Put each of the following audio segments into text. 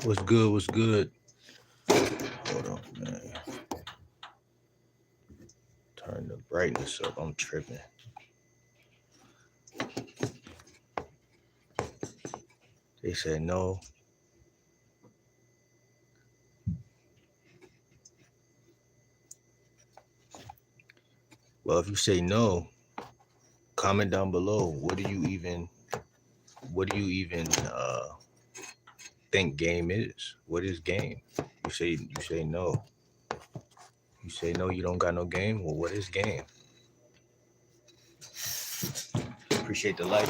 What's good? What's good? Hold on, man. Turn the brightness up. I'm tripping. They said no. Well, if you say no, comment down below. What do you even think game is? What is game? You say no. You say no, you don't got no game? Well, what is game? Appreciate the like.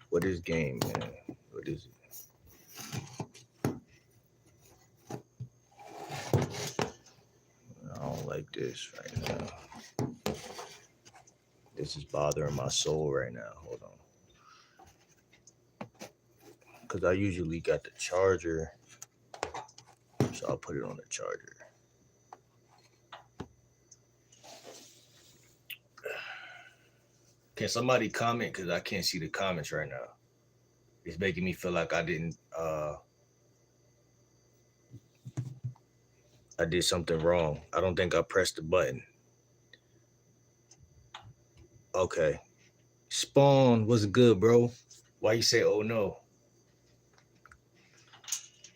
What is game, man? What is it? I don't like this right now. This is bothering my soul right now. Hold on. Because I usually got the charger. So I'll put it on the charger. Can somebody comment? Because I can't see the comments right now. It's making me feel like I did something wrong. I don't think I pressed the button. Okay. Spawn, what's good, bro? Why you say oh no?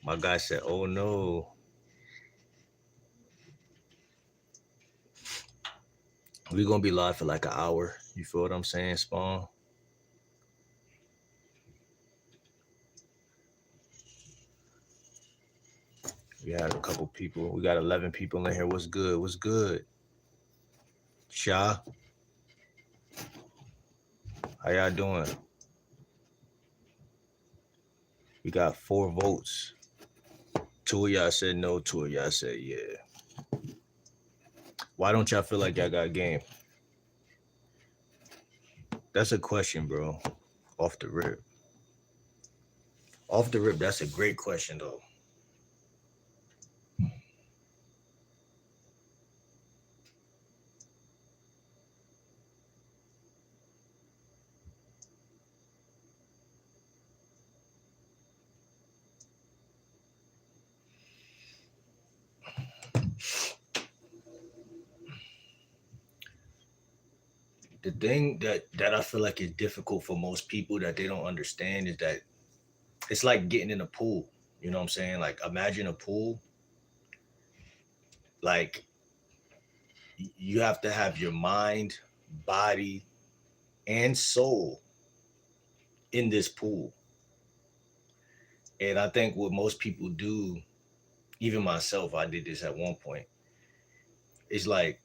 My guy said oh no. We gonna be live for like an hour. You feel what I'm saying, Spawn? We had a couple people. We got 11 people in here. What's good? What's good? Sha, how y'all doing? We got 4 votes. 2 of y'all said no. 2 of y'all said yeah. Why don't y'all feel like y'all got game? That's a question, bro. Off the rip. Off the rip, that's a great question, though. The thing that I feel like is difficult for most people that they don't understand is that it's like getting in a pool. You know what I'm saying? Like imagine a pool. Like you have to have your mind, body, and soul in this pool. And I think what most people do, even myself, I did this at one point. It's like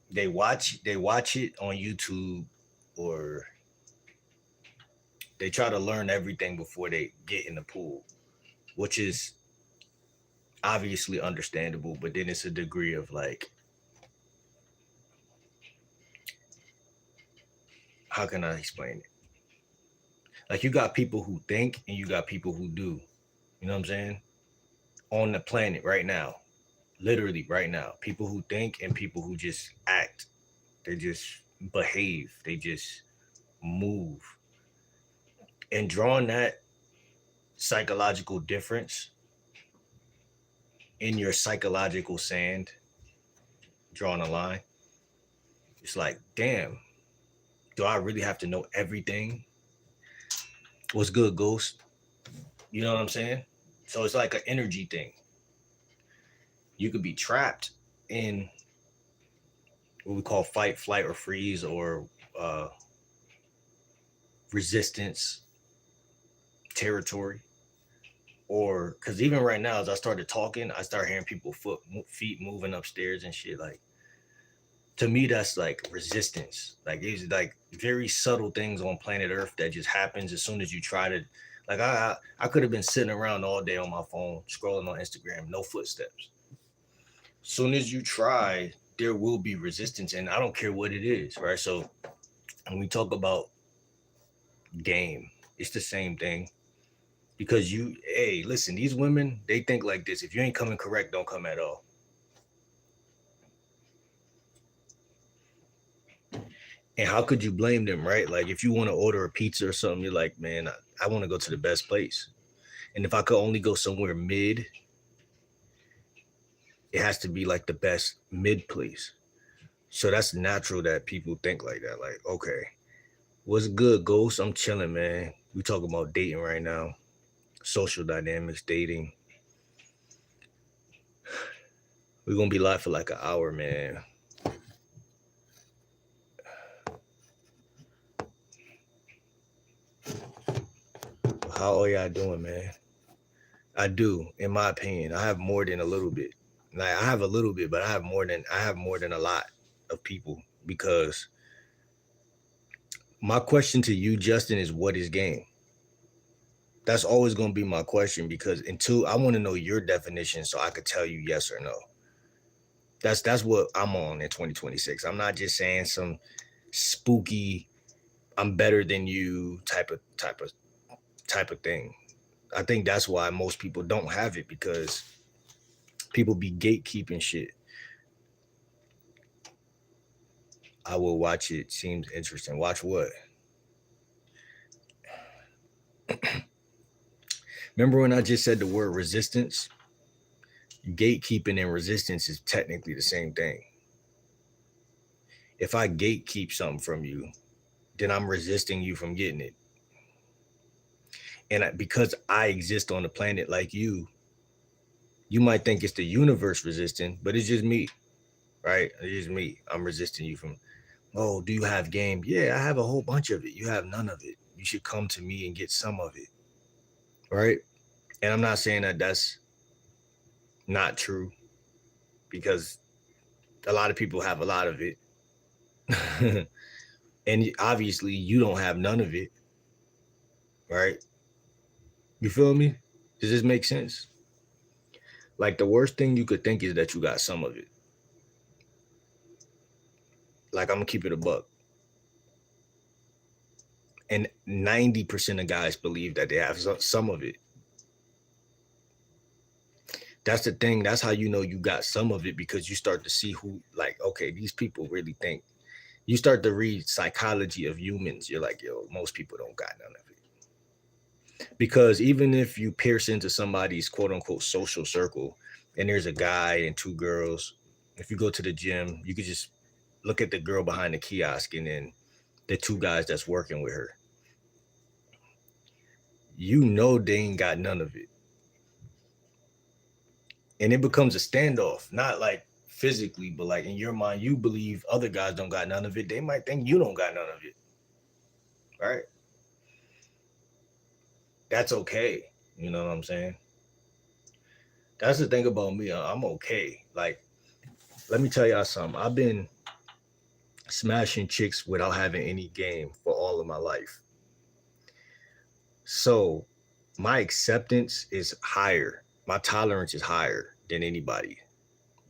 they watch it on YouTube or they try to learn everything before they get in the pool, which is obviously understandable, but then it's a degree of like, how can I explain it? Like you got people who think and you got people who do. You know what I'm saying? On the planet right now, literally right now, people who think and people who just act. They just behave. They just move. And drawing that psychological difference in your psychological sand, drawing a line, it's like, damn, do I really have to know everything? What's good, Ghost? You know what I'm saying? So it's like an energy thing. You could be trapped in what we call fight, flight, or freeze, or uh, resistance territory. Or because even right now, as I started talking, I start hearing people feet moving upstairs and shit. Like to me, that's like resistance. Like it's like very subtle things on planet Earth that just happens as soon as you try to. Like I could have been sitting around all day on my phone scrolling on Instagram, no footsteps. Soon as you try, there will be resistance, and I don't care what it is, right? So when we talk about game, it's the same thing because hey, listen, these women they think like this: if you ain't coming correct, don't come at all. And how could you blame them, right? Like if you want to order a pizza or something, you're like, man, I want to go to the best place. And if I could only go somewhere mid, it has to be like the best mid place. So that's natural that people think like that. Like, okay, what's good, Ghost? I'm chilling, man. We talking about dating right now, social dynamics, dating. We're gonna be live for like an hour, man. How are y'all doing, man? I do, in my opinion. I have more than a little bit. Like I have a little bit, but I have more than a lot of people because my question to you, Justin, is what is game? That's always gonna be my question because until I want to know your definition so I could tell you yes or no. That's what I'm on in 2026. I'm not just saying some spooky I'm better than you type of thing. I think that's why most people don't have it because people be gatekeeping shit. I will watch it. Seems interesting. Watch what? Remember when I just said the word resistance? Gatekeeping and resistance is technically the same thing. If I gatekeep something from you, then I'm resisting you from getting it. And because I exist on the planet like you might think it's the universe resisting, but it's just me, right? It's just me. I'm resisting you from, oh, do you have game? Yeah, I have a whole bunch of it. You have none of it. You should come to me and get some of it, right? And I'm not saying that that's not true because a lot of people have a lot of it. And obviously you don't have none of it, right? You feel me? Does this make sense? Like the worst thing you could think is that you got some of it. Like I'm gonna keep it a buck. And 90% of guys believe that they have some of it. That's the thing. That's how you know you got some of it because you start to see who, like, okay, these people really think. You start to read psychology of humans. You're like, yo, most people don't got none of it. Because even if you pierce into somebody's quote unquote social circle and there's a guy and two girls, if you go to the gym, you could just look at the girl behind the kiosk and then the two guys that's working with her. You know they ain't got none of it. And it becomes a standoff, not like physically, but like in your mind, you believe other guys don't got none of it. They might think you don't got none of it. Right? That's okay. You know what I'm saying? That's the thing about me. I'm okay. Like, let me tell y'all something. I've been smashing chicks without having any game for all of my life. So my acceptance is higher. My tolerance is higher than anybody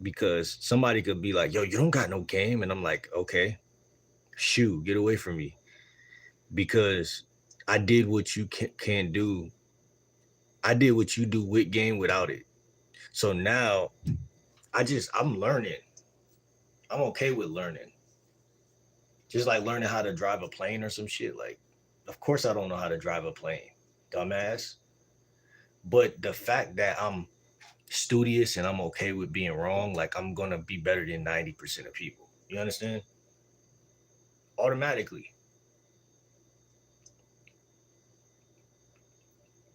because somebody could be like, yo, you don't got no game. And I'm like, okay, shoo, get away from me. Because I did what you can do. I did what you do with game without it. So now I'm learning. I'm okay with learning. Just like learning how to drive a plane or some shit. Like, of course I don't know how to drive a plane, dumbass. But the fact that I'm studious and I'm okay with being wrong, like I'm gonna be better than 90% of people. You understand? Automatically.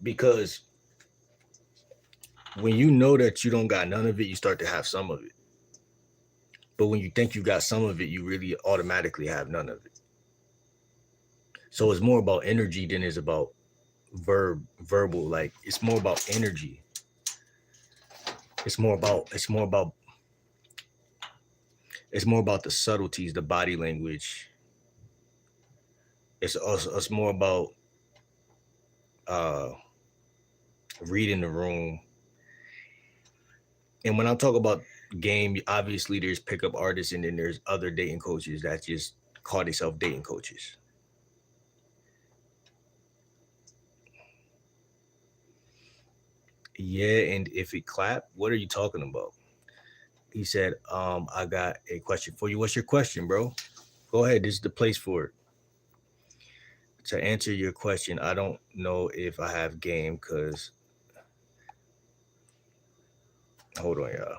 Because when you know that you don't got none of it, you start to have some of it. But when you think you got some of it, you really automatically have none of it. So it's more about energy than it's about verbal. Like it's more about energy. It's more about the subtleties, the body language. It's more about uh reading the room. And when I talk about game, obviously there's pickup artists and then there's other dating coaches that just call themselves dating coaches. Yeah, and if it clap, what are you talking about? He said, I got a question for you. What's your question, bro? Go ahead. This is the place for it. To answer your question, I don't know if I have game because hold on, y'all.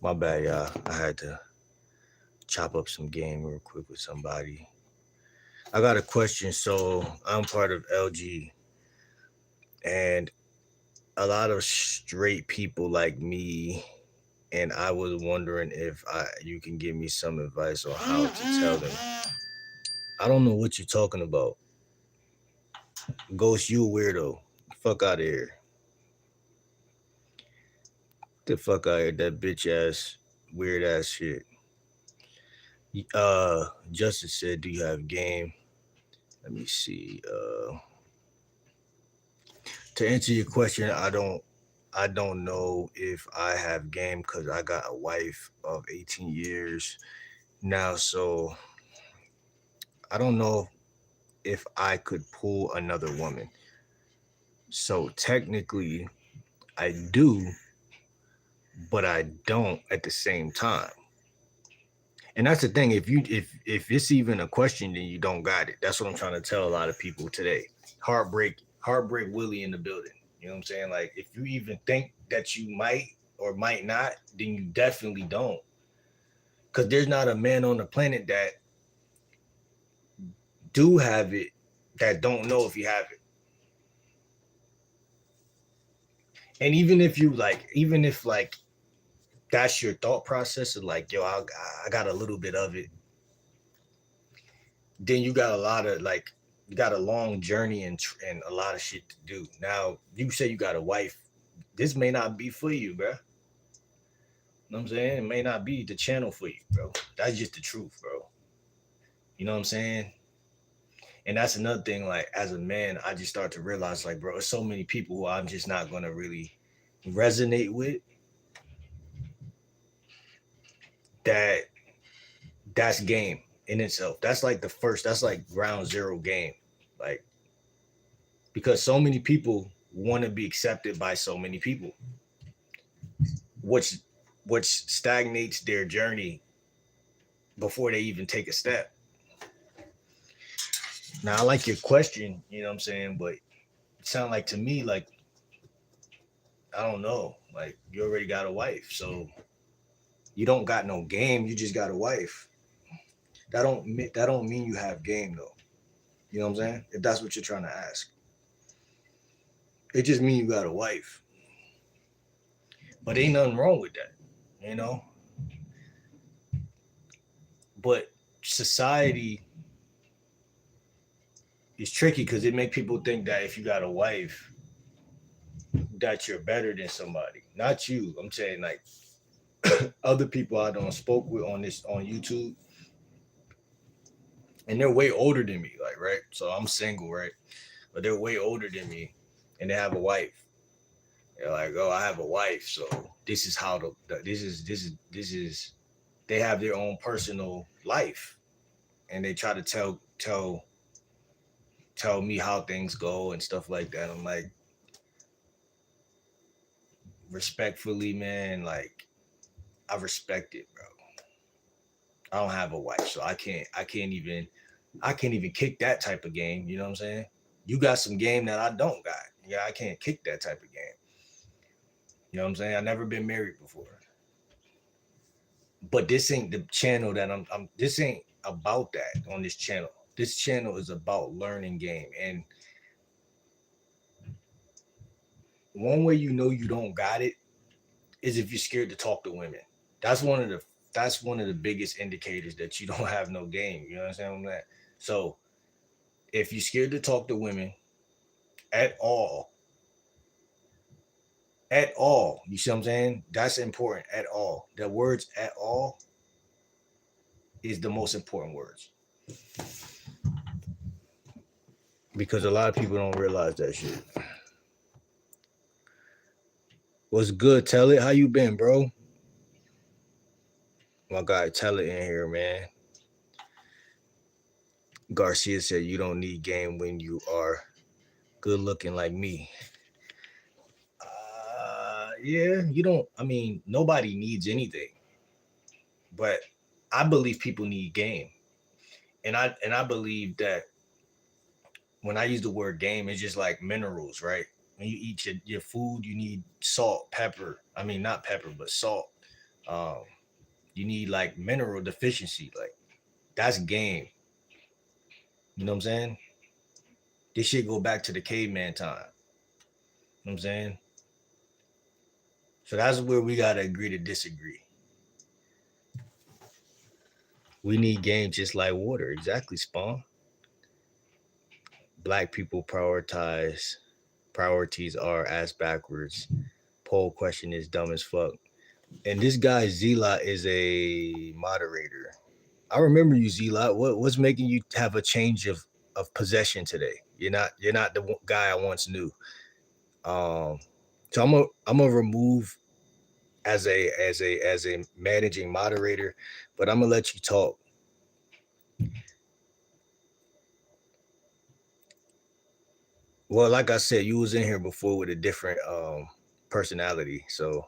My bad, y'all. I had to chop up some game real quick with somebody. I got a question. So I'm part of LG, and a lot of straight people like me, and I was wondering if you can give me some advice on how to tell them. I don't know what you're talking about. Ghost, you a weirdo. Fuck out of here. The fuck out of here. That bitch ass, weird ass shit. Justice said, "Do you have game?" Let me see. To answer your question, I don't know if I have game because I got a wife of 18 years now, so I don't know if I could pull another woman. So technically, I do, but I don't at the same time. And that's the thing. If it's even a question, then you don't got it. That's what I'm trying to tell a lot of people today. Heartbreak Willie in the building. You know what I'm saying? Like if you even think that you might or might not, then you definitely don't. Because there's not a man on the planet that do have it that don't know if you have it. And even if you like, even if like that's your thought process of like, yo, I got a little bit of it, then you got a lot of like, you got a long journey and a lot of shit to do. Now, you say you got a wife. This may not be for you, bro. You know what I'm saying? It may not be the channel for you, bro. That's just the truth, bro. You know what I'm saying? And that's another thing, like, as a man, I just start to realize, like, bro, there's so many people who I'm just not going to really resonate with that that's game in itself. That's like the first, that's like ground zero game. Like, because so many people want to be accepted by so many people, which stagnates their journey before they even take a step. Now, I like your question, you know what I'm saying, but it sound like to me like I don't know, like you already got a wife, so you don't got no game. You just got a wife. That don't mean you have game though. You know what I'm saying? If that's what you're trying to ask, it just means you got a wife. But ain't nothing wrong with that, you know. But society is tricky because it make people think that if you got a wife, that you're better than somebody. Not you. I'm saying like other people I don't spoke with on this on YouTube, and they're way older than me. Like right, so I'm single, right? But they're way older than me, and they have a wife. They're like, oh, I have a wife, so this is how this is. They have their own personal life, and they try to tell me how things go and stuff like that. I'm like, respectfully, man, like I respect it, bro. I don't have a wife, so I can't even kick that type of game. You know what I'm saying? You got some game that I don't got. Yeah, I can't kick that type of game. You know what I'm saying? I've never been married before. But this ain't the channel that I'm this ain't about that on this channel. This channel is about learning game. And one way you know you don't got it is if you're scared to talk to women. That's one of the that's one of the biggest indicators that you don't have no game. You know what I'm saying? So if you're scared to talk to women at all, you see what I'm saying? That's important. At all. The words at all is the most important words. Because a lot of people don't realize that shit. What's good? Tell it. How you been, bro? My guy, tell it in here, man. Garcia said you don't need game when you are good looking like me. Yeah, you don't. I mean, nobody needs anything, but I believe people need game, and I believe that when I use the word game, it's just like minerals, right? When you eat your food, you need salt, pepper. I mean, not pepper, but salt. Um, you need like mineral deficiency, like that's game. You know what I'm saying? This shit go back to the caveman time. You know what I'm saying? So that's where we gotta agree to disagree. We need game just like water. Exactly, Spawn. Black people priorities are ass backwards. Poll question is dumb as fuck. And this guy Zila is a moderator. I remember you, Zila. What's making you have a change of possession today? You're not the guy I once knew. So I'm gonna remove as a managing moderator, but I'm gonna let you talk. Well, like I said, you was in here before with a different personality. So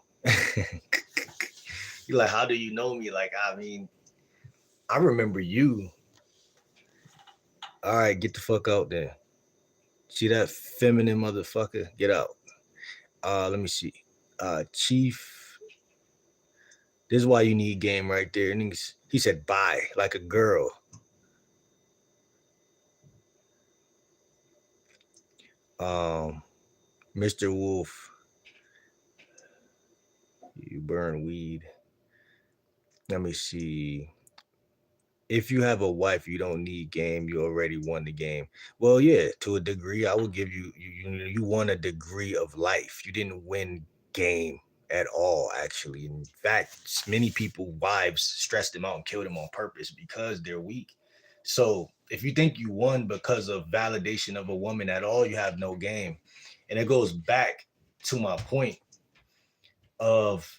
you're like, how do you know me? Like, I mean, I remember you. All right, get the fuck out there. See that feminine motherfucker? Get out. Let me see. Chief. This is why you need game right there. And he said bye, like a girl. Mr. Wolf. You burn weed. Let me see. If you have a wife, you don't need game. You already won the game. Well, yeah, to a degree, I would give you won a degree of life. You didn't win game at all, actually. In fact, many people wives stress them out and kill them on purpose because they're weak. So if you think you won because of validation of a woman at all, you have no game. And it goes back to my point of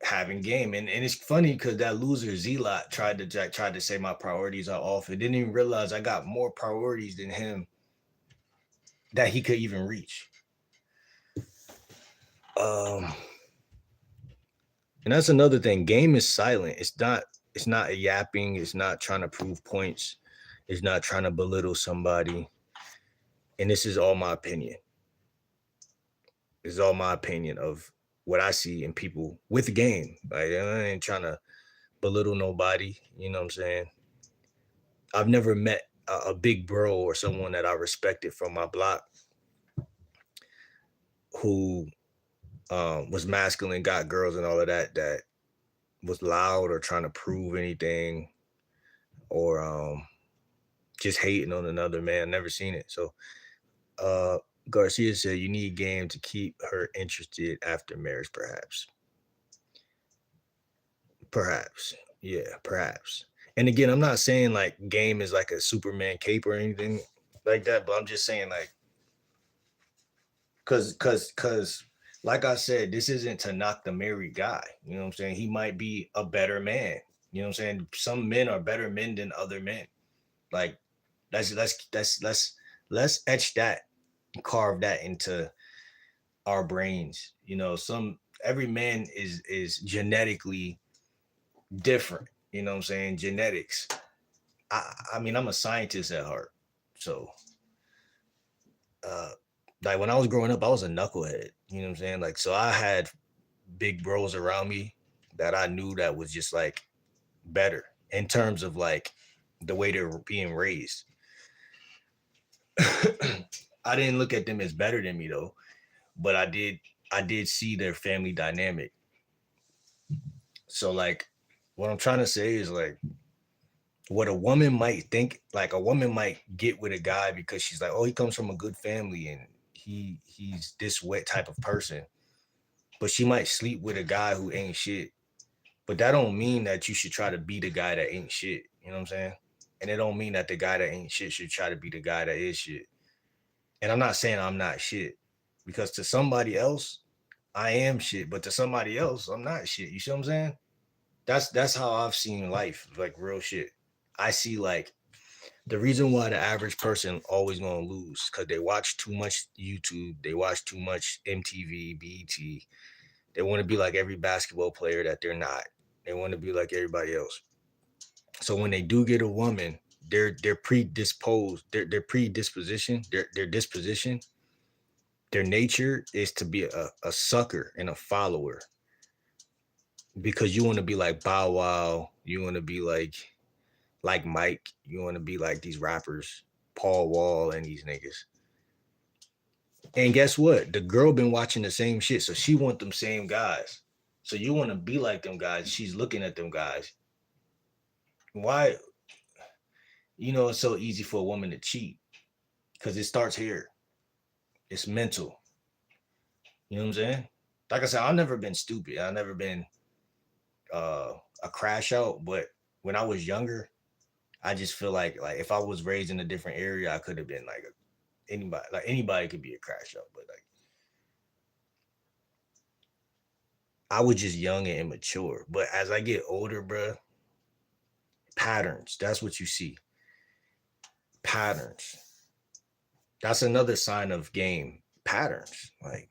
having game. And it's funny because that loser Zelot tried to say my priorities are off. It didn't even realize I got more priorities than him that he could even reach. And that's another thing. Game is silent. It's not a yapping, it's not trying to prove points, it's not trying to belittle somebody. And this is all my opinion. This is all my opinion of what I see in people with the game. Like I ain't trying to belittle nobody, you know what I'm saying? I've never met a big bro or someone that I respected from my block who was masculine, got girls and all of that, that was loud or trying to prove anything or just hating on another man. Never seen it. So Garcia said you need game to keep her interested after marriage, perhaps. Perhaps. Yeah, perhaps. And again, I'm not saying like game is like a Superman cape or anything like that, but I'm just saying like cause like I said, this isn't to knock the married guy. You know what I'm saying? He might be a better man. You know what I'm saying? Some men are better men than other men. Like let's etch that, carve that into our brains. You know, every man is genetically different. You know what I'm saying? Genetics. I mean, I'm a scientist at heart. So, uh, like when I was growing up, I was a knucklehead. You know what I'm saying? Like, so I had big bros around me that I knew that was just like better in terms of like the way they were being raised. I didn't look at them as better than me though, but I did see their family dynamic. So like what I'm trying to say is like what a woman might think, like a woman might get with a guy because she's like, oh, he comes from a good family and he's this wet type of person. But she might sleep with a guy who ain't shit. But that don't mean that you should try to be the guy that ain't shit. You know what I'm saying? And it don't mean that the guy that ain't shit should try to be the guy that is shit. And I'm not saying I'm not shit. Because to somebody else, I am shit. But to somebody else, I'm not shit. You see what I'm saying? That's how I've seen life, like real shit. I see like the reason why the average person always gonna lose because they watch too much YouTube, they watch too much MTV, BET. They want to be like every basketball player that they're not. They want to be like everybody else. So when they do get a woman, they're predisposed, their predisposition, their disposition, their nature is to be a sucker and a follower because you want to be like Bow Wow, you want to be like Mike, you want to be like these rappers, Paul Wall and these niggas. And guess what? The girl been watching the same shit, so she want them same guys. So you want to be like them guys. She's looking at them guys. Why? You know, it's so easy for a woman to cheat because it starts here. It's mental. You know what I'm saying? Like I said, I've never been stupid. I've never been uh, a crash out. But when I was younger, I just feel like if I was raised in a different area, I could have been like anybody. Like anybody could be a crash out, but like I was just young and immature. But as I get older, bruh, patterns. That's what you see. Patterns. That's another sign of game. Patterns. Like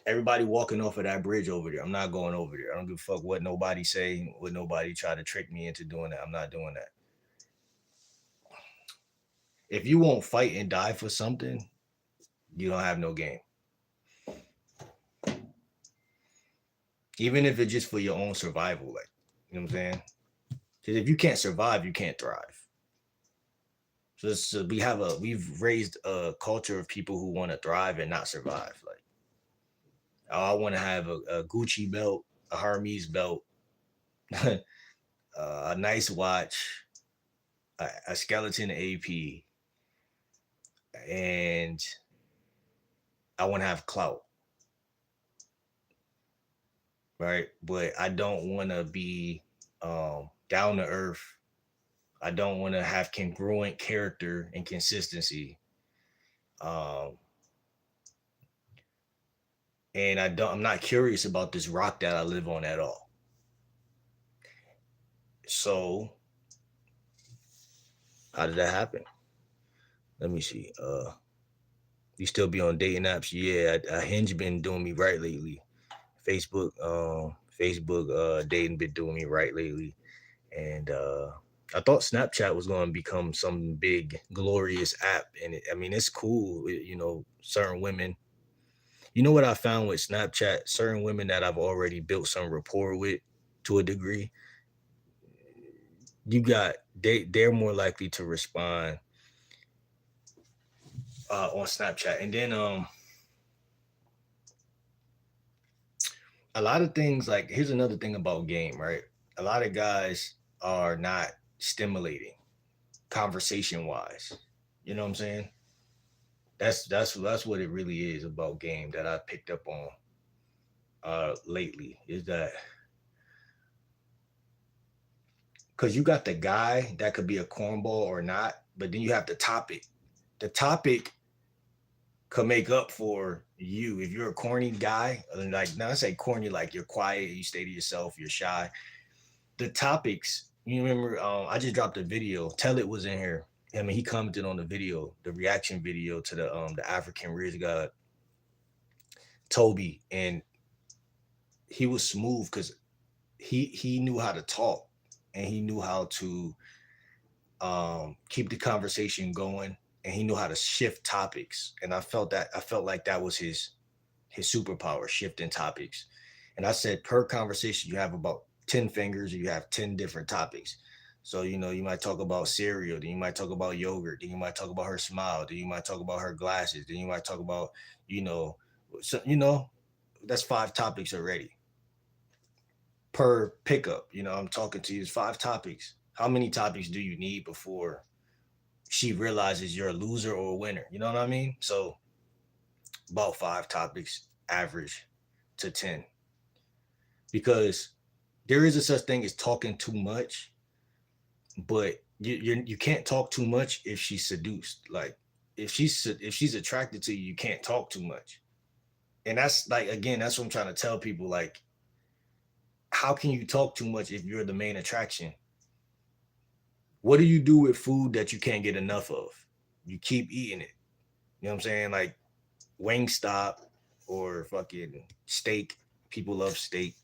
everybody walking off of that bridge over there. I'm not going over there. I don't give a fuck what nobody say, what nobody try to trick me into doing that. I'm not doing that. If you won't fight and die for something, you don't have no game. Even if it's just for your own survival, like you know what I'm saying? Because if you can't survive, you can't thrive. So we've raised a culture of people who want to thrive and not survive. Like, oh, I want to have a Gucci belt, a Hermes belt, a nice watch, a skeleton AP, and I want to have clout, right? But I don't want to be down to earth. I don't want to have congruent character and consistency. Um, and I'm not curious about this rock that I live on at all. So how did that happen? Let me see. You still be on dating apps? Yeah, Hinge been doing me right lately. Facebook dating been doing me right lately. And I thought Snapchat was going to become some big glorious app, and I mean it's cool. You know, certain women. You know what I found with Snapchat? Certain women that I've already built some rapport with, to a degree, they're more likely to respond on Snapchat, and then a lot of things like here's another thing about game, right? A lot of guys are not stimulating conversation wise. You know what I'm saying? That's what it really is about game that I picked up on lately is that because you got the guy that could be a cornball or not, but then you have the topic. The topic could make up for you if you're a corny guy. Like now, I say corny, like you're quiet, you stay to yourself, you're shy. The topics, you remember? I just dropped a video. Tell it was in here. I mean, he commented on the video, the reaction video to the African Rizz God Toby, and he was smooth because he knew how to talk, and he knew how to keep the conversation going, and he knew how to shift topics. And I felt like that was his superpower, shifting topics. And I said per conversation you have about 10 fingers, you have 10 different topics. So you might talk about cereal, then you might talk about yogurt, then you might talk about her smile, then you might talk about her glasses, then you might talk about you know so that's five topics already per pickup. I'm talking to you, it's five topics. How many topics do you need before she realizes you're a loser or a winner? You know what I mean? So about five topics average to 10, because there is a such thing as talking too much, but you can't talk too much if she's seduced. Like if she's attracted to you, you can't talk too much. And that's like, again, that's what I'm trying to tell people. Like, how can you talk too much if you're the main attraction? What do you do with food that you can't get enough of? You keep eating it. You know what I'm saying? Like Wingstop or fucking steak. People love steak.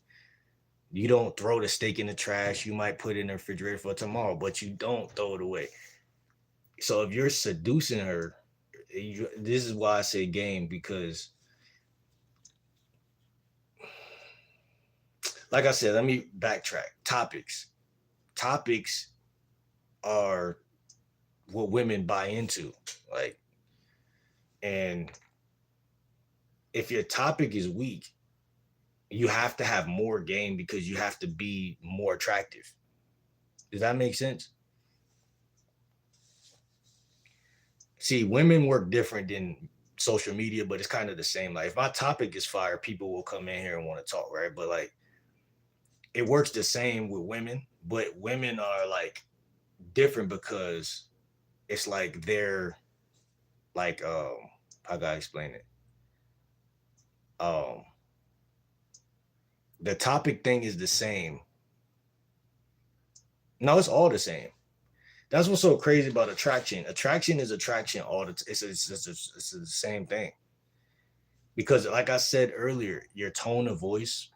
You don't throw the steak in the trash. You might put it in the refrigerator for tomorrow, but you don't throw it away. So if you're seducing her, this is why I say game, because, like I said, let me backtrack. Topics are what women buy into. Like, and if your topic is weak, you have to have more game because you have to be more attractive. Does that make sense? See, women work different than social media, but it's kind of the same. Like, if my topic is fire, people will come in here and want to talk, right? But like, it works the same with women, but women are like different because it's like they're like, how can I explain it? Um, the topic thing is the same. No, it's all the same. That's what's so crazy about attraction. Attraction is attraction all the it's the same thing. Because like I said earlier, your tone of voice,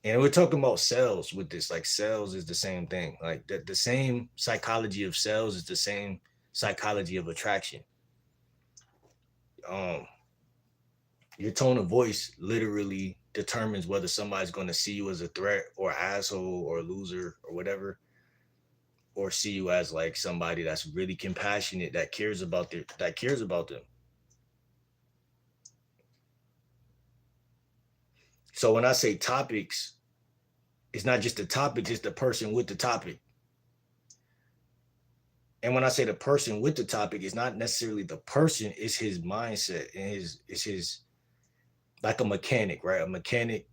and we're talking about sales with this, like sales is the same thing. Like the same psychology of sales is the same psychology of attraction. Um, your tone of voice literally determines whether somebody's going to see you as a threat or asshole or loser or whatever, or see you as like somebody that's really compassionate, that cares about them. So when I say topics, it's not just the topics, it's the person with the topic. And when I say the person with the topic, it's not necessarily the person, it's his mindset and his like a mechanic, right? A mechanic,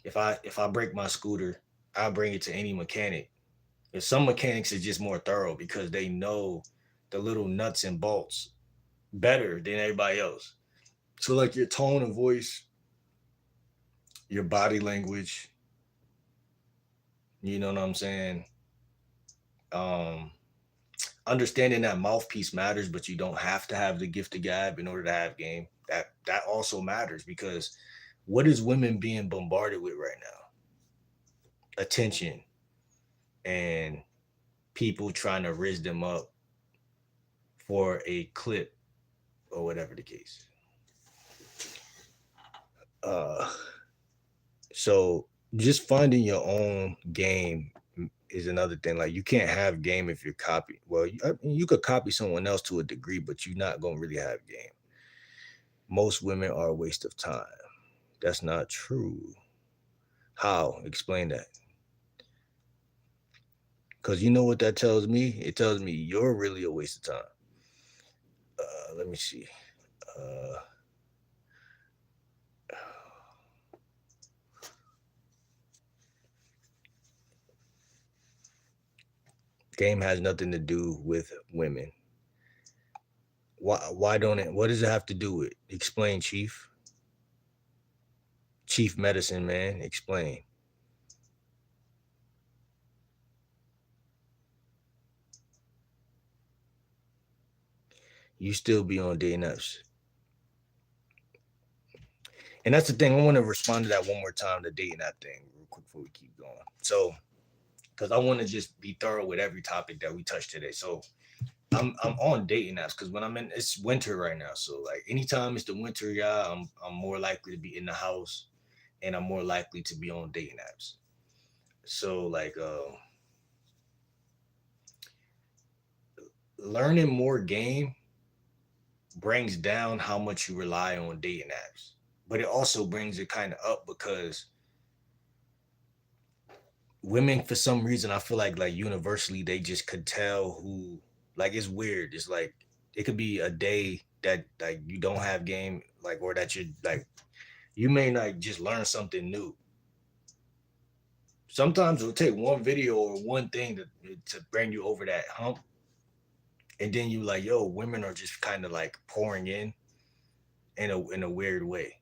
if I break my scooter, I'll bring it to any mechanic. And some mechanics are just more thorough because they know the little nuts and bolts better than everybody else. So like your tone of voice, your body language, you know what I'm saying? Um, Understanding that mouthpiece matters, but you don't have to have the gift of gab in order to have game. That also matters because what is women being bombarded with right now? Attention and people trying to rizz them up for a clip or whatever the case. Uh, so just finding your own game is another thing. Like you can't have game if you're copy. Well, you could copy someone else to a degree, but you're not gonna really have game. Most women are a waste of time. That's not true. How? Explain that. Because you know what that tells me? It tells me you're really a waste of time. Let me see. Uh, Game has nothing to do with women. Why don't it? What does it have to do with? Explain, Chief. Chief Medicine Man. Explain. You still be on dating apps. And that's the thing. I want to respond to that one more time, the dating app thing, real quick before we keep going. So, because I want to just be thorough with every topic that we touch today. So, I'm on dating apps because when I'm in, it's winter right now. So, like anytime it's the winter, yeah, I'm more likely to be in the house, and I'm more likely to be on dating apps. So, like, learning more game brings down how much you rely on dating apps, but it also brings it kind of up because women, for some reason, I feel like universally they just could tell who. Like it's weird. It's like it could be a day that like you don't have game, like, or that you like you may not just learn something new. Sometimes it'll take one video or one thing to bring you over that hump, and then you like, yo, women are just kind of like pouring in a weird way.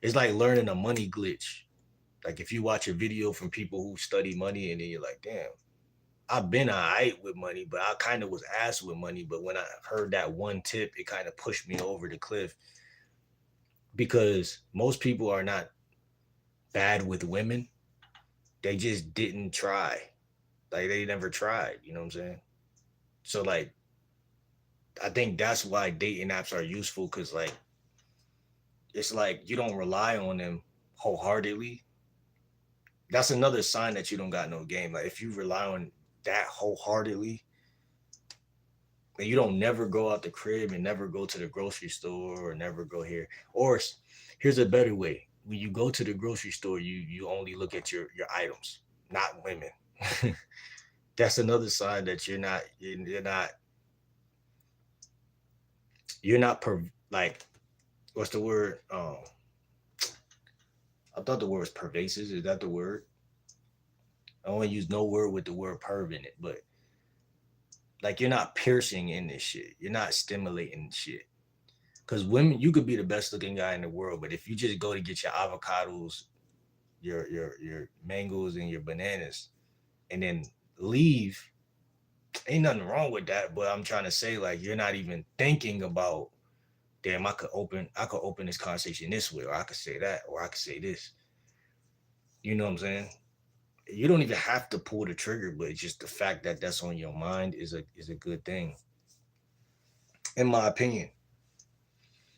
It's like learning a money glitch. Like if you watch a video from people who study money, and then you're like, damn, I've been alright with money, but I kind of was ass with money. But when I heard that one tip, it kind of pushed me over the cliff because most people are not bad with women. They just didn't try. Like they never tried. You know what I'm saying? So like I think that's why dating apps are useful because like it's like you don't rely on them wholeheartedly. That's another sign that you don't got no game. Like if you rely on that wholeheartedly, and you don't never go out the crib and never go to the grocery store or never go here. Or here's a better way: when you go to the grocery store, you only look at your items, not women. That's another sign that you're not like what's the word? I thought the word was pervasive. Is that the word? I only use no word with the word perv in it, but like you're not piercing in this shit. You're not stimulating shit. Because women, you could be the best looking guy in the world, but if you just go to get your avocados, your mangoes, and your bananas, and then leave, ain't nothing wrong with that. But I'm trying to say, like, you're not even thinking about, damn, I could open this conversation this way, or I could say that, or I could say this. You know what I'm saying? You don't even have to pull the trigger, but just the fact that that's on your mind is a good thing, in my opinion.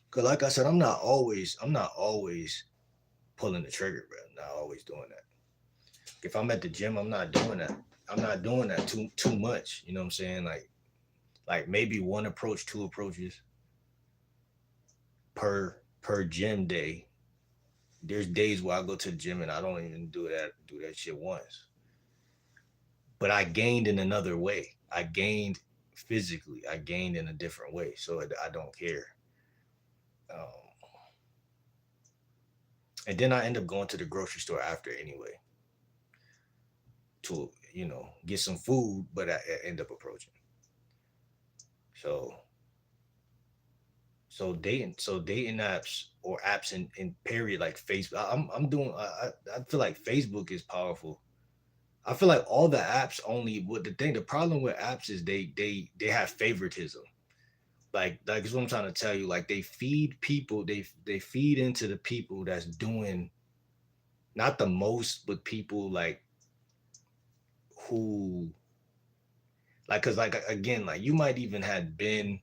Cause like I said, I'm not always pulling the trigger, bro. I'm not always doing that. If I'm at the gym, I'm not doing that. I'm not doing that too much. You know what I'm saying? Like maybe one approach, two approaches per gym day. There's days where I go to the gym and I don't even do that shit once. But I gained in another way. I gained physically. I gained in a different way. So I don't care. Um, and then I end up going to the grocery store after anyway to get some food, but I end up approaching. So dating apps or apps in period like Facebook. I'm doing. I feel like Facebook is powerful. I feel like all the apps only. What the problem with apps is they have favoritism. Like is what I'm trying to tell you. Like they feed people. They feed into the people that's doing not the most, but people like who like because like again like you might even had been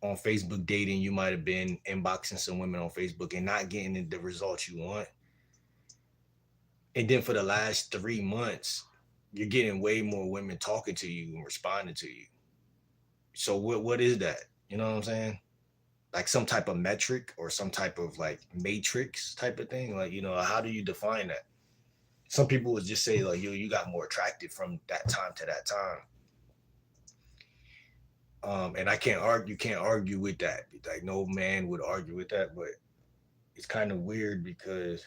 on Facebook dating, you might have been inboxing some women on Facebook and not getting the results you want. And then for the last 3 months, you're getting way more women talking to you and responding to you. So what is that? You know what I'm saying? Like some type of metric or some type of like matrix type of thing. Like, how do you define that? Some people would just say like you got more attractive from that time to that time. And I can't argue with that. Like no man would argue with that, but it's kind of weird because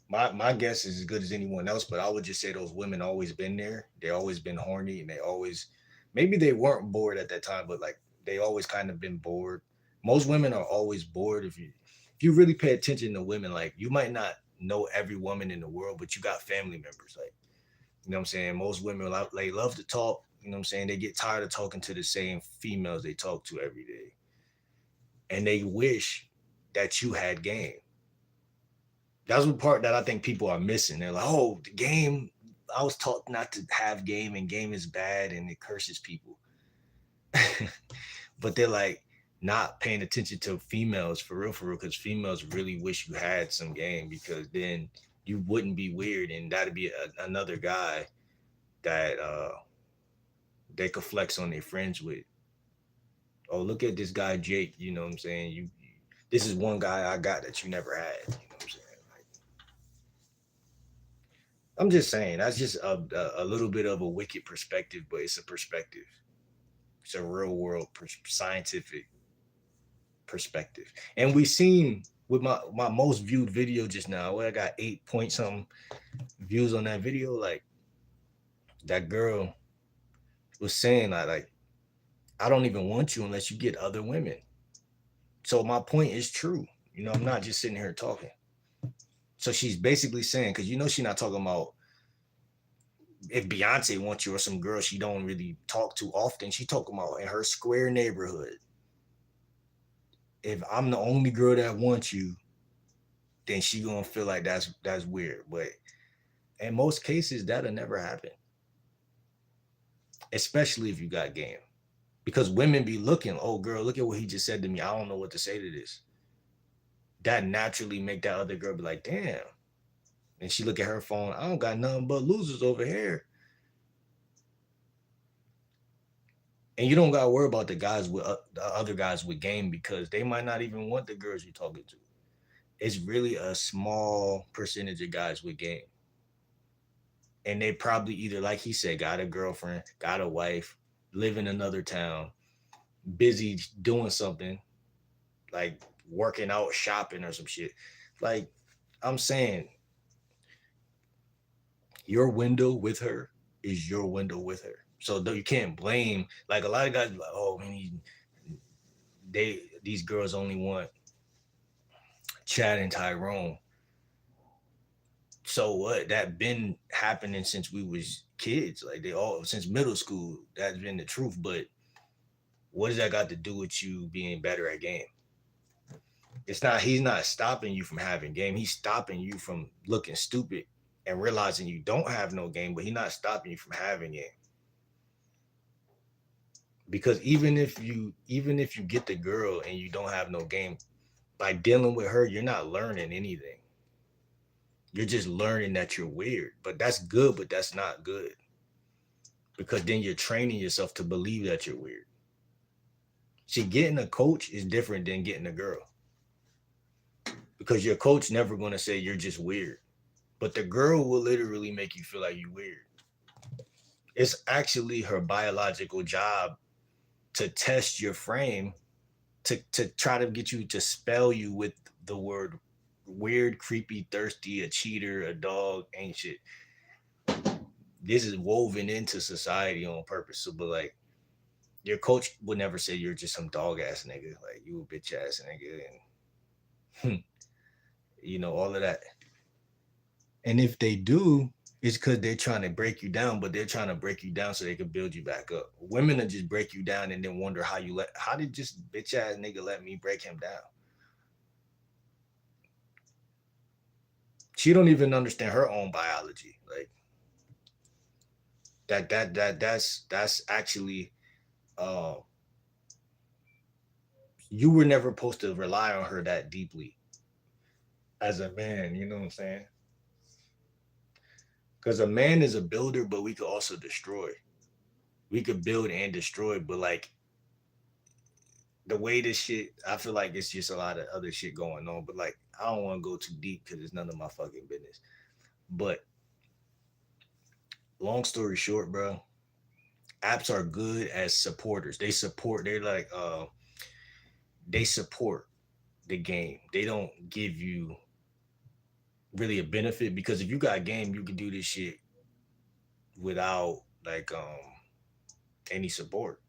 my guess is as good as anyone else, but I would just say those women always been there. They always been horny, and they always maybe they weren't bored at that time, but like they always kind of been bored. Most women are always bored. If you really pay attention to women, like you might not know every woman in the world, but you got family members. Like what I'm saying. Most women they love to talk. You know what I'm saying. They get tired of talking to the same females they talk to every day, and they wish that you had game. That's the part that I think people are missing. They're like, oh, the game. I was taught not to have game, and game is bad, and it curses people. But they're like not paying attention to females for real, because females really wish you had some game, because then you wouldn't be weird, and that'd be another guy that they could flex on their friends with. Oh, look at this guy Jake. You know what I'm saying? This is one guy I got that you never had. You know what I'm saying? Like, I'm just saying that's just a little bit of a wicked perspective, but it's a perspective. It's a real world scientific perspective. And we seen with my most viewed video just now, where I got 8 point something views on that video. Like that girl was saying, like I don't even want you unless you get other women. So my point is true. You know, I'm not just sitting here talking. So she's basically saying, because she's not talking about if Beyonce wants you or some girl she don't really talk to often. She talking about in her square neighborhood. If I'm the only girl that wants you, then she gonna feel like that's weird. But in most cases, that'll never happen. Especially if you got game. Because women be looking, oh girl, look at what he just said to me. I don't know what to say to this. That naturally make that other girl be like, damn. And she look at her phone, I don't got nothing but losers over here. And you don't gotta worry about the guys with the other guys with game, because they might not even want the girls you're talking to. It's really a small percentage of guys with game. And they probably either, like he said, got a girlfriend, got a wife, live in another town, busy doing something like working out, shopping, or some shit. Like I'm saying, your window with her is your window with her. So though you can't blame, like a lot of guys be like, oh man, these girls only want Chad and Tyrone. So what? That been happening since we was kids. Like they all since middle school. That's been the truth. But what does that got to do with you being better at game? It's not. He's not stopping you from having game. He's stopping you from looking stupid and realizing you don't have no game. But he's not stopping you from having game. Because even if you get the girl and you don't have no game, by dealing with her, you're not learning anything. You're just learning that you're weird. But that's good, but that's not good. Because then you're training yourself to believe that you're weird. See, getting a coach is different than getting a girl. Because your coach never gonna say you're just weird. But the girl will literally make you feel like you're weird. It's actually her biological job to test your frame, to try to get you to spell you with the word weird, creepy, thirsty, a cheater, a dog, ain't shit. This is woven into society on purpose. So, but like your coach would never say you're just some dog ass nigga, like you a bitch ass nigga, and all of that. And if they do, it's because they're trying to break you down, but they're trying to break you down so they can build you back up. Women will just break you down and then wonder how did just bitch ass nigga let me break him down? She don't even understand her own biology. Like that's actually uh you were never supposed to rely on her that deeply as a man, you know what I'm saying? Because a man is a builder, but we could also destroy. We could build and destroy, but like the way this shit, I feel like it's just a lot of other shit going on. But like, I don't want to go too deep because it's none of my fucking business. But long story short, bro, apps are good as supporters. They support. They're like, they support the game. They don't give you really a benefit, because if you got game, you can do this shit without like any support.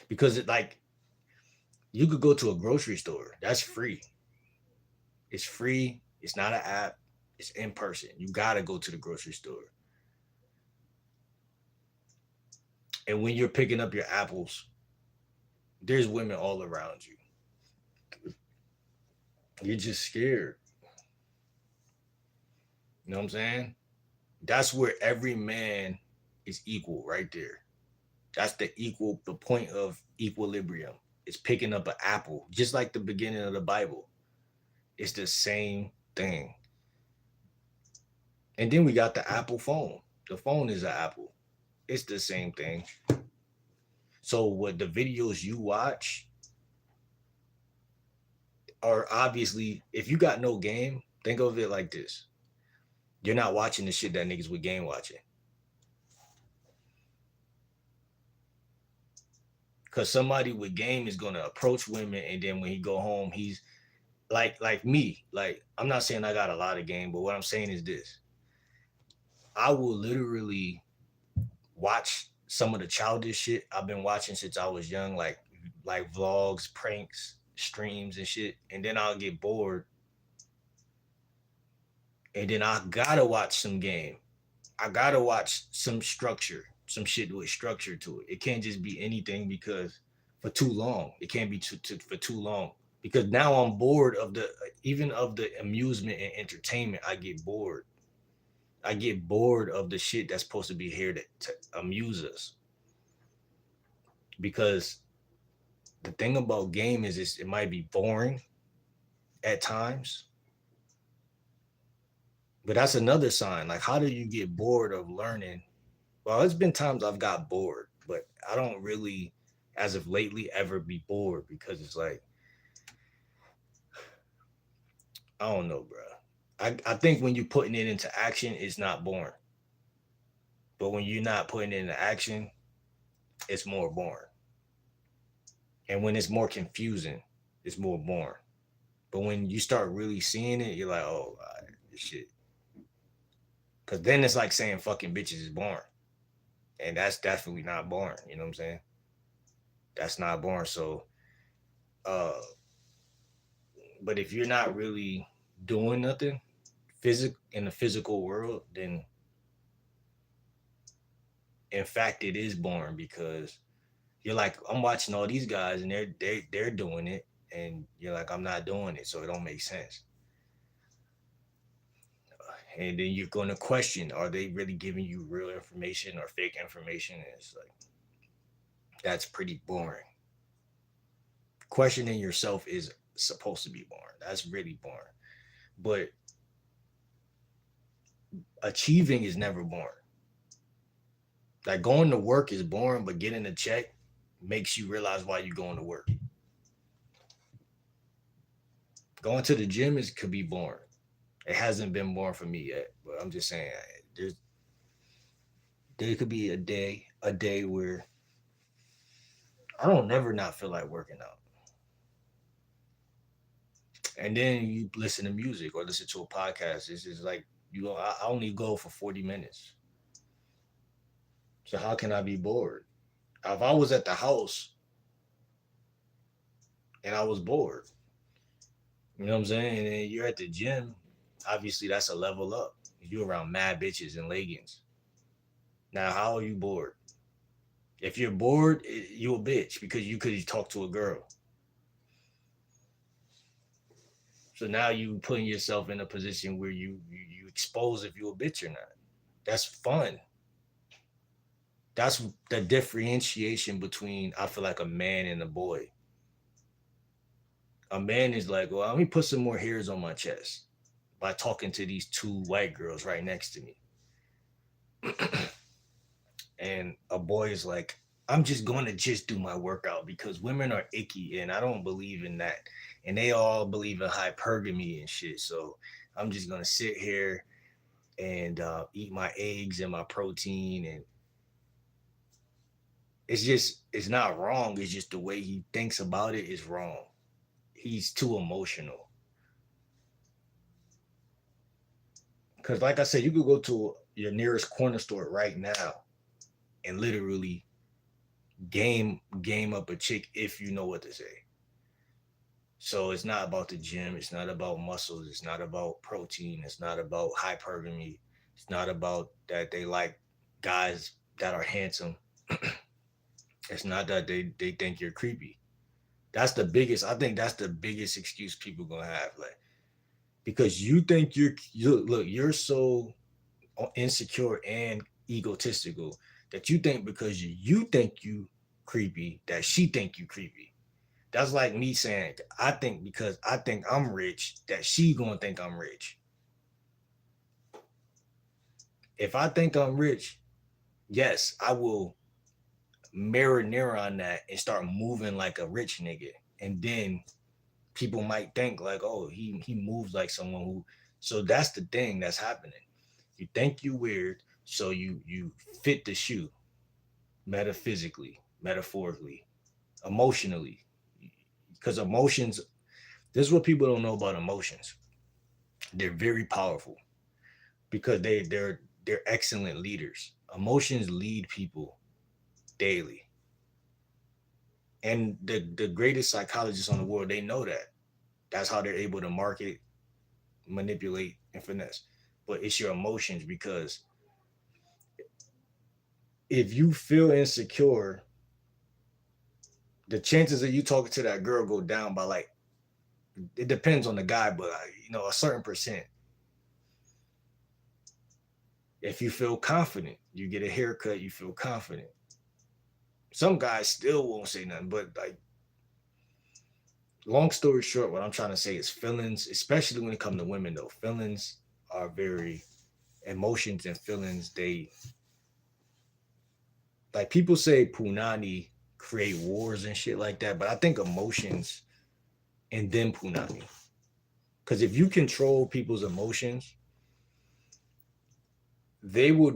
Because it like you could go to a grocery store. That's free. It's free. It's not an app. It's in person. You gotta go to the grocery store. And when you're picking up your apples, there's women all around you. You're just scared. You know what I'm saying? That's where every man is equal right there. That's the point of equilibrium. It's picking up an apple, just like the beginning of the Bible. It's the same thing. And then we got the Apple phone. The phone is an apple. It's the same thing. So what the videos you watch are obviously, if you got no game, think of it like this. You're not watching the shit that niggas with game watching. Cause somebody with game is gonna approach women, and then when he go home, he's like me. Like, I'm not saying I got a lot of game, but what I'm saying is this: I will literally watch some of the childish shit I've been watching since I was young, like vlogs, pranks, streams, and shit. And then I'll get bored, and then I gotta watch some game. I gotta watch some structure, some shit with structure to it. It can't just be anything because for too long. It can't be for too long because now I'm bored of the even of the amusement and entertainment. I get bored. I get bored of the shit that's supposed to be here to amuse us because the thing about game is it might be boring at times, but that's another sign. Like, how do you get bored of learning? Well, it's been times I've got bored, but I don't really, as of lately, ever be bored because it's like, I don't know, bro. I think when you're putting it into action, it's not boring. But when you're not putting it into action, it's more boring. And when it's more confusing, it's more boring. But when you start really seeing it, you're like, oh, all right, this shit. Because then it's like saying fucking bitches is boring. And that's definitely not boring. You know what I'm saying? That's not boring. So, uh, but if you're not really doing nothing in the physical world, then in fact it is boring because you're like, I'm watching all these guys and they're doing it, and you're like, I'm not doing it, so it don't make sense. And then you're going to question, are they really giving you real information or fake information? And it's like, that's pretty boring. Questioning yourself is supposed to be boring. That's really boring. But achieving is never boring. Like, going to work is boring, but getting a check makes you realize why you're going to work. Going to the gym is could be boring. It hasn't been boring for me yet, but I'm just saying there could be a day where I don't never not feel like working out. And then you listen to music or listen to a podcast. It's just like, I only go for 40 minutes. So how can I be bored? If I was at the house and I was bored, you know what I'm saying? And then you're at the gym, obviously that's a level up. You're around mad bitches and leggings. Now, how are you bored? If you're bored, you a bitch because you could talk to a girl. So now you putting yourself in a position where you expose if you a bitch or not. That's fun. That's the differentiation between, I feel like, a man and a boy. A man is like, well, let me put some more hairs on my chest by talking to these two white girls right next to me. And a boy is like, I'm just going to just do my workout because women are icky and I don't believe in that. And they all believe in hypergamy and shit. So I'm just going to sit here and eat my eggs and my protein. And it's not wrong. It's just the way he thinks about it is wrong. He's too emotional. Because, like I said, you could go to your nearest corner store right now and literally game up a chick if you know what to say. So it's not about the gym. It's not about muscles. It's not about protein. It's not about hypergamy. It's not about that they like guys that are handsome. It's not that they think you're creepy. That's the biggest. I think that's the biggest excuse people gonna have, like, because you think you look, you're so insecure and egotistical that you think because you think you creepy that she think you creepy. That's like me saying I think because I think I'm rich that she gonna think I'm rich. If I think I'm rich, yes, I will mirror near on that and start moving like a rich nigga. And then people might think like, oh, he moves like someone who. So that's the thing that's happening. You think you weird, so you fit the shoe metaphysically, metaphorically, emotionally. Because emotions, this is what people don't know about emotions. They're very powerful because they're excellent leaders. Emotions lead people daily. And the greatest psychologists on the world, they know that. That's how they're able to market, manipulate, and finesse. But it's your emotions because if you feel insecure, the chances of you talking to that girl go down by like, it depends on the guy, but a certain percent. If you feel confident, you get a haircut, you feel confident. Some guys still won't say nothing, but like, long story short, what I'm trying to say is feelings, especially when it comes to women, though, feelings are very emotions and feelings. They like people say punani create wars and shit like that, but I think emotions and then punani. Because if you control people's emotions, they will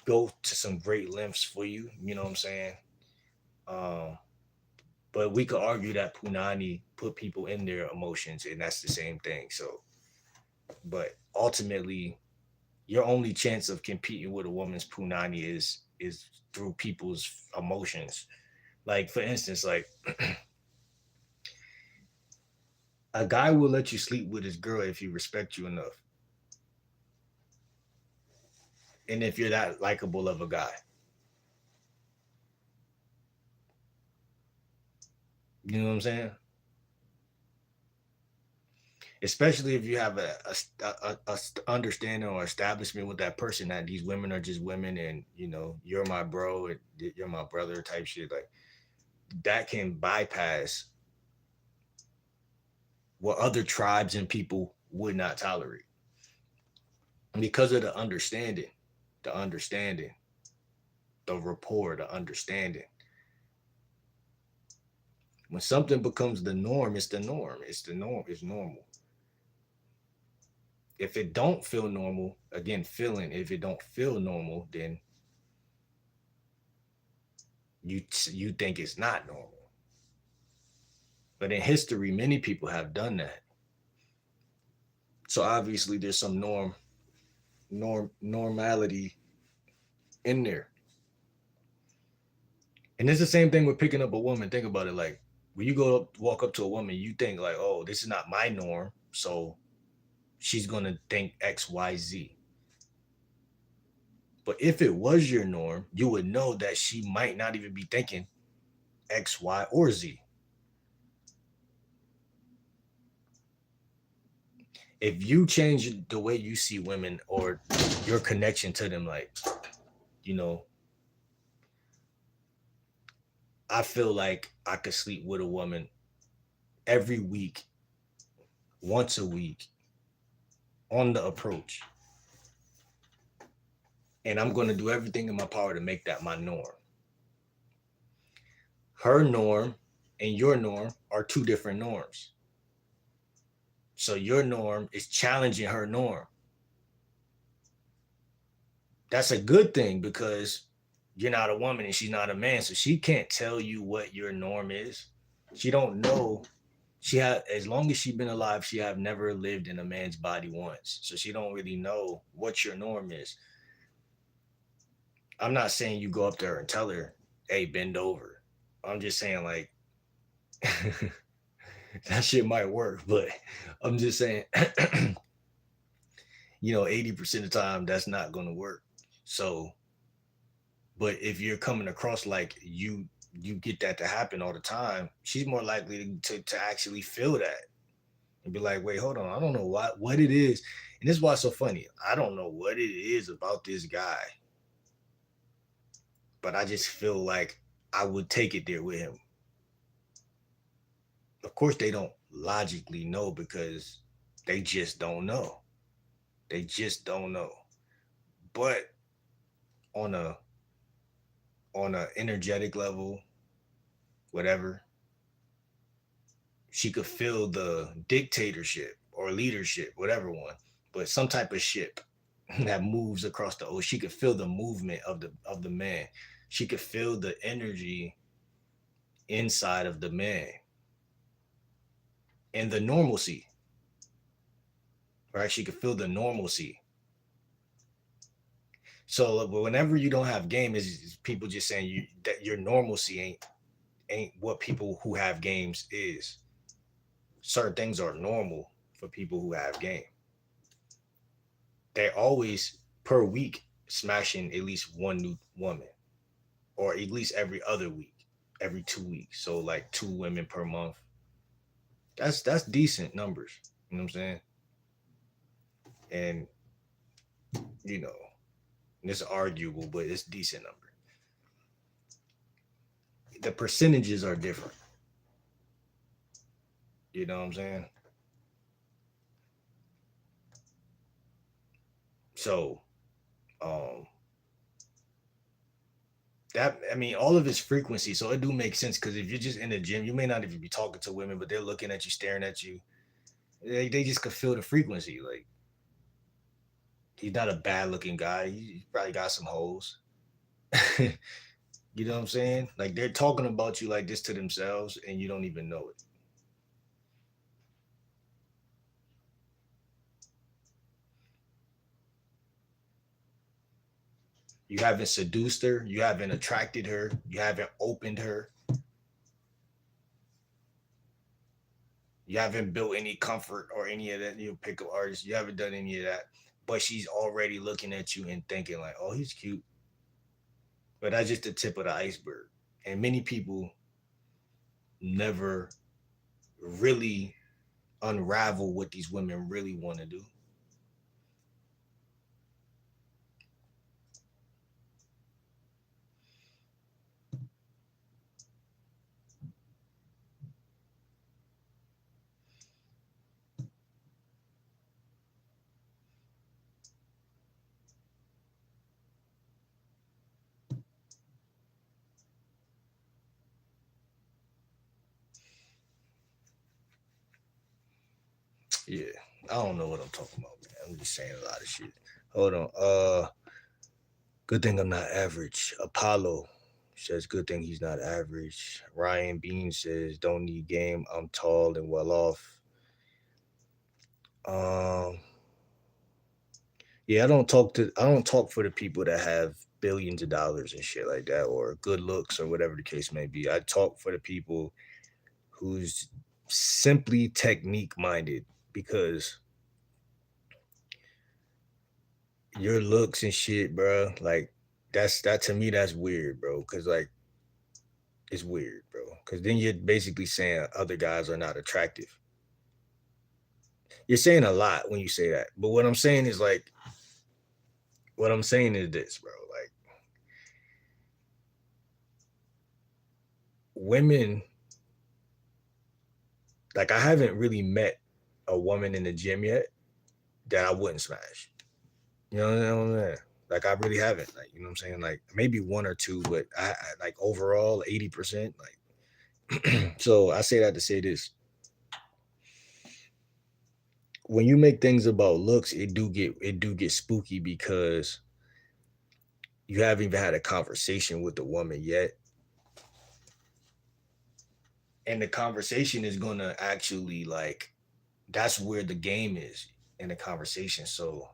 go to some great lengths for you. You know what I'm saying? Um, but we could argue that punani put people in their emotions, and that's the same thing. So, but ultimately, your only chance of competing with a woman's punani is through people's emotions. Like for instance, like a guy will let you sleep with his girl if he respects you enough, and if you're that likable of a guy. You know what I'm saying? Especially if you have a understanding or establishment with that person that these women are just women, and you're my bro, and you're my brother type shit. Like that can bypass what other tribes and people would not tolerate because of the understanding, the rapport, the understanding. When something becomes the norm, it's the norm. It's the norm. It's normal. If it don't feel normal, again, feeling. If it don't feel normal, then you think it's not normal. But in history, many people have done that. So obviously, there's some normality in there. And it's the same thing with picking up a woman. Think about it, like when you walk up to a woman, you think like, oh, this is not my norm, so she's gonna think X, Y, Z. But if it was your norm, you would know that she might not even be thinking X, Y, or Z. If you change the way you see women or your connection to them, like, you know, I feel like I could sleep with a woman every week, once a week, on the approach. And I'm going to do everything in my power to make that my norm. Her norm and your norm are two different norms. So your norm is challenging her norm. That's a good thing because you're not a woman and she's not a man. So she can't tell you what your norm is. She don't know. She had, as long as she's been alive, she have never lived in a man's body once. So she don't really know what your norm is. I'm not saying you go up there and tell her, hey, bend over. I'm just saying like that shit might work, but I'm just saying 80% of the time that's not gonna work. So, but if you're coming across like you get that to happen all the time, she's more likely to actually feel that and be like, wait, hold on, I don't know what it is. And this is why it's so funny. I don't know what it is about this guy, but I just feel like I would take it there with him. Of course, they don't logically know because they just don't know. They just don't know. But on a energetic level, whatever, she could feel the dictatorship or leadership, whatever one, but some type of ship that moves across the ocean. She could feel the movement of the man. She could feel the energy inside of the man and the normalcy, right? She could feel the normalcy. So whenever you don't have game, is people just saying you that your normalcy ain't what people who have games is. Certain things are normal for people who have game. They're always per week smashing at least one new woman, or at least every other week, every 2 weeks. So like two women per month. That's decent numbers. You know what I'm saying? And you know, it's arguable, but it's decent number. The percentages are different. You know what I'm saying? So um that I mean all of it's frequency, so it do make sense because if you're just in the gym, you may not even be talking to women, but they're looking at you, staring at you. They just could feel the frequency. Like he's not a bad looking guy. He probably got some hoes. You know what I'm saying? Like they're talking about you like this to themselves, and you don't even know it. You haven't seduced her. You haven't attracted her. You haven't opened her. You haven't built any comfort or any of that. You pick up artists. You haven't done any of that. But she's already looking at you and thinking like, "Oh, he's cute." But that's just the tip of the iceberg. And many people never really unravel what these women really want to do. Yeah, I don't know what I'm talking about, man. I'm just saying a lot of shit. Hold on. Good thing I'm not average. Apollo says good thing he's not average. Ryan Bean says don't need game. I'm tall and well off. Um, yeah, I don't talk for the people that have billions of dollars and shit like that, or good looks or whatever the case may be. I talk for the people who's simply technique minded because your looks and shit, bro. Like that to me that's weird, bro. Cause like it's weird, bro. Cause then you're basically saying other guys are not attractive. You're saying a lot when you say that. But what I'm saying is this, bro. Like women, like I haven't really met a woman in the gym yet that I wouldn't smash. You know what I'm saying? Like I really haven't. Like, you know what I'm saying? Like maybe one or two, but I like overall 80%. Like so I say that to say this. When you make things about looks, it do get spooky because you haven't even had a conversation with the woman yet. And the conversation is gonna actually like that's where the game is in the conversation. So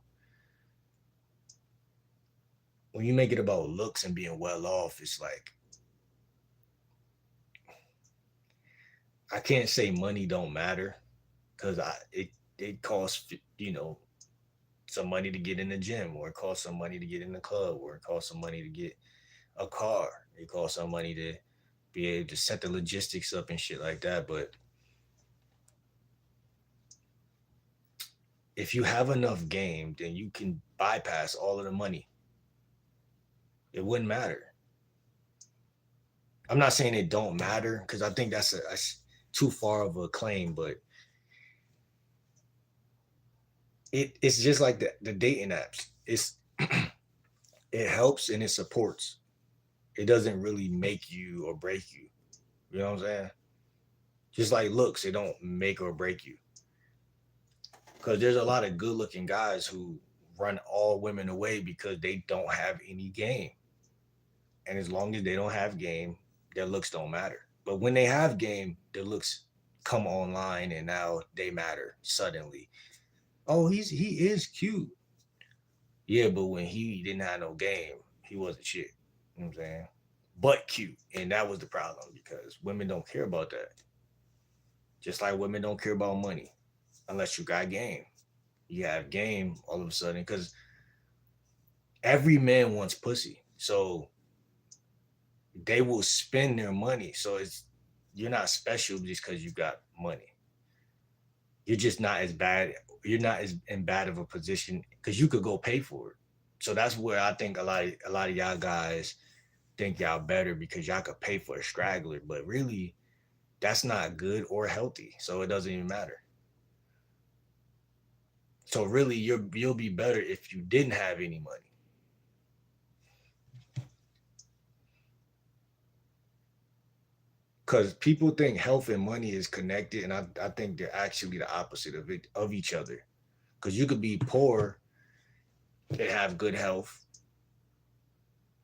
when you make it about looks and being well off, it's like I can't say money don't matter because it costs some money to get in the gym, or it costs some money to get in the club, or it costs some money to get a car. It costs some money to be able to set the logistics up and shit like that. But if you have enough game, then you can bypass all of the money. It wouldn't matter. I'm not saying it don't matter because I think that's too far of a claim, but it's just like the dating apps. It's it helps and it supports. It doesn't really make you or break you. You know what I'm saying? Just like looks, it don't make or break you. Because there's a lot of good looking guys who run all women away because they don't have any game. And as long as they don't have game, their looks don't matter. But when they have game, their looks come online and now they matter suddenly. Oh, he is cute. Yeah, but when he didn't have no game, he wasn't shit. You know what I'm saying? But cute. And that was the problem because women don't care about that. Just like women don't care about money unless you got game. You have game all of a sudden because every man wants pussy. So they will spend their money. So it's you're not special just because you got money. You're just not as bad. You're not as in bad of a position because you could go pay for it. So that's where I think a lot of y'all guys think y'all better because y'all could pay for a straggler, but really that's not good or healthy. So it doesn't even matter. So really you'll be better if you didn't have any money. Because people think health and money is connected, and I think they're actually the opposite of each other. Because you could be poor and have good health.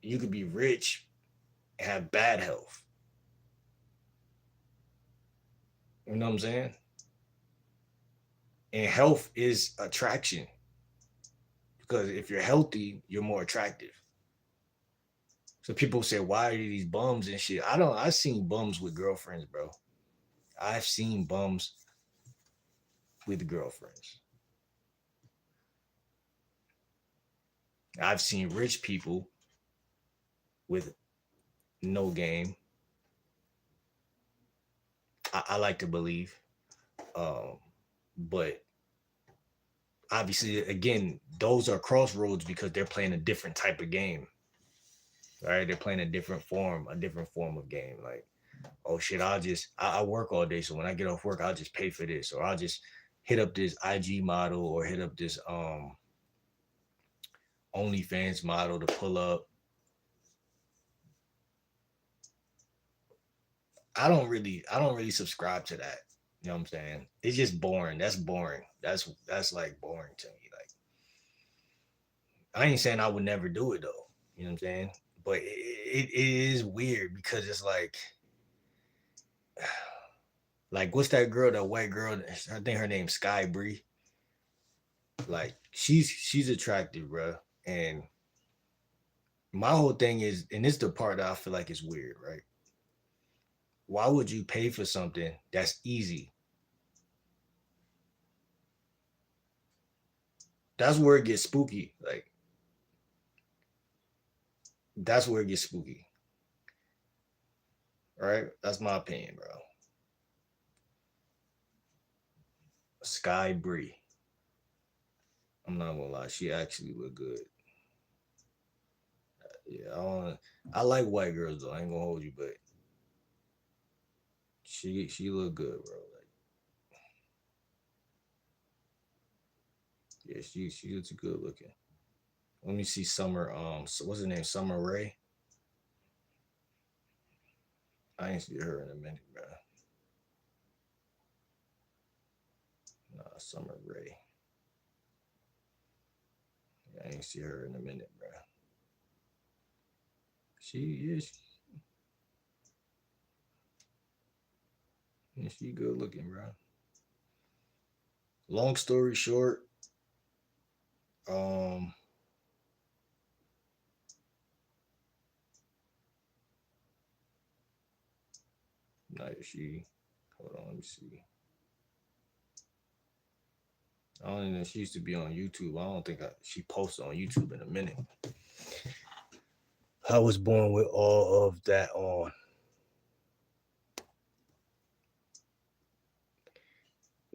You could be rich and have bad health. You know what I'm saying? And health is attraction. Because if you're healthy, you're more attractive. So people say, why are these bums and shit? I've seen bums with girlfriends, bro. I've seen bums with girlfriends. I've seen rich people with no game. I like to believe. Um, but obviously, again, those are crossroads because they're playing a different type of game. Right? They're playing a different form of game. Like, oh shit, I work all day, so when I get off work, I'll just pay for this, or I'll just hit up this IG model or hit up this OnlyFans model to pull up. I don't really subscribe to that. You know what I'm saying? It's just boring. That's boring. That's like boring to me. Like I ain't saying I would never do it though. You know what I'm saying? But it is weird because it's like what's that girl, that white girl? I think her name's Sky Bree. Like she's attractive, bro. And my whole thing is, and this is the part that I feel like is weird, right? Why would you pay for something that's easy? That's where it gets spooky. Like that's where it gets spooky, right? That's my opinion, bro. Sky Bree. I'm not gonna lie, she actually look good. Yeah, I like white girls though. I ain't gonna hold you, but she look good, bro. Like yeah, she looks good looking. Let me see Summer. What's her name? Summer Rae. I ain't see her in a minute, bro. Nah, Summer Rae. I ain't see her in a minute, bro. She is. Yeah, she good looking, bro. Long story short, um, no, she. Hold on, let me see. I don't even know she used to be on YouTube. I don't think she posted on YouTube in a minute. I was born with all of that on.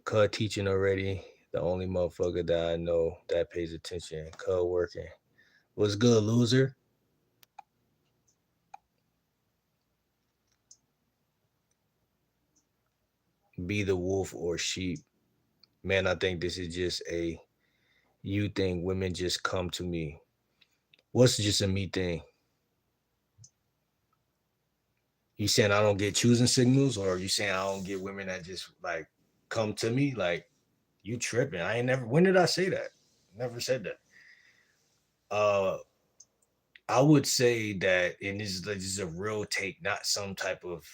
Cud teaching already. The only motherfucker that I know that pays attention. Cud working. What's good, loser? Be the wolf or sheep. Man, I think this is just a you thing. Women just come to me. What's just a me thing? You saying I don't get choosing signals, or you saying I don't get women that just like come to me? Like you tripping? I ain't never. When did I say that? Never said that. Uh, I would say that, and this is a real take, not some type of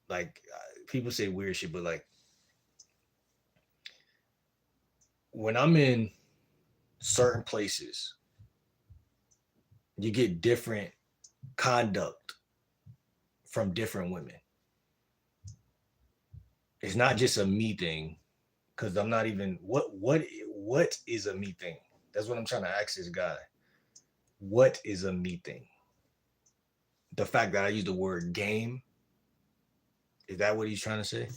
like people say weird shit, but like when I'm in certain places, you get different conduct from different women. It's not just a me thing, because I'm not even what is a me thing? That's what I'm trying to ask this guy. What is a me thing? The fact that I use the word game, is that what he's trying to say?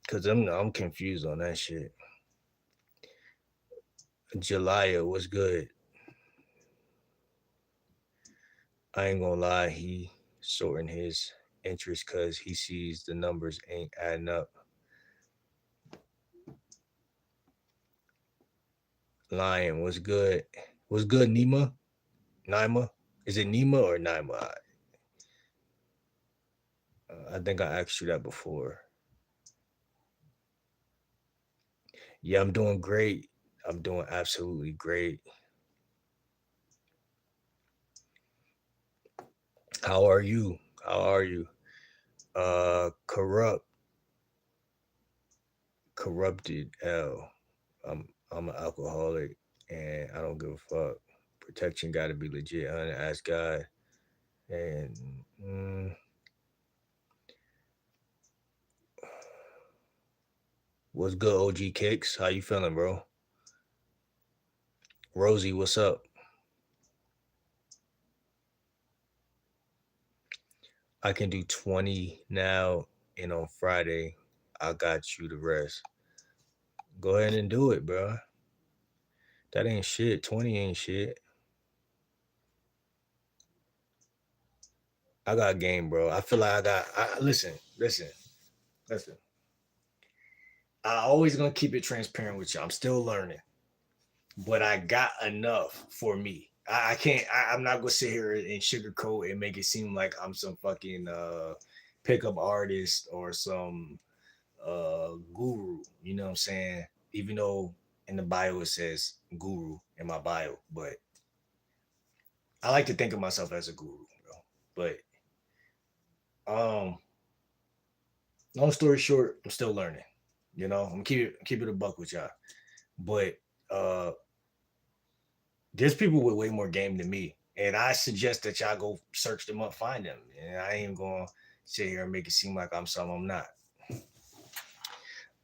Because I'm confused on that shit. Jalaya was good. I ain't gonna lie, he sorting his interest because he sees the numbers ain't adding up. Lion was good. Was good, Nima? Nima? Is it Nima or Nima? I think I asked you that before. Yeah, I'm doing great. I'm doing absolutely great. How are you? How are you? Corrupted L. I'm an alcoholic and I don't give a fuck. Protection got to be legit. Ask God. And what's good, OG Kicks? How you feeling, bro? Rosie, what's up? I can do 20 now, and on Friday, I got you the rest. Go ahead and do it, bro. That ain't shit. 20 ain't shit. I got game, bro. I feel like listen. I always gonna keep it transparent with you. I'm still learning, but I got enough for me. I can't. I'm not gonna sit here and sugarcoat and make it seem like I'm some fucking pickup artist or some guru. You know what I'm saying? Even though in the bio it says guru in my bio, but I like to think of myself as a guru, bro. But um, long story short, I'm still learning. You know, I'm keep it a buck with y'all. But uh, there's people with way more game than me, and I suggest that y'all go search them up, find them. And I ain't gonna sit here and make it seem like I'm something I'm not.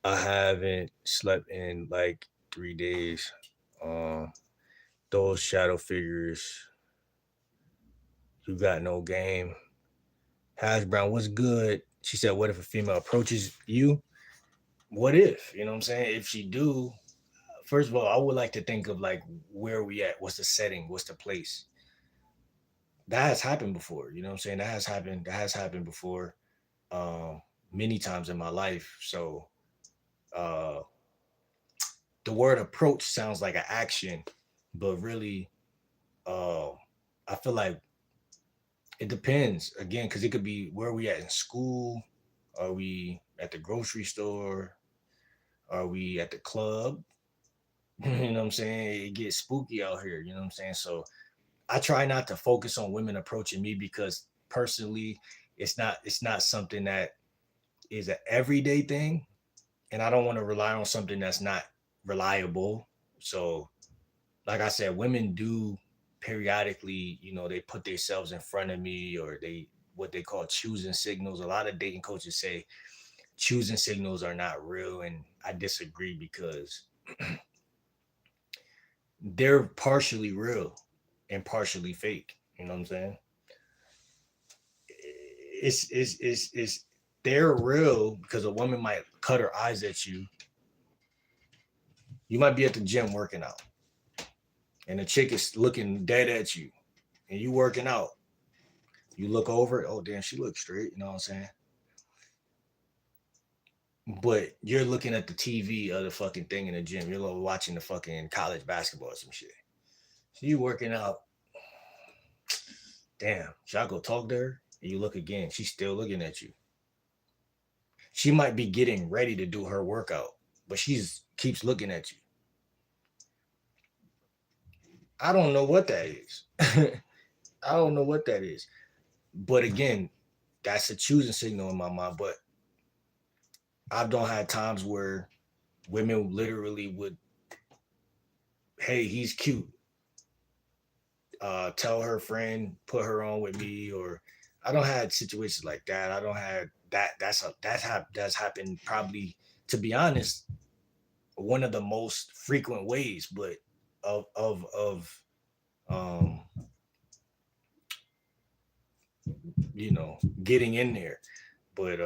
I haven't slept in like 3 days. Um, those shadow figures, you got no game. Hash Brown, what's good? She said, "What if a female approaches you? What if? You know what I'm saying? If she do, first of all, I would like to think of like where we at, what's the setting, what's the place. That has happened before. You know what I'm saying? That has happened. That has happened before, um, many times in my life. So uh, the word approach sounds like an action, but really, uh, I feel like it depends again because it could be where we at in school. Are we at the grocery store? Are we at the club? You know what I'm saying? It gets spooky out here. You know what I'm saying? So I try not to focus on women approaching me because personally, it's not something that is an everyday thing, and I don't want to rely on something that's not reliable. So, like I said, women do periodically, they put themselves in front of me, or they what they call choosing signals. A lot of dating coaches say choosing signals are not real, and I disagree because they're partially real and partially fake. You know what I'm saying? It's they're real because a woman might cut her eyes at you. You might be at the gym working out, and a chick is looking dead at you, and you working out. You look over, oh damn, she looks straight. You know what I'm saying? But you're looking at the TV of the fucking thing in the gym. You're watching the fucking college basketball or some shit. So you working out. Damn, should I go talk to her? And you look again. She's still looking at you. She might be getting ready to do her workout, but she's keeps looking at you. I don't know what that is. I don't know what that is. But again, that's a choosing signal in my mind. But I don't have times where women literally would, hey, he's cute. Tell her friend, put her on with me, or I don't have situations like that. I don't have that. That's happened probably, to be honest, one of the most frequent ways, but of um getting in there. But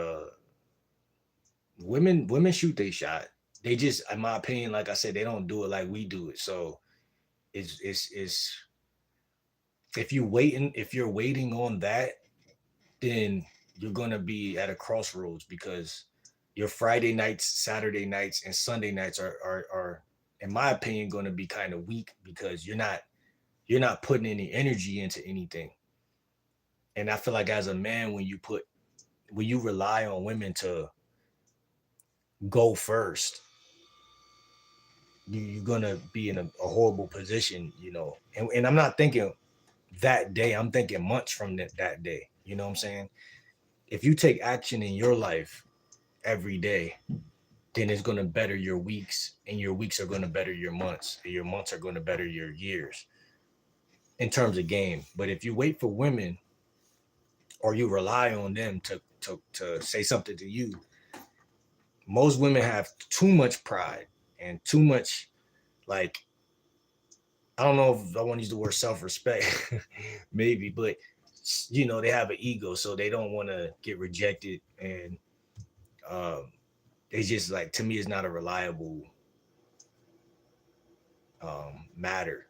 women shoot they shot. They just, in my opinion, like I said, they don't do it like we do it. So it's if you're waiting on that, then you're gonna be at a crossroads because your Friday nights, Saturday nights, and Sunday nights are in my opinion gonna be kind of weak because you're not putting any energy into anything. And I feel like as a man, when you rely on women to go first, you're gonna be in a horrible position. And I'm not thinking that day, I'm thinking months from that day. You know what I'm saying? If you take action in your life every day, then it's going to better your weeks, and your weeks are going to better your months, and your months are going to better your years in terms of game. But if you wait for women or you rely on them to say something to you, most women have too much pride and too much, like, I don't know if I want to use the word self-respect, maybe, but they have an ego, so they don't want to get rejected, and um, it's just like, to me, it's not a reliable matter.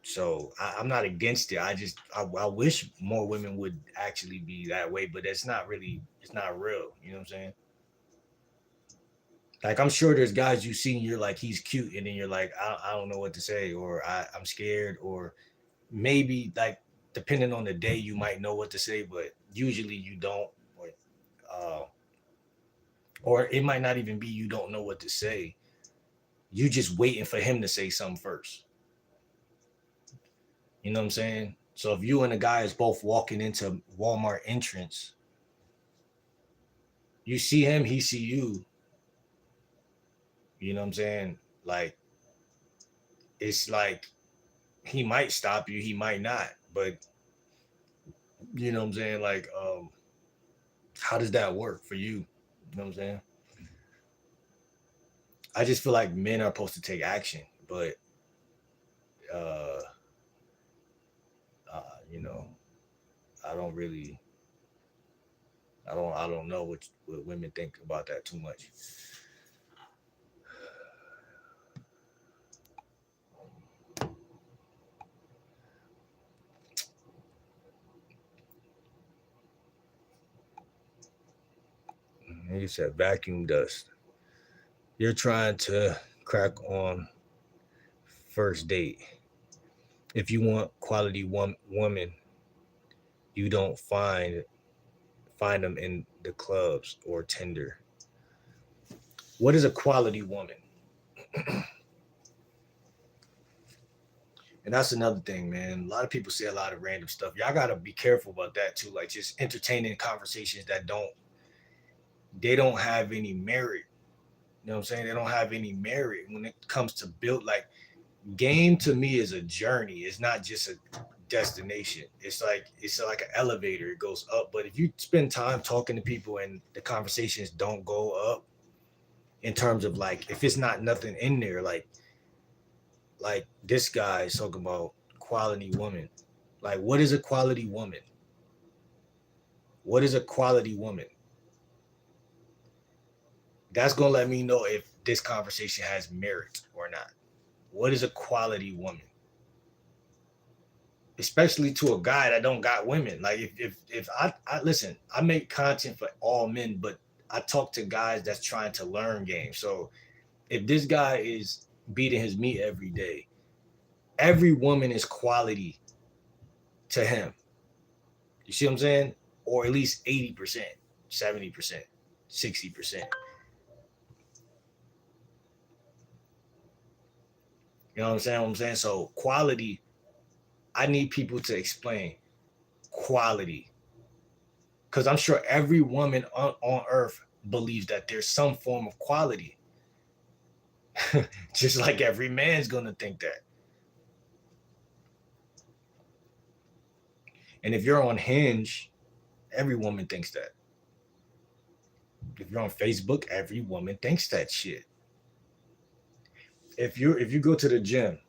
So I'm not against it. I wish more women would actually be that way, but it's not real. You know what I'm saying? Like, I'm sure there's guys you see and you're like, he's cute, and then you're like, I don't know what to say, or I'm scared, or maybe, like, depending on the day, you might know what to say, but usually you don't. Uh, or it might not even be you don't know what to say. You just waiting for him to say something first. You know what I'm saying? So if you and a guy is both walking into Walmart entrance, you see him, he see you. You know what I'm saying? Like, it's like, he might stop you, he might not. But you know what I'm saying? Like, how does that work for you? You know what I'm saying? I just feel like men are supposed to take action, but uh, you know, I don't really, I don't know what women think about that too much. He said vacuum dust. You're trying to crack on first date. If you want quality woman, you don't find them in the clubs or Tinder. What is a quality woman? And that's another thing, man. A lot of people say a lot of random stuff. Y'all gotta be careful about that too. Like, just entertaining conversations that don't have any merit. You know what I'm saying? They don't have any merit when it comes to build. Like, game to me is a journey. It's not just a destination. It's like an elevator. It goes up. But if you spend time talking to people and the conversations don't go up, in terms of, like, if it's not nothing in there, like this guy is talking about quality woman. Like, what is a quality woman? What is a quality woman? That's gonna let me know if this conversation has merit or not. What is a quality woman? Especially to a guy that don't got women. Like if I listen, I make content for all men, but I talk to guys that's trying to learn games. So if this guy is beating his meat every day, every woman is quality to him. You see what I'm saying? Or at least 80%, 70%, 60%. You know what I'm saying? What I'm saying? So quality, I need people to explain quality. Because I'm sure every woman on earth believes that there's some form of quality. Just like every man's gonna think that. And if you're on Hinge, every woman thinks that. If you're on Facebook, every woman thinks that shit. If you go to the gym,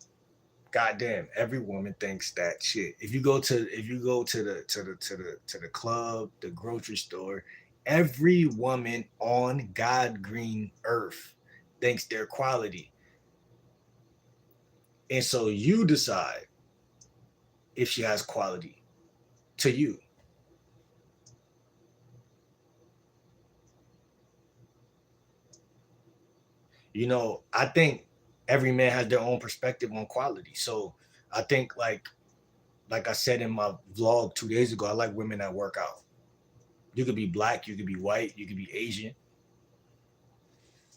goddamn, every woman thinks that shit. If you go to the club, the grocery store, every woman on God green earth thinks they're quality. And so you decide if she has quality to you. I think every man has their own perspective on quality. So I think like I said in my vlog 2 days ago, I like women that work out. You could be black, you could be white, you could be Asian.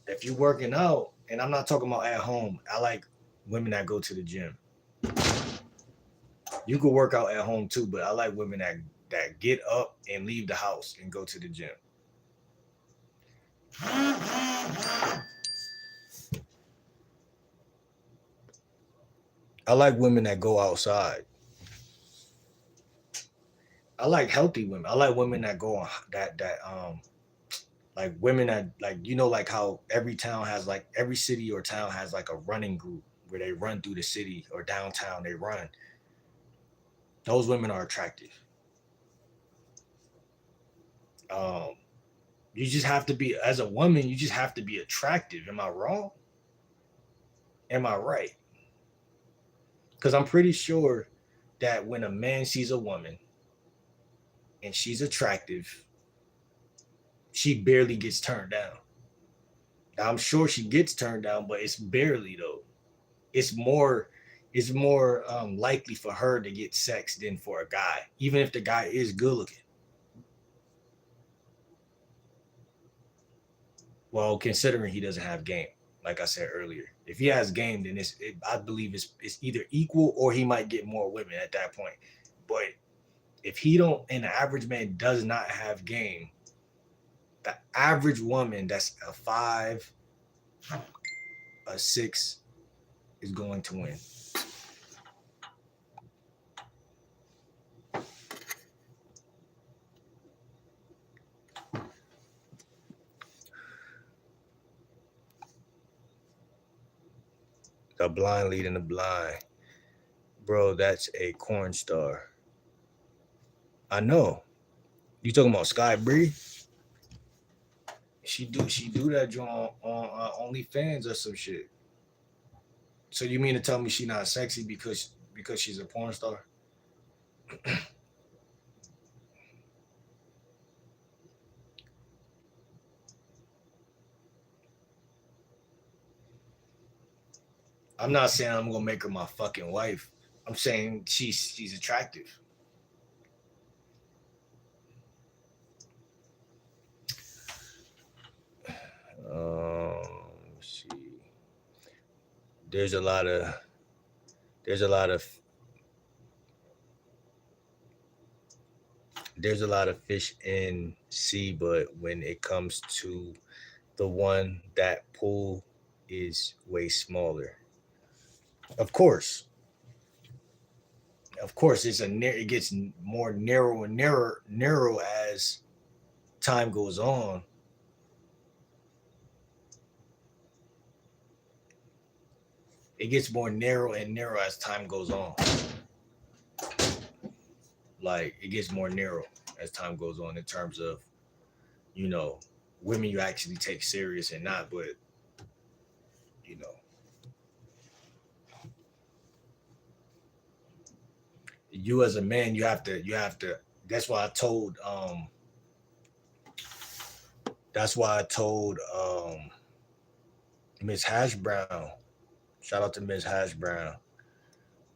If you're working out, and I'm not talking about at home, I like women that go to the gym. You could work out at home too, but I like women that get up and leave the house and go to the gym. I like women that go outside. I like healthy women. I like women that go on that like women that like how every city or town has like a running group where they run through the city or downtown they run. Those women are attractive. Um, you just have to be as a woman. You just have to be attractive. Am I wrong? Am I right? Because I'm pretty sure that when a man sees a woman and she's attractive, she barely gets turned down. Now, I'm sure she gets turned down, but it's barely though. It's more likely for her to get sex than for a guy, even if the guy is good looking. Well, considering he doesn't have game, like I said earlier, if he has game, then I believe it's either equal or he might get more women at that point. But if he don't, and the average man does not have game, the average woman that's a 5, a 6 is going to win. The blind leading the blind. Bro, that's a corn star. I know. You talking about Sky Bree? She do that joint on OnlyFans or some shit. So you mean to tell me she not sexy because she's a porn star? I'm not saying I'm gonna make her my fucking wife. I'm saying she's attractive. Let's see. There's a lot of there's a lot of there's a lot of fish in sea, but when it comes to the one, that pool is way smaller. Of course, it gets more narrow and narrow as time goes on. It gets more narrow and narrow as time goes on. Like it gets more narrow as time goes on in terms of, you know, women you actually take serious and not, but you know, you as a man, you have to. That's why I told that's why I told Miss Hash Brown, shout out to Miss Hash Brown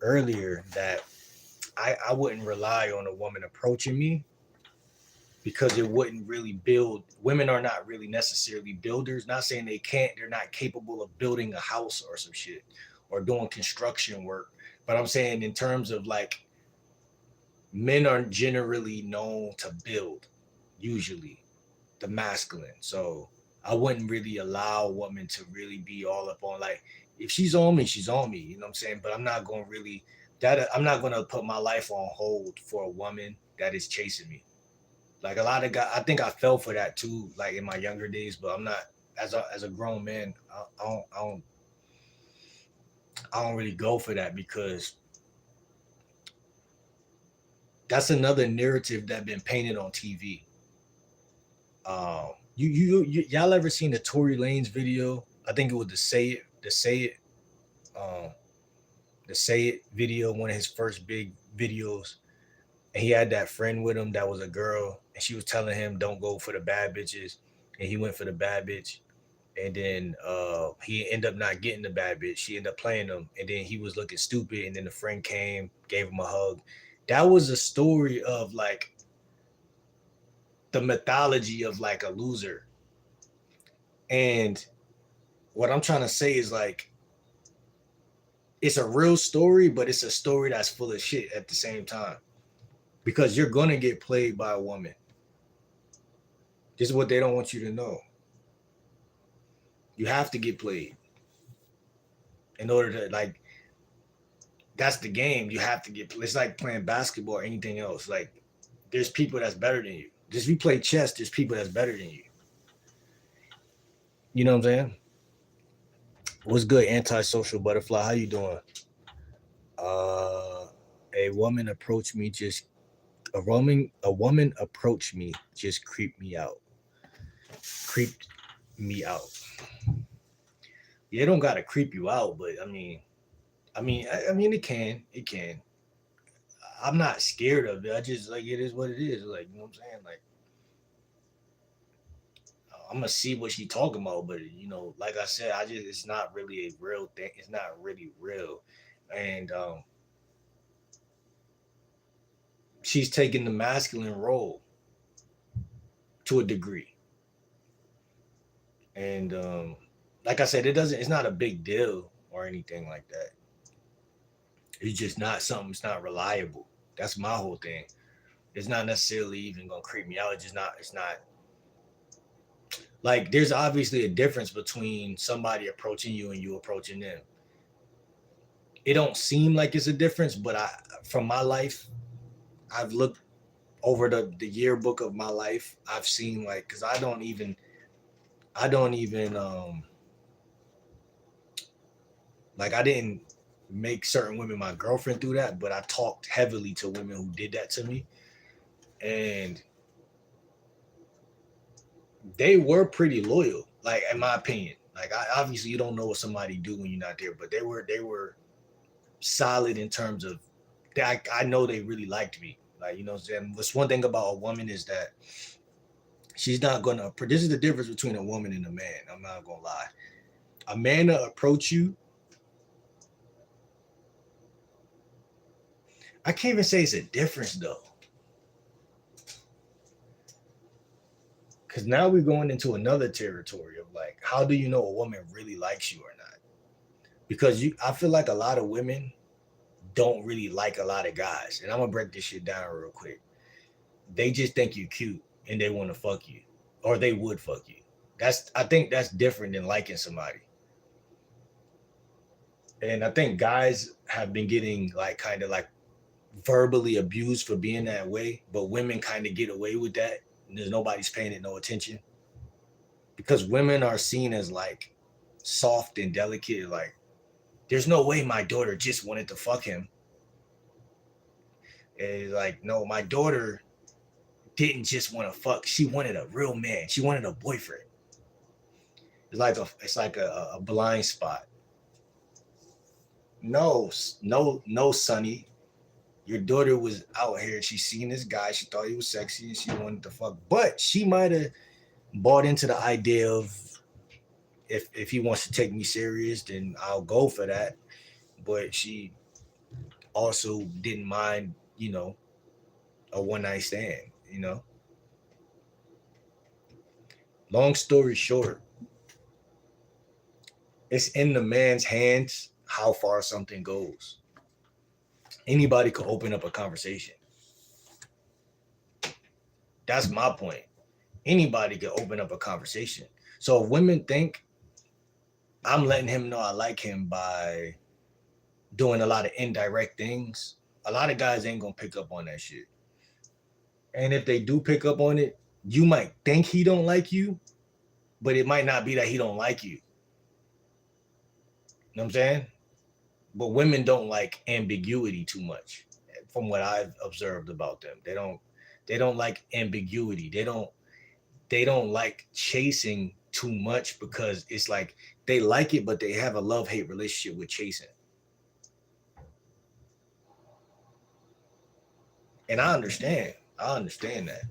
earlier, that I wouldn't rely on a woman approaching me because it wouldn't really build. Women are not really necessarily builders. Not saying they can't, they're not capable of building a house or some shit or doing construction work. But I'm saying in terms of like men are generally known to build, usually the masculine. So I wouldn't really allow a woman to really be all up on like if she's on me, she's on me. You know what I'm saying? But I'm not gonna really that I'm not gonna put my life on hold for a woman that is chasing me. Like a lot of guys, I think I fell for that too, like in my younger days. But I'm not as a grown man. I don't really go for that because that's another narrative that been painted on TV. Y'all ever seen the Tory Lanez video? I think it was um, the Say It video, one of his first big videos, and he had that friend with him that was a girl, and she was telling him don't go for the bad bitches, and he went for the bad bitch, and then he ended up not getting the bad bitch. She ended up playing him, and then he was looking stupid, and then the friend came, gave him a hug. That was a story of like the mythology of like a loser. And what I'm trying to say is like it's a real story, but it's a story that's full of shit at the same time. Because you're gonna get played by a woman. This is what they don't want you to know. You have to get played in order to like. That's the game. You have to get. It's like playing basketball or anything else. Like there's people that's better than you. Just if you play chess, there's people that's better than you. You know what I'm saying? What's good, antisocial butterfly? How you doing? Uh, a woman approached me just a woman approached me just creeped me out. Yeah, it don't gotta creep you out, but I mean, it can. I'm not scared of it. I just like it is what it is. Like you know what I'm saying. Like I'm gonna see what she talking about, but like I said, I just it's not really a real thing. It's not really real, and she's taking the masculine role to a degree, and like I said, it's not a big deal or anything like that. It's just not something. It's not reliable. That's my whole thing. It's not necessarily even gonna creep me out. It's just not. It's not like there's obviously a difference between somebody approaching you and you approaching them. It don't seem like it's a difference, but from my life, I've looked over the yearbook of my life. I've seen like because I don't even like I didn't make certain women my girlfriend through that, but I talked heavily to women who did that to me, and they were pretty loyal. Like in my opinion, like obviously you don't know what somebody do when you're not there, but they were solid in terms of that. I know they really liked me. Like what I'm saying. What's one thing about a woman is that she's not gonna. This is the difference between a woman and a man. I'm not gonna lie. A man to approach you, I can't even say it's a difference though, because now we're going into another territory of like, how do you know a woman really likes you or not? Because I feel like a lot of women don't really like a lot of guys, and I'm gonna break this shit down real quick. They just think you're cute and they want to fuck you, or they would fuck you. I think that's different than liking somebody. And I think guys have been getting like kind of like verbally abused for being that way, but women kind of get away with that. And there's nobody's paying it no attention because women are seen as like soft and delicate. Like, there's no way my daughter just wanted to fuck him. And it's like, no, my daughter didn't just want to fuck. She wanted a real man. She wanted a boyfriend. It's like a blind spot. No, no, Sonny. Your daughter was out here. She seen this guy. She thought he was sexy and she wanted to fuck. But she might have bought into the idea of if he wants to take me serious, then I'll go for that. But she also didn't mind, a one night stand. Long story short, it's in the man's hands how far something goes. Anybody could open up a conversation. That's my point. Anybody could open up a conversation. So if women think I'm letting him know I like him by doing a lot of indirect things, a lot of guys ain't gonna pick up on that shit. And if they do pick up on it, you might think he don't like you, but it might not be that he don't like you. You know what I'm saying? But women don't like ambiguity too much, from what I've observed about them. They don't like ambiguity. They don't like chasing too much because it's like they like it, but they have a love-hate relationship with chasing. And I understand. I understand that.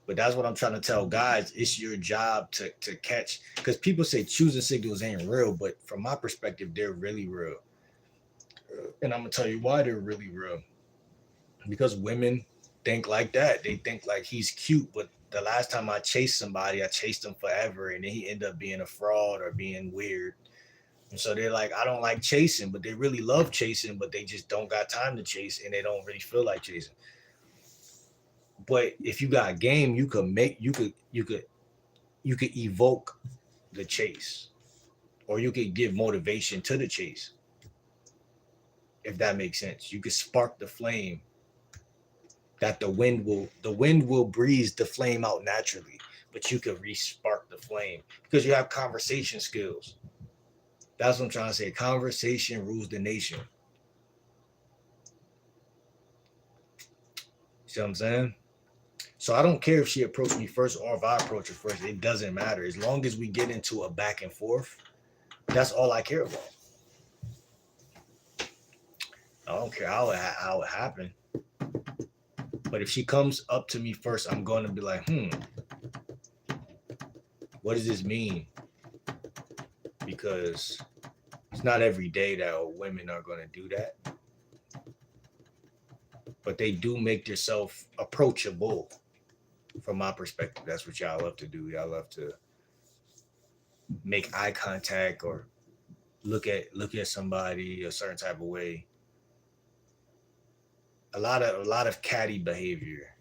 But that's what I'm trying to tell guys. It's your job to catch, because people say choosing signals ain't real, but from my perspective, they're really real. And I'm gonna tell you why they're really real. Because women think like that. They think like he's cute, but the last time I chased somebody, I chased him forever, and then he ended up being a fraud or being weird. And so they're like, I don't like chasing, but they really love chasing, but they just don't got time to chase, and they don't really feel like chasing. But if you got game, you could evoke the chase, or you could give motivation to the chase. If that makes sense, you could spark the flame that the wind will breeze the flame out naturally, but you could re-spark the flame because you have conversation skills. That's what I'm trying to say. Conversation rules the nation. See what I'm saying? So I don't care if she approached me first or if I approach her first. It doesn't matter. As long as we get into a back and forth, that's all I care about. I don't care how it happened. But if she comes up to me first, I'm going to be like, what does this mean? Because it's not every day that women are going to do that. But they do make themselves approachable. From my perspective, that's what y'all love to do. Y'all love to make eye contact or look at somebody a certain type of way. A lot of catty behavior.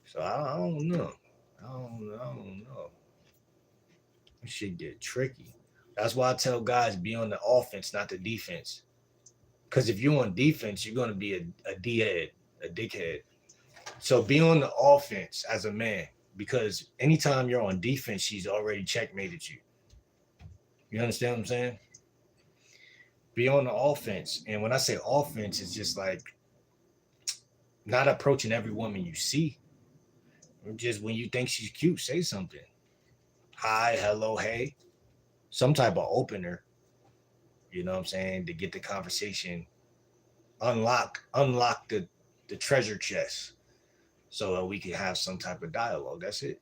So I don't know. I don't know. This shit get tricky. That's why I tell guys be on the offense, not the defense. Because if you're on defense, you're gonna be a D head, a dickhead. So be on the offense as a man. Because anytime you're on defense, she's already checkmated you. You understand what I'm saying? Be on the offense. And when I say offense, it's just like not approaching every woman you see. Just when you think she's cute, say something. Hi, hello, hey. Some type of opener, you know what I'm saying, to get the conversation, unlock the treasure chest so that we can have some type of dialogue. That's it.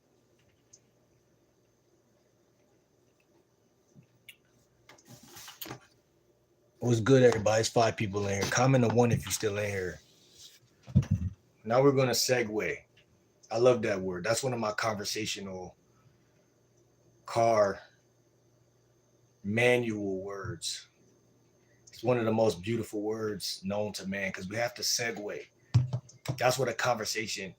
What's good, everybody? It's 5 people in here. Comment on one if you're still in here. Now we're going to segue. I love that word. That's one of my conversational car manual words. It's one of the most beautiful words known to man because we have to segue. That's what a conversation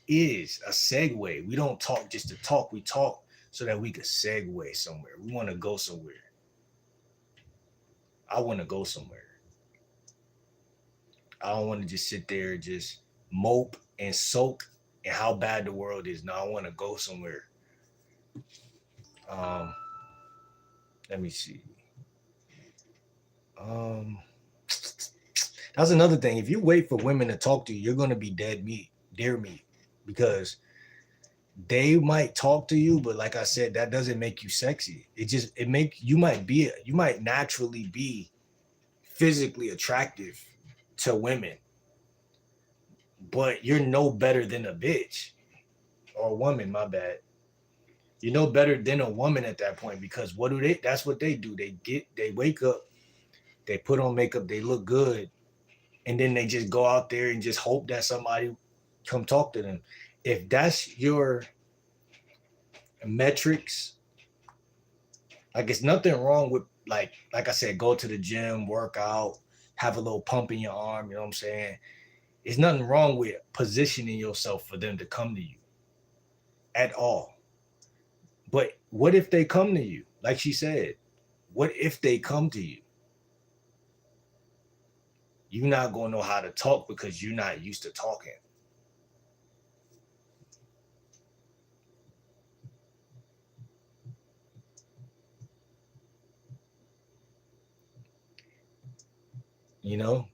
is, a segue. We don't talk just to talk. We talk so that we could segue somewhere. We want to go somewhere. I want to go somewhere. I don't want to just sit there and just mope and soak in how bad the world is. No, I want to go somewhere. Let me see. That's another thing. If you wait for women to talk to you, you're gonna be dead meat, deer meat, because they might talk to you, but like I said, that doesn't make you sexy. You might naturally be physically attractive to women, but you're no better than a bitch or a woman, my bad. You're no better than a woman at that point, because that's what they do. They wake up, they put on makeup, they look good, and then they just go out there and just hope that somebody come talk to them. If that's your metrics, like, it's nothing wrong with, like I said, go to the gym, work out, have a little pump in your arm, you know what I'm saying? There's nothing wrong with positioning yourself for them to come to you at all. But what if they come to you? Like she said, what if they come to you? You're not going to know how to talk because you're not used to talking.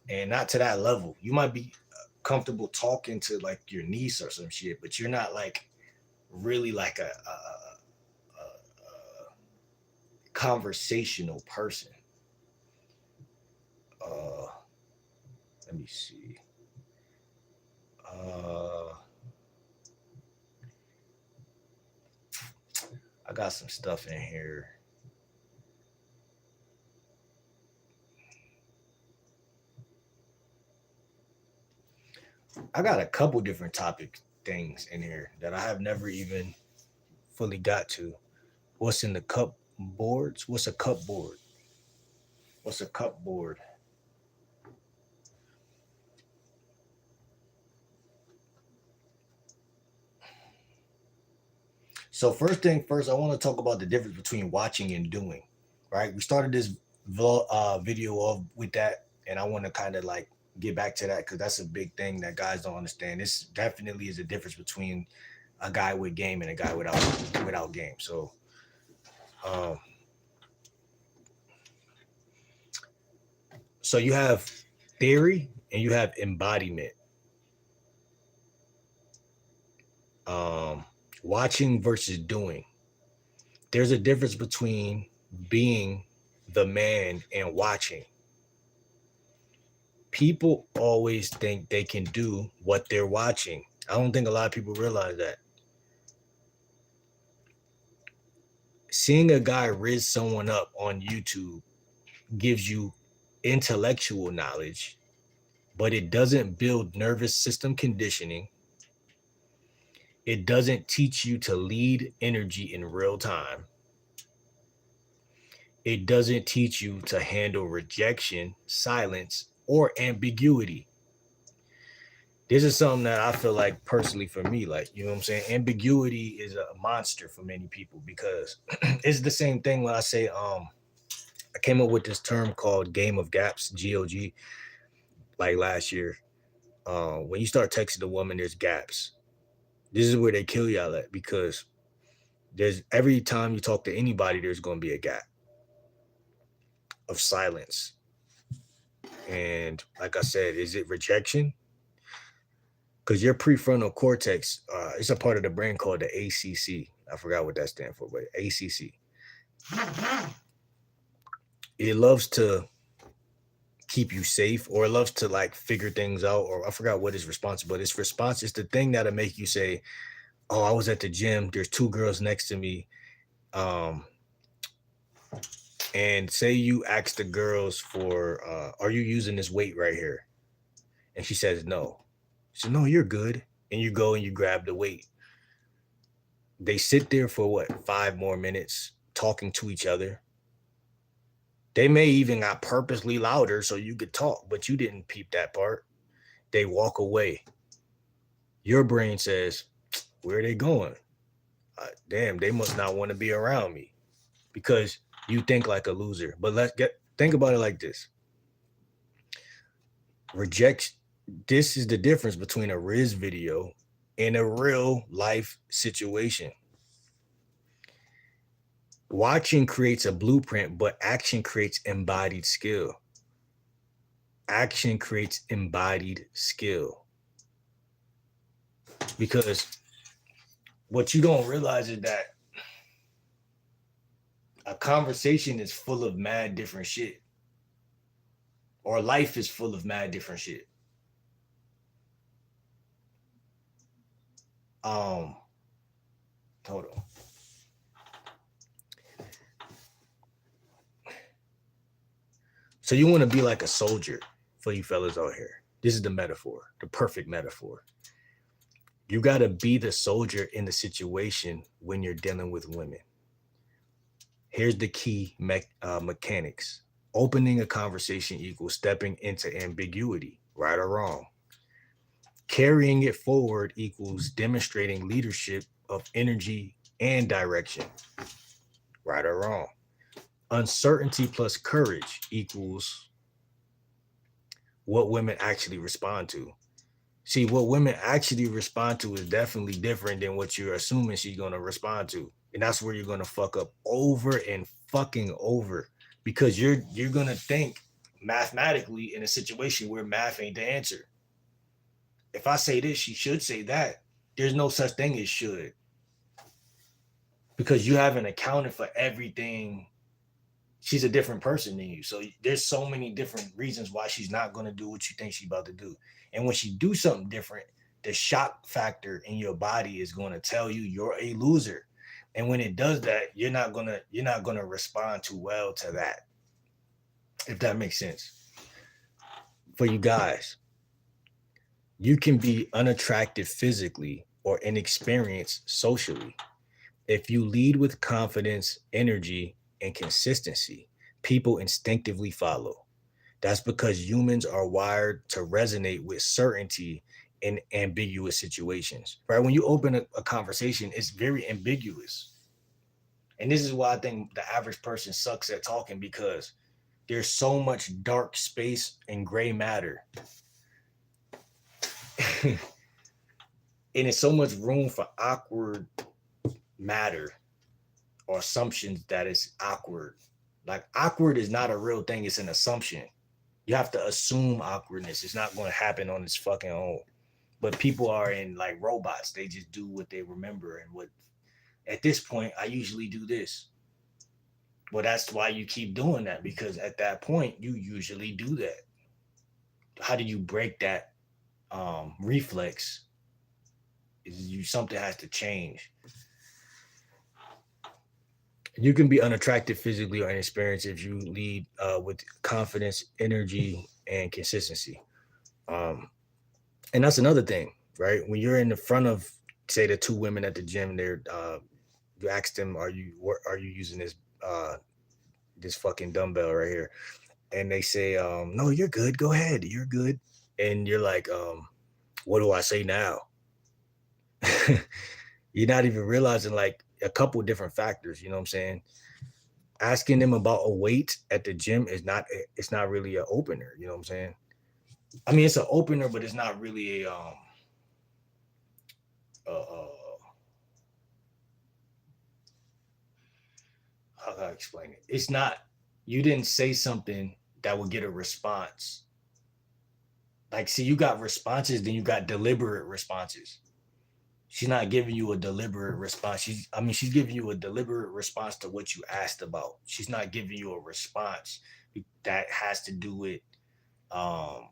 And not to that level. You might be comfortable talking to like your niece or some shit, but you're not like really like a conversational person. Uh, let me see. Uh, I got some stuff in here. I got a couple different topic things in here that I have never even fully got to. What's in the cup boards? What's a cup board? What's a cup board? So first thing first, I want to talk about the difference between watching and doing. Right? We started this video of with that, and I want to kind of like get back to that because that's a big thing that guys don't understand. This definitely is a difference between a guy with game and a guy without game. Um, so you have theory and you have embodiment. Um, Watching versus doing. There's a difference between being the man and watching. People always think they can do what they're watching. I don't think a lot of people realize that. Seeing a guy rizz someone up on YouTube gives you intellectual knowledge, but it doesn't build nervous system conditioning. It doesn't teach you to lead energy in real time. It doesn't teach you to handle rejection, silence, or ambiguity. This is something that I feel like personally for me, like, you know what I'm saying? Ambiguity is a monster for many people because it's the same thing when I say, I came up with this term called game of gaps, GOG, like last year. When you start texting a woman, there's gaps. This is where they kill y'all at because there's every time you talk to anybody, there's going to be a gap of silence. And like I said, is it rejection? Because your prefrontal cortex, it's a part of the brain called the ACC. I forgot what that stands for, but ACC. It loves to keep you safe, or it loves to like figure things out, or I forgot what its response, but its response is the thing that'll make you say, "Oh, I was at the gym. There's two girls next to me." Um, and say you ask the girls for, "Are you using this weight right here?" And she says no. She says, "No, you're good." And you go and you grab the weight. They sit there for what, 5 more minutes talking to each other. They may even got purposely louder so you could talk, but you didn't peep that part. They walk away. Your brain says, where are they going? Damn, they must not want to be around me because you think like a loser. But think about it like this. This is the difference between a Rizz video and a real life situation. Watching creates a blueprint, but action creates embodied skill. action creates embodied skill. Because what you don't realize is that a conversation is full of mad different shit, or life is full of mad different shit. Um, hold on. So you want to be like a soldier for you fellas out here. This is the metaphor, the perfect metaphor. You got to be the soldier in the situation when you're dealing with women. Here's the key mechanics. Opening a conversation equals stepping into ambiguity, right or wrong. Carrying it forward equals demonstrating leadership of energy and direction, right or wrong. Uncertainty plus courage equals what women actually respond to. See, what women actually respond to is definitely different than what you're assuming she's going to respond to. And that's where you're going to fuck up over and fucking over, because you're going to think mathematically in a situation where math ain't the answer. If I say this, she should say that. There's no such thing as should, because you haven't accounted for everything. She's a different person than you. So there's so many different reasons why she's not going to do what you think she's about to do. And when she do something different, the shock factor in your body is going to tell you you're a loser. And when it does that, you're not gonna respond too well to that. If that makes sense. For you guys, you can be unattractive physically or inexperienced socially. If you lead with confidence, energy, and consistency, people instinctively follow. That's because humans are wired to resonate with certainty in ambiguous situations, right? When you open a conversation, it's very ambiguous. And this is why I think the average person sucks at talking, because there's so much dark space and gray matter. And it's so much room for awkward matter or assumptions that is awkward. Like, awkward is not a real thing, it's an assumption. You have to assume awkwardness. It's not going to happen on its fucking own. But people are in like robots. They just do what they remember. And what at this point, I usually do this. Well, that's why you keep doing that, because at that point, you usually do that. How do you break that reflex? Is you something has to change. You can be unattractive physically or inexperienced if you lead with confidence, energy, and consistency. Um, and that's another thing, right? When you're in the front of, say, the two women at the gym, you ask them, are you using this fucking dumbbell right here? And they say, no, you're good. Go ahead, you're good. And you're like, what do I say now? You're not even realizing like a couple different factors. You know what I'm saying? Asking them about a weight at the gym is not, it's not really an opener. You know what I'm saying? I mean, it's an opener, but it's not really a how can I explain it? It's not, you didn't say something that would get a response. Like, see, you got responses, then you got deliberate responses. She's not giving you a deliberate response. She's giving you a deliberate response to what you asked about. She's not giving you a response that has to do with um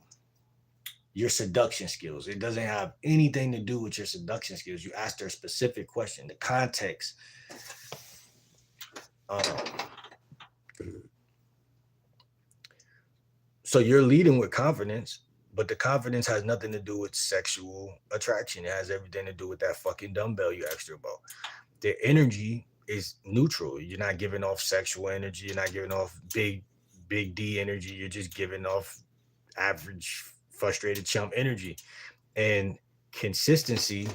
your seduction skills. It doesn't have anything to do with your seduction skills. You asked her a specific question. The context. Um, so you're leading with confidence, but the confidence has nothing to do with sexual attraction. It has everything to do with that fucking dumbbell you asked her about. The energy is neutral. You're not giving off sexual energy. You're not giving off big D energy. You're just giving off average frustrated chump energy. And consistency,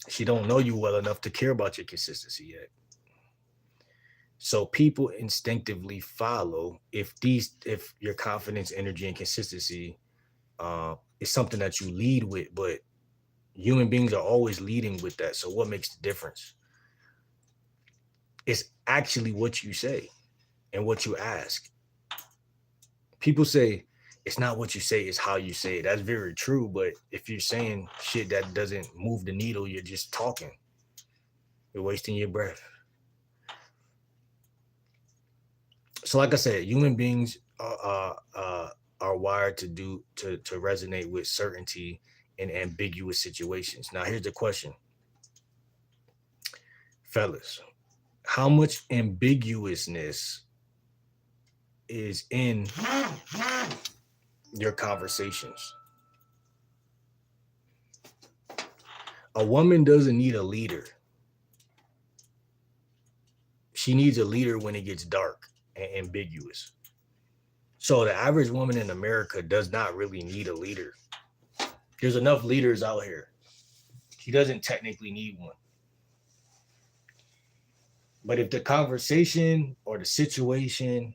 she don't know you well enough to care about your consistency yet. So people instinctively follow if your confidence, energy, and consistency is something that you lead with. But human beings are always leading with that. So what makes the difference? It's actually what you say and what you ask. People say, it's not what you say, it's how you say it. That's very true. But if you're saying shit that doesn't move the needle, you're just talking. You're wasting your breath. So, like I said, human beings are wired to resonate with certainty in ambiguous situations. Now, here's the question, fellas: how much ambiguousness is in your conversations? A woman doesn't need a leader. She needs a leader when it gets dark and ambiguous. So the average woman in America does not really need a leader. There's enough leaders out here. She doesn't technically need one. But if the conversation or the situation,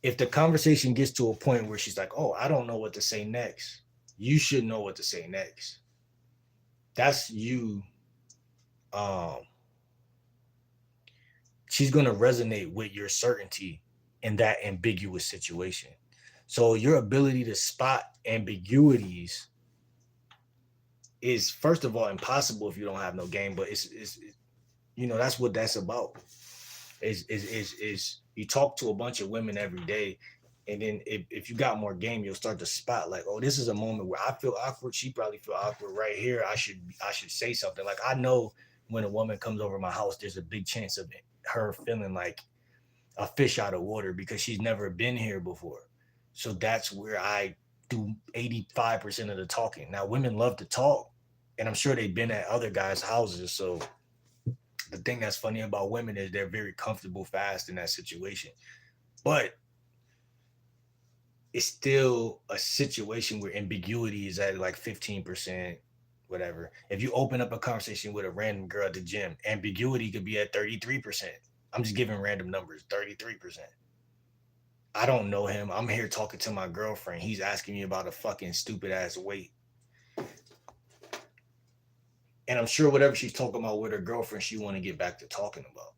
if the conversation gets to a point where she's like, oh, I don't know what to say next, you should know what to say next. That's you. Um, she's going to resonate with your certainty in that ambiguous situation. So your ability to spot ambiguities is, first of all, impossible if you don't have no game. But it's that's what that's about. Is you talk to a bunch of women every day, and then if you got more game, you'll start to spot like, oh, this is a moment where I feel awkward. She probably feel awkward right here. I should say something. Like, I know when a woman comes over my house, there's a big chance of her feeling like a fish out of water because she's never been here before. So that's where I do 85% of the talking. Now, women love to talk, and I'm sure they've been at other guys' houses. So the thing that's funny about women is they're very comfortable fast in that situation. But it's still a situation where ambiguity is at like 15%, whatever. If you open up a conversation with a random girl at the gym, ambiguity could be at 33%. I'm just giving random numbers, 33%. I don't know him. I'm here talking to my girlfriend. He's asking me about a fucking stupid ass weight. And I'm sure whatever she's talking about with her girlfriend, she want to get back to talking about.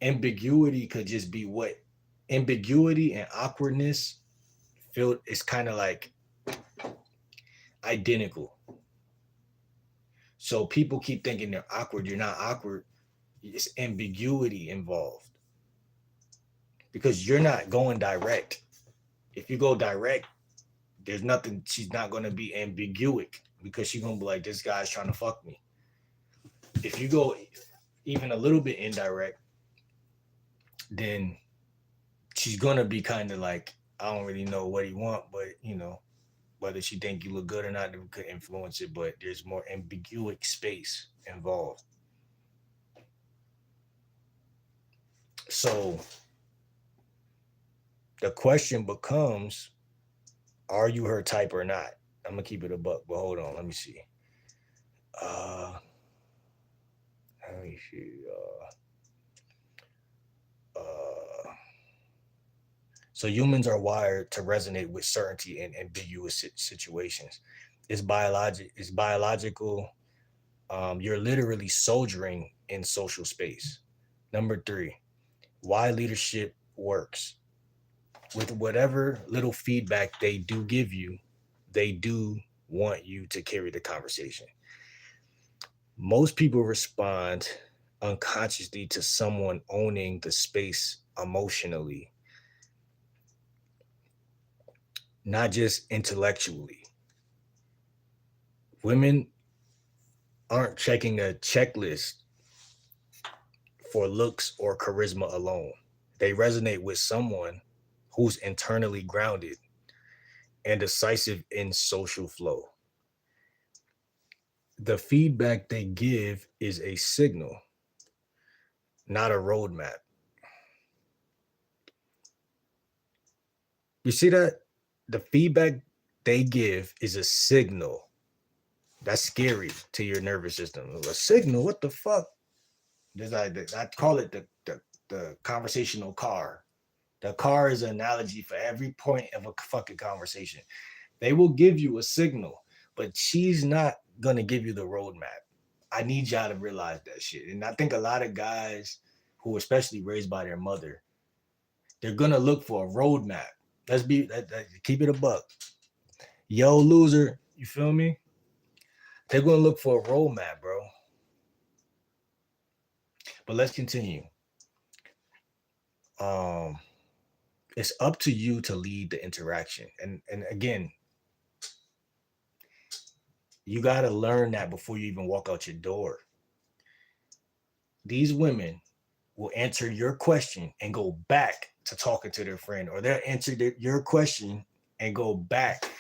Ambiguity could just be what? Ambiguity and awkwardness feel is kind of like identical. So people keep thinking they're awkward. You're not awkward. It's ambiguity involved because you're not going direct. If you go direct, there's nothing. She's not going to be ambiguous because she's going to be like, this guy's trying to fuck me. If you go even a little bit indirect, then she's going to be kind of like, I don't really know what he want, but whether she think you look good or not, that could influence it, but there's more ambiguous space involved. So the question becomes, are you her type or not? I'm gonna keep it a buck, but hold on, let me see. Let me see. So humans are wired to resonate with certainty in ambiguous situations. It's biologic. It's biological. You're literally soldiering in social space. Number 3, why leadership works. With whatever little feedback they do give you, they do want you to carry the conversation. Most people respond unconsciously to someone owning the space emotionally, not just intellectually. Women aren't checking a checklist for looks or charisma alone. They resonate with someone who's internally grounded and decisive in social flow. The feedback they give is a signal, not a roadmap. You see that? The feedback they give is a signal. That's scary to your nervous system. A signal? What the fuck? I call it the conversational car. The car is an analogy for every point of a fucking conversation. They will give you a signal, but she's not gonna give you the roadmap. I need y'all to realize that shit. And I think a lot of guys who are especially raised by their mother, They're gonna look for a roadmap. Keep it a buck. Yo, loser, you feel me? They're gonna look for a roadmap, bro. But let's continue. Um, it's up to you to lead the interaction. And again, you gotta learn that before you even walk out your door. These women will answer your question and go back to talking to their friend, or they'll answer your question and go back.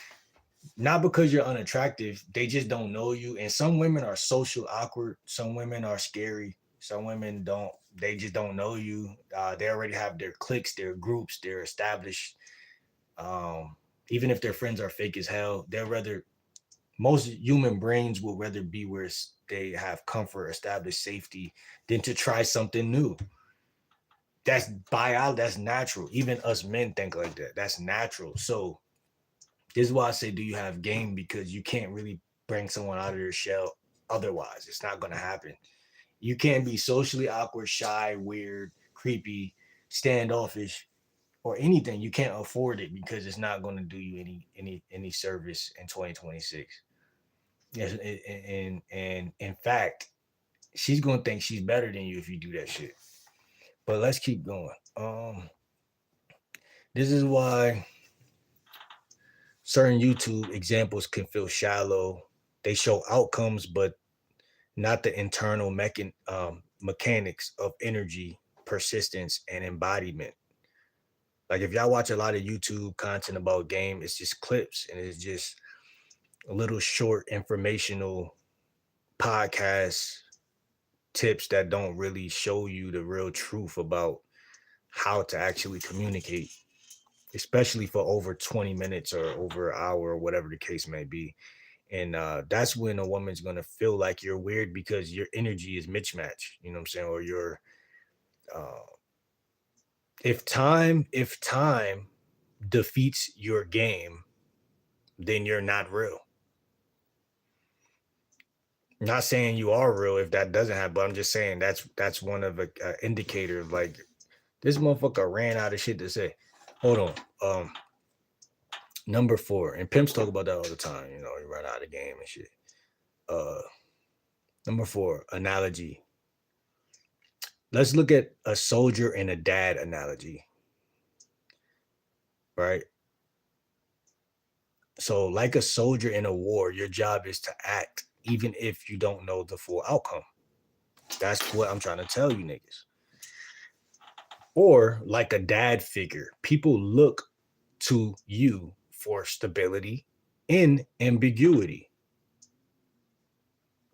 Not because you're unattractive, they just don't know you. And some women are social awkward. Some women are scary. Some women don't. They just don't know you. They already have their cliques, their groups, they're established. Even if their friends are fake as hell, they're rather. Most human brains will rather be where they have comfort, established safety, than to try something new. That's biology. That's natural. Even us men think like that. That's natural. So this is why I say, do you have game? Because you can't really bring someone out of their shell otherwise. It's not going to happen. You can't be socially awkward, shy, weird, creepy, standoffish, or anything. You can't afford it because it's not going to do you any service in 2026. Yes, and in fact, she's going to think she's better than you if you do that shit. But let's keep going. This is why certain YouTube examples can feel shallow. They show outcomes, but not the internal mechanics of energy, persistence, and embodiment. Like if y'all watch a lot of YouTube content about game, it's just clips and it's just little short informational podcast tips that don't really show you the real truth about how to actually communicate, especially for over 20 minutes or over an hour or whatever the case may be. And that's when a woman's gonna feel like you're weird because your energy is mismatched. You know what I'm saying? Or your uh, if time defeats your game, then you're not real. Not saying you are real if that doesn't happen, but I'm just saying that's one of a indicator of like this motherfucker ran out of shit to say. Hold on. Number 4, and pimps talk about that all the time. You know, you run out of game and shit. Uh, Number 4, analogy. Let's look at a soldier and a dad analogy, right? So, like a soldier in a war, your job is to act even if you don't know the full outcome. That's what I'm trying to tell you niggas. Or like a dad figure, people look to you for stability in ambiguity,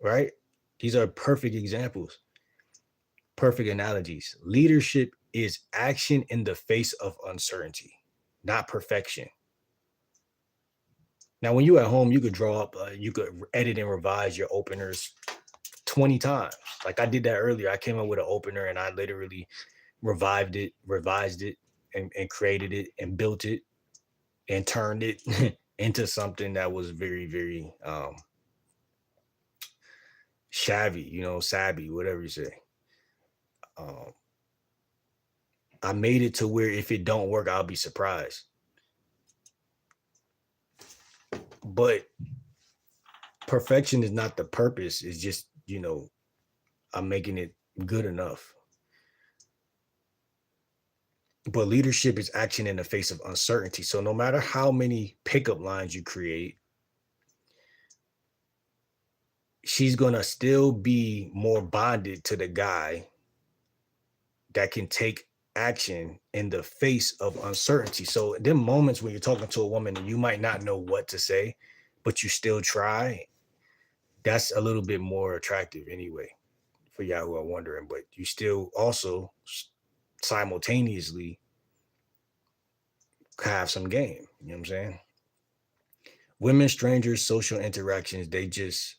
right? These are perfect examples, perfect analogies. Leadership is action in the face of uncertainty, not perfection. Now, when you at home, you could draw up, you could edit and revise your openers 20 times. Like I did that earlier. I came up with an opener and I literally revived it, revised it, and created it and built it and turned it into something that was very, very shabby, you know, savvy, whatever you say. Um, I made it to where if it don't work, I'll be surprised. But perfection is not the purpose. It's just, you know, I'm making it good enough. But leadership is action in the face of uncertainty. So no matter how many pickup lines you create, she's gonna still be more bonded to the guy that can take action in the face of uncertainty. So them moments when you're talking to a woman and you might not know what to say, but you still try, that's a little bit more attractive anyway, for y'all who are wondering. But you still also simultaneously have some game. You know what I'm saying? Women, strangers, social interactions, they just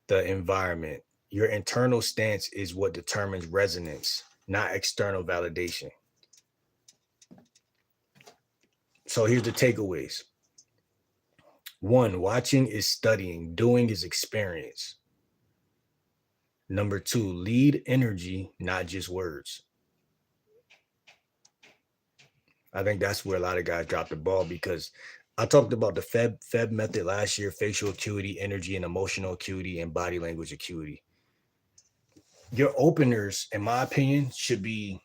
the environment. Your internal stance is what determines resonance, not external validation. So here's the takeaways. 1, watching is studying, doing is experience. Number 2, lead energy, not just words. I think that's where a lot of guys drop the ball because I talked about the Feb method last year: facial acuity, energy and emotional acuity, and body language acuity. Your openers, in my opinion, should be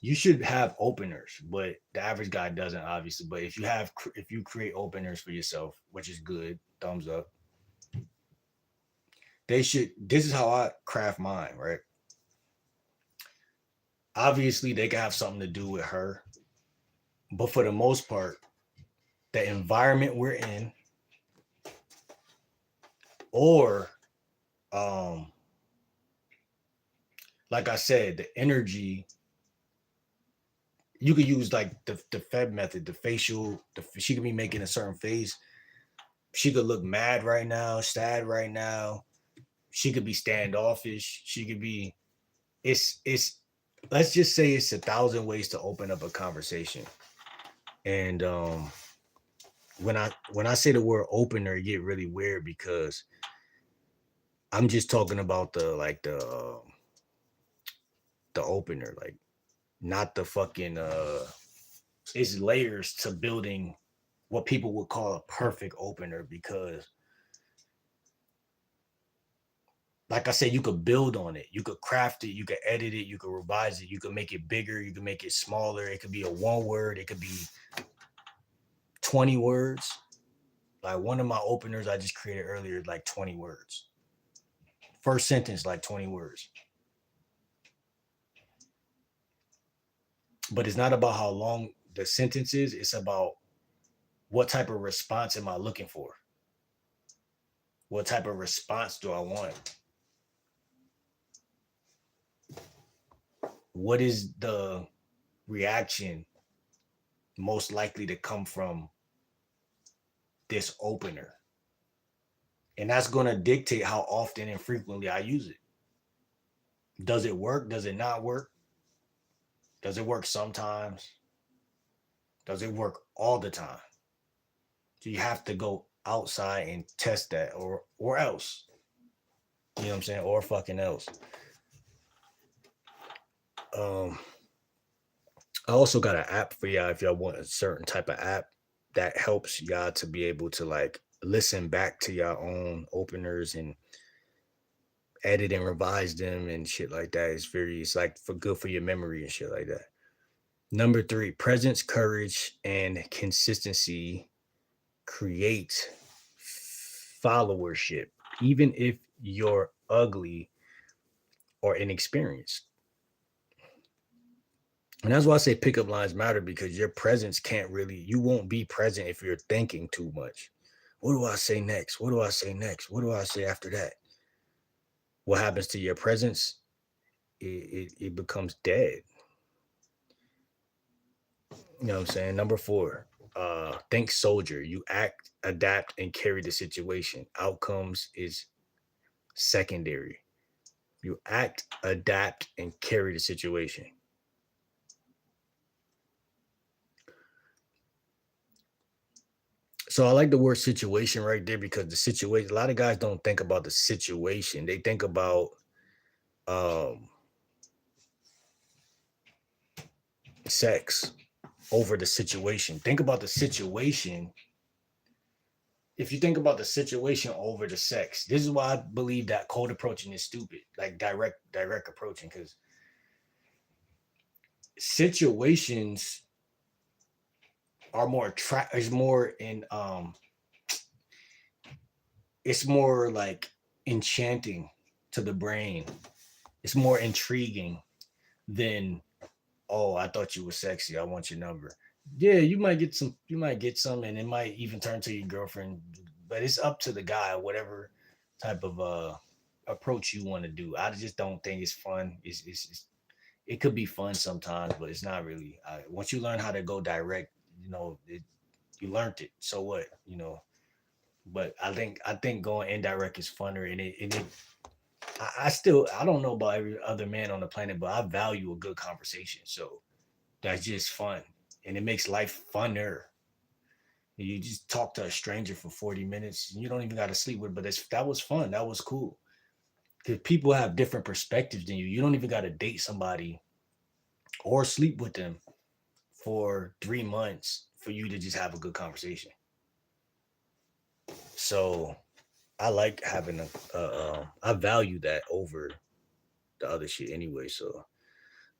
you should have openers, but the average guy doesn't, obviously. But if you create openers for yourself, which is good, thumbs up. They should. This is how I craft mine, right? Obviously, they can have something to do with her, but for the most part, the environment we're in, or um, like I said, the energy. You could use like the Feb method, the facial. She could be making a certain face. She could look mad right now, sad right now. She could be standoffish. She could be. It's. Let's just say it's 1,000 ways to open up a conversation. And when I say the word opener, it get really weird because I'm just talking about the opener, like not the fucking it's layers to building what people would call a perfect opener because like I said, you could build on it, you could craft it, you could edit it, you could revise it, you could make it bigger, you can make it smaller, it could be a one word, it could be 20 words. Like one of my openers I just created earlier, like 20 words. First sentence, like 20 words. But it's not about how long the sentence is, it's about what type of response am I looking for? What type of response do I want? What is the reaction most likely to come from this opener? And that's going to dictate how often and frequently I use it. Does it work? Does it not work? Does it work sometimes? Does it work all the time? So you have to go outside and test that or else. You know what I'm saying? Or fucking else. Um I also got an app for y'all if y'all want a certain type of app that helps y'all to be able to like listen back to your own openers and edit and revise them and shit like that. It's like for good for your memory and shit like that. Number three, presence, courage, and consistency create followership, even if you're ugly or inexperienced. And that's why I say pickup lines matter because your presence can't really, you won't be present if you're thinking too much. What do I say next? What do I say next? What do I say after that? What happens to your presence? It becomes dead. You know what I'm saying? Number four, think soldier. You act, adapt, and carry the situation. Outcomes is secondary. You act, adapt, and carry the situation. So I like the word situation right there because the situation, a lot of guys don't think about the situation. They think about um sex over the situation. Think about the situation. If you think about the situation over the sex, this is why I believe that cold approaching is stupid. Like direct approaching, because situations are more is more in it's more like enchanting to the brain. It's more intriguing than, oh, I thought you were sexy, I want your number. Yeah, you might get some and it might even turn to your girlfriend, but it's up to the guy, whatever type of approach you want to do. I just don't think it's fun. It could be fun sometimes, but it's not really. Once you learn how to go direct, you learned it. So what, But I think going indirect is funner, and I don't know about every other man on the planet, but I value a good conversation. So that's just fun, and it makes life funner. You just talk to a stranger for 40 minutes, and you don't even got to sleep with. But that was fun. That was cool because people have different perspectives than you. You don't even got to date somebody or sleep with them for 3 months for you to just have a good conversation. So I like having I value that over the other shit anyway. So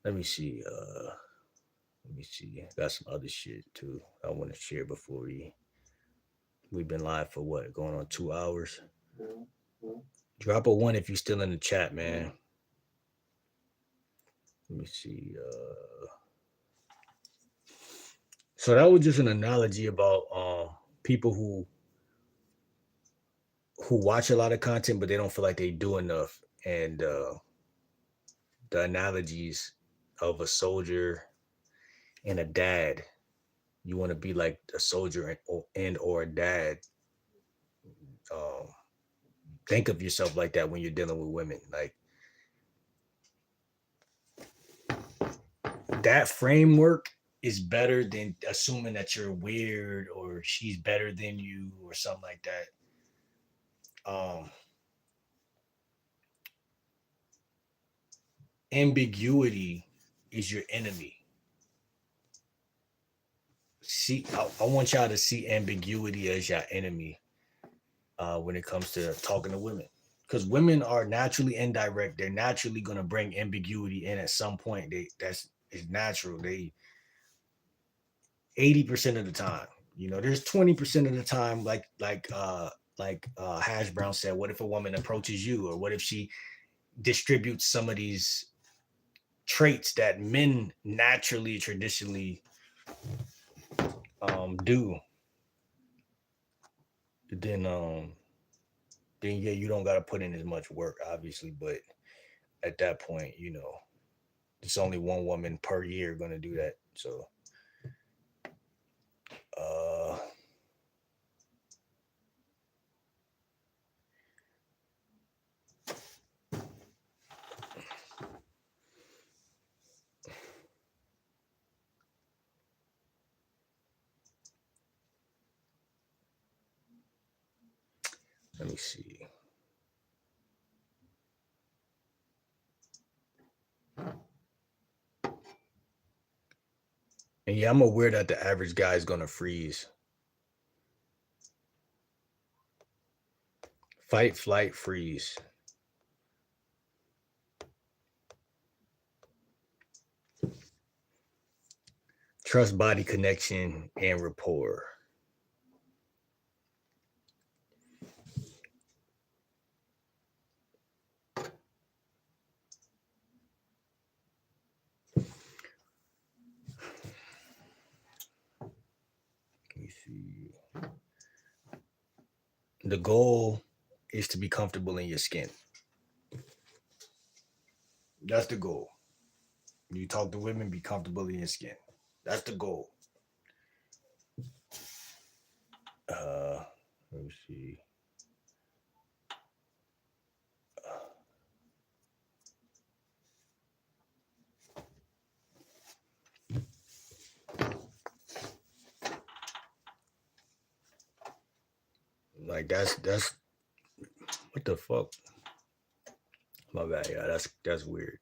let me see. Let me see. I got some other shit too I want to share before we've been live for what, going on 2 hours. Drop a one if you're still in the chat, man. Let me see. So that was just an analogy about people who watch a lot of content but they don't feel like they do enough, and the analogies of a soldier and a dad. You want to be like a soldier and or a dad. Um, think of yourself like that when you're dealing with women. Like that framework is better than assuming that you're weird or she's better than you or something like that. Ambiguity is your enemy. See, I want y'all to see ambiguity as your enemy when it comes to talking to women. Because women are naturally indirect. They're naturally going to bring ambiguity in at some point. That's it's natural. They 80% of the time. There's 20% of the time, like Hash Brown said, what if a woman approaches you, or what if she distributes some of these traits that men naturally, traditionally do? Then yeah, you don't got to put in as much work, obviously, but at that point, it's only one woman per year going to do that. So, uh, let me see. And yeah, I'm aware that the average guy is going to freeze. Fight, flight, freeze. Trust, body connection, and rapport. Let me see. The goal is to be comfortable in your skin. That's the goal. When you talk to women, be comfortable in your skin. That's the goal. Let me see. Like that's what the fuck. My bad, yeah, that's weird.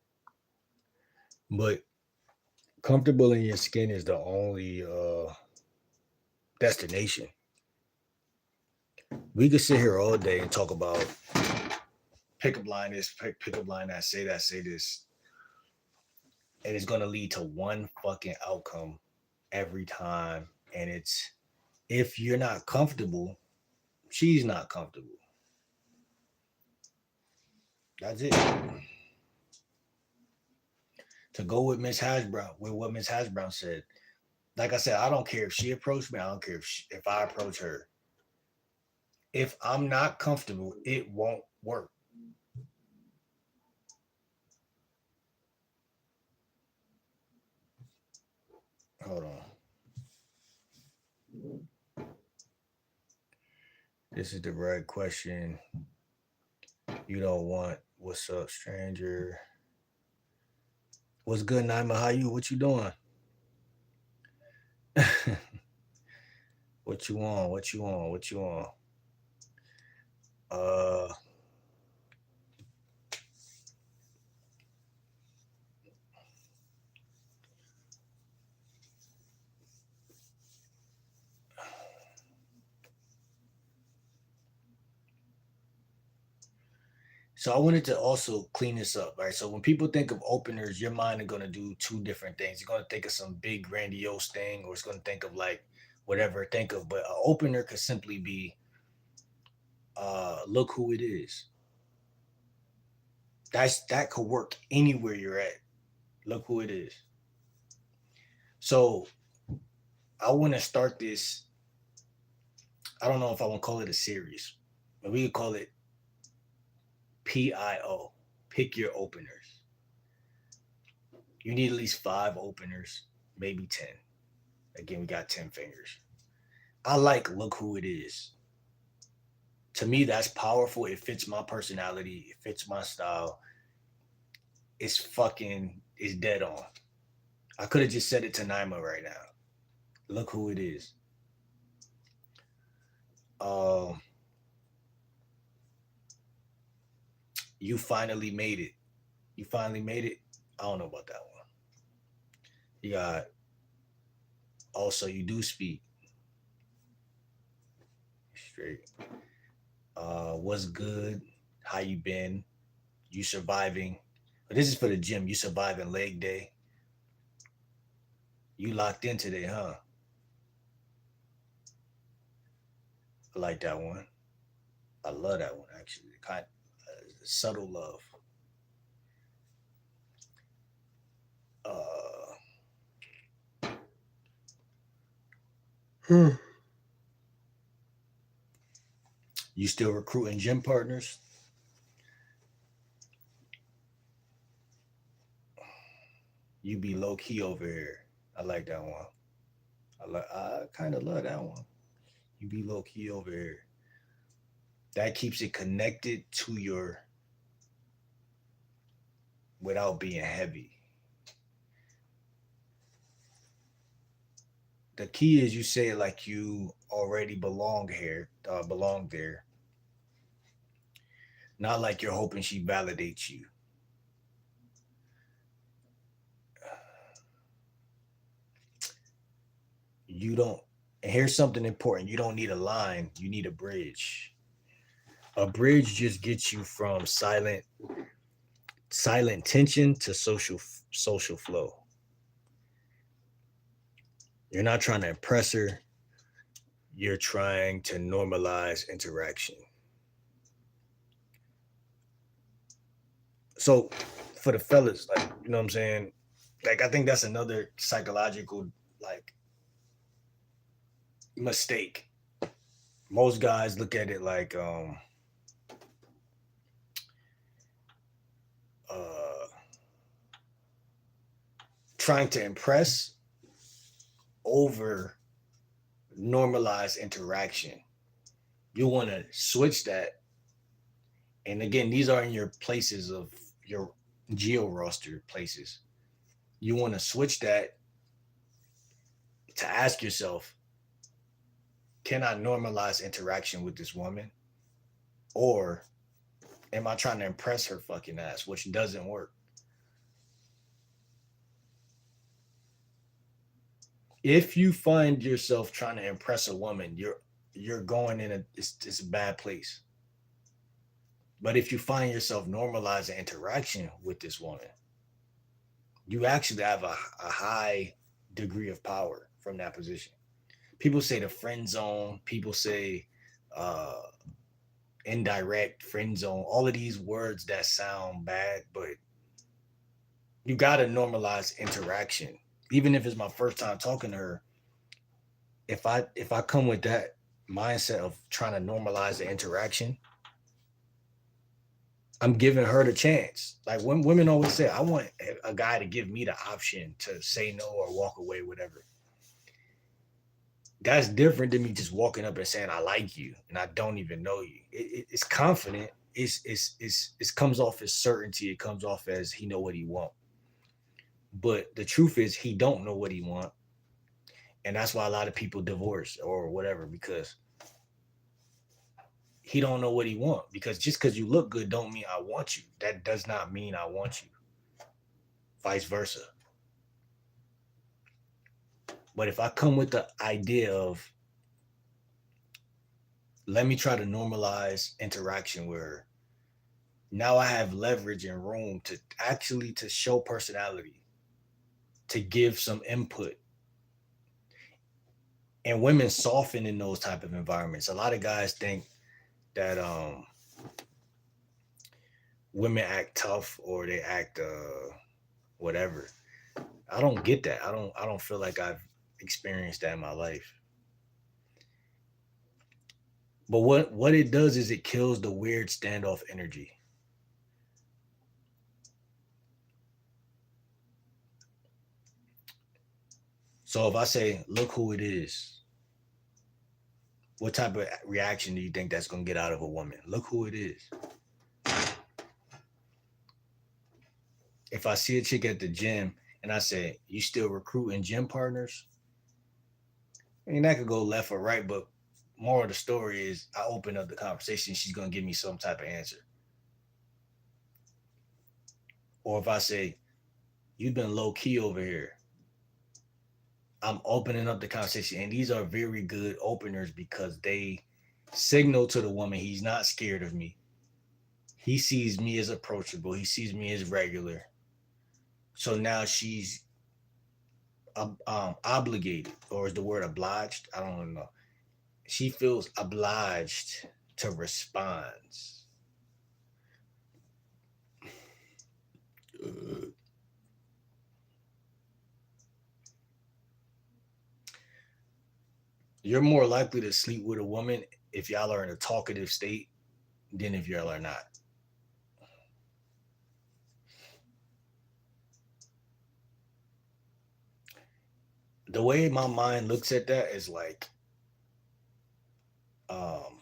But comfortable in your skin is the only destination. We could sit here all day and talk about pickup line this, pickup line that, say this, and it's gonna lead to one fucking outcome every time. And it's, if you're not comfortable, she's not comfortable. That's it. To go with Miss Hashbrown, with what Miss Hashbrown said. Like I said, I don't care if she approached me. I don't care if I approach her. If I'm not comfortable, it won't work. Hold on. This is the right question. You don't want. What's up, stranger? What's good, Naima? How you? What you doing? What you on? What you on? What you on? Uh, So I wanted to also clean this up, right? So when people think of openers, your mind are gonna do two different things. You're gonna think of some big grandiose thing, or it's gonna think of like whatever think of. But an opener could simply be, look who it is. That could work anywhere you're at. Look who it is. So I want to start this. I don't know if I want to call it a series, but we could call it PIO. Pick your openers. You need at least 5 openers, maybe 10. Again, we got 10 fingers. I like look who it is. To me, that's powerful. It fits my personality. It fits my style. It's dead on. I could have just said it to Naima right now. Look who it is. Um, you finally made it. You finally made it. I don't know about that one. You got also you do speak straight. What's good? How you been? You surviving? But this is for the gym. You surviving leg day. You locked in today, huh? I like that one. I love that one actually. Subtle love. Uh, you still recruiting gym partners? You be low key over here. I like that one. I kind of love that one. You be low key over here. That keeps it connected to your without being heavy. The key is you say it like you already belong there, not like you're hoping she validates you. You don't. And here's something important: you don't need a line, you need a bridge. A bridge just gets you from silent tension to social flow. You're not trying to impress her, you're trying to normalize interaction. So for the fellas, like, you know what I'm saying? Like, I think that's another psychological, like, mistake. Most guys look at it like uh trying to impress over normalize interaction. You want to switch that. And again, these are in your places of your geo roster places. You want to switch that to ask yourself, can I normalize interaction with this woman? Or am I trying to impress her fucking ass, which doesn't work? If you find yourself trying to impress a woman, you're going in it's a bad place. But if you find yourself normalizing interaction with this woman, you actually have a high degree of power from that position. People say the friend zone, people say uh indirect friend zone, all of these words that sound bad, but you gotta normalize interaction. Even if it's my first time talking to her, if I come with that mindset of trying to normalize the interaction, I'm giving her the chance. Like when women always say, I want a guy to give me the option to say no or walk away, whatever. That's different than me just walking up and saying I like you and I don't even know you. It's confident. It comes off as certainty. It comes off as he know what he want. But the truth is he don't know what he want, and that's why a lot of people divorce or whatever, because he don't know what he want. Because just because you look good don't mean I want you. That does not mean I want you. Vice versa. But if I come with the idea of let me try to normalize interaction where now I have leverage and room to actually to show personality, to give some input. And women soften in those type of environments. A lot of guys think that women act tough or they act whatever. I don't get that. I don't feel like I've experienced that in my life. But what it does is it kills the weird standoff energy. So if I say, "Look who it is," what type of reaction do you think that's gonna get out of a woman? Look who it is. If I see a chick at the gym and I say, "You still recruiting gym partners?" I mean, that could go left or right, but more of the story is I open up the conversation, she's gonna give me some type of answer. Or if I say, "You've been low key over here," I'm opening up the conversation. And these are very good openers because they signal to the woman he's not scared of me. He sees me as approachable. He sees me as regular. So now she's obligated, or is the word obliged? I don't know. She feels obliged to respond. You're more likely to sleep with a woman if y'all are in a talkative state than if y'all are not. The way my mind looks at that is like um,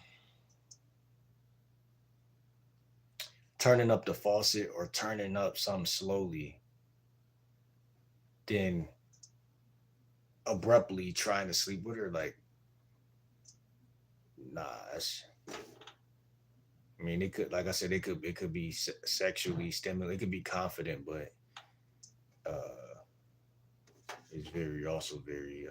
turning up the faucet or turning up something slowly, then abruptly trying to sleep with her. Like, nah, that's. I mean, it could, like I said, it could be sexually stimulating. It could be confident, but uh, it's very also very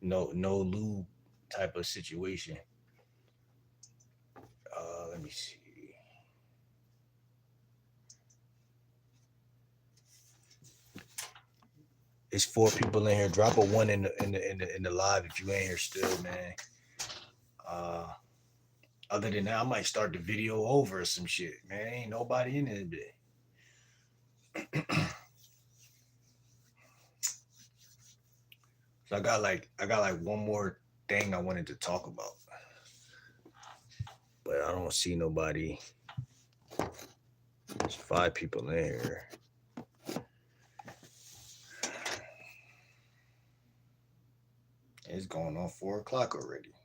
no lube type of situation. Let me see. It's four people in here. Drop a one in the live if you ain't here still, man. Uh, other than that, I might start the video over or some shit, man. Ain't nobody in there today. So I got like one more thing I wanted to talk about, but I don't see nobody. There's five people in here. It's going on 4 o'clock already.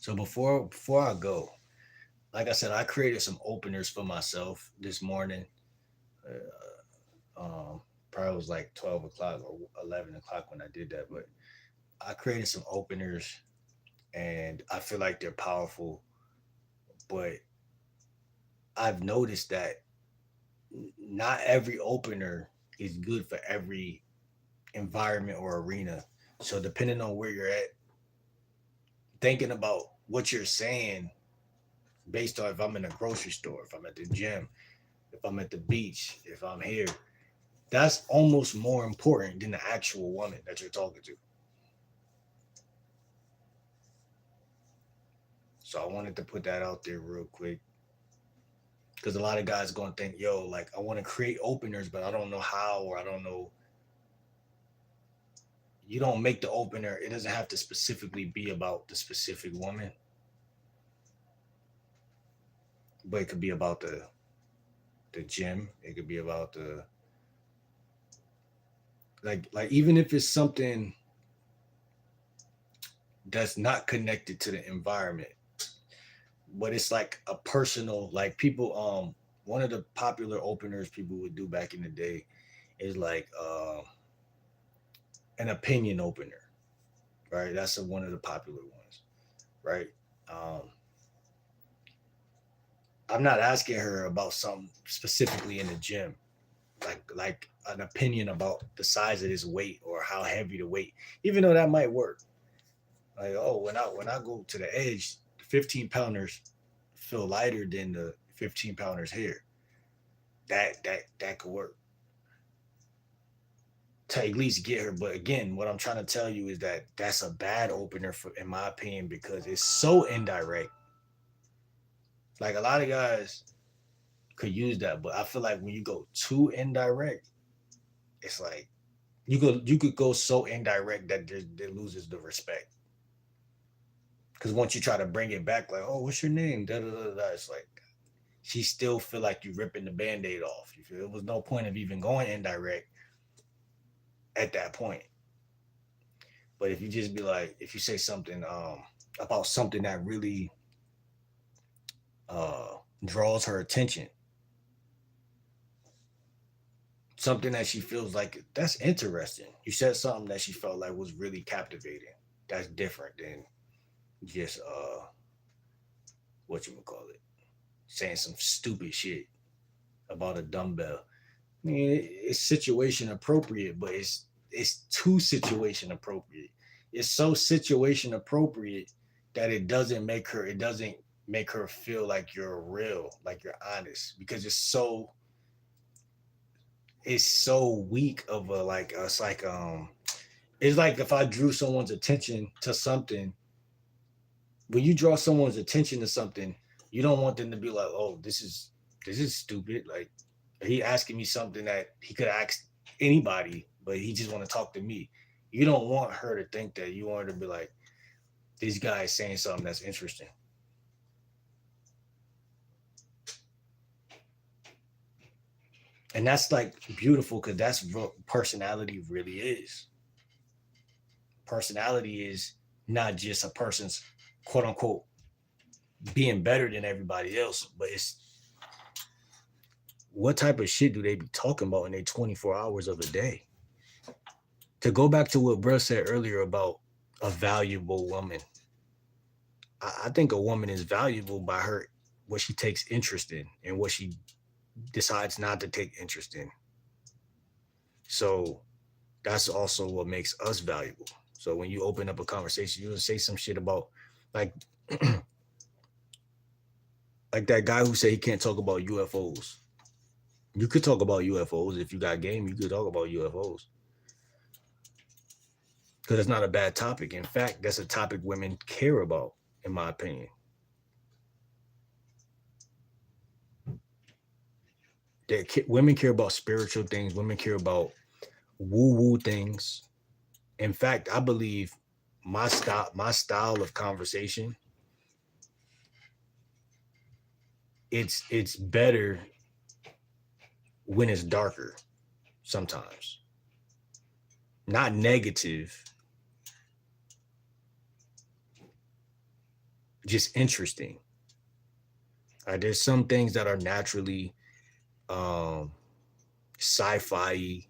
So before I go, like I said, I created some openers for myself this morning. Probably was like 12 o'clock or 11 o'clock when I did that, but I created some openers, and I feel like they're powerful. But I've noticed that not every opener is good for every environment or arena. So depending on where you're at, thinking about what you're saying based on if I'm in a grocery store, if I'm at the gym, if I'm at the beach, if I'm here, that's almost more important than the actual woman that you're talking to. So I wanted to put that out there real quick because a lot of guys going to think, yo, like I want to create openers, but I don't know how, or I don't know. You don't make the opener. It doesn't have to specifically be about the specific woman, but it could be about the gym. It could be about the like even if it's something that's not connected to the environment, but it's like a personal, like people one of the popular openers people would do back in the day is like an opinion opener, right? That's one of the popular ones, right? Um, I'm not asking her about something specifically in the gym, like an opinion about the size of this weight or how heavy the weight, even though that might work. Like, oh, when I go to the edge, the 15 pounders feel lighter than the 15 pounders here. That could work to at least get her. But again, what I'm trying to tell you is that that's a bad opener for, in my opinion, because it's so indirect. Like a lot of guys could use that, but I feel like when you go too indirect, it's like you could go so indirect that it loses the respect. Because once you try to bring it back, like, oh, what's your name? Da da da da. It's like she still feel like you ripping the band-aid off. You feel there was no point of even going indirect at that point. But if you just be like, if you say something about something that really uh draws her attention, something that she feels like that's interesting. You said something that she felt like was really captivating. That's different than just what you would call it, saying some stupid shit about a dumbbell. I mean, it's situation appropriate, but it's too situation appropriate. It's so situation appropriate that it doesn't make her feel like you're real, like you're honest, because it's so weak of a like it's like if I drew someone's attention to something. When you draw someone's attention to something, you don't want them to be like, oh, this is stupid. Like he asking me something that he could ask anybody, but he just want to talk to me. You don't want her to think that. You want her to be like, this guy is saying something that's interesting. And that's like beautiful because that's what personality really is. Personality is not just a person's quote unquote being better than everybody else, but it's what type of shit do they be talking about in their 24 hours of a day? To go back to what Bruh said earlier about a valuable woman, I think a woman is valuable by her what she takes interest in and what she decides not to take interest in. So that's also what makes us valuable. So when you open up a conversation, you'll say some shit about like like that guy who said he can't talk about UFOs. You could talk about UFOs if you got game. You could talk about UFOs because it's not a bad topic. In fact, that's a topic women care about, in my opinion. Women care about spiritual things. Women care about woo woo things. In fact, I believe my style of conversation it's better when it's darker sometimes. Not negative, just interesting. There's some things that are naturally um, sci-fi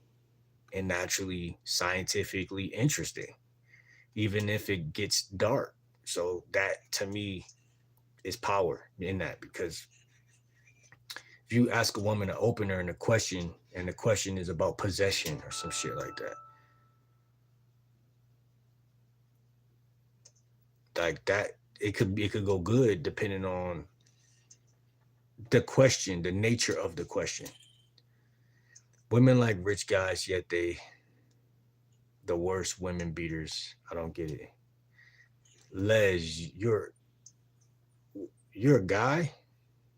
and naturally scientifically interesting, even if it gets dark. So that to me is power in that because if you ask a woman an opener and the question is about possession or some shit like that, it could go good depending on the question, the nature of the question. Women like rich guys, yet they the worst women beaters. I don't get it. Les, you're a guy?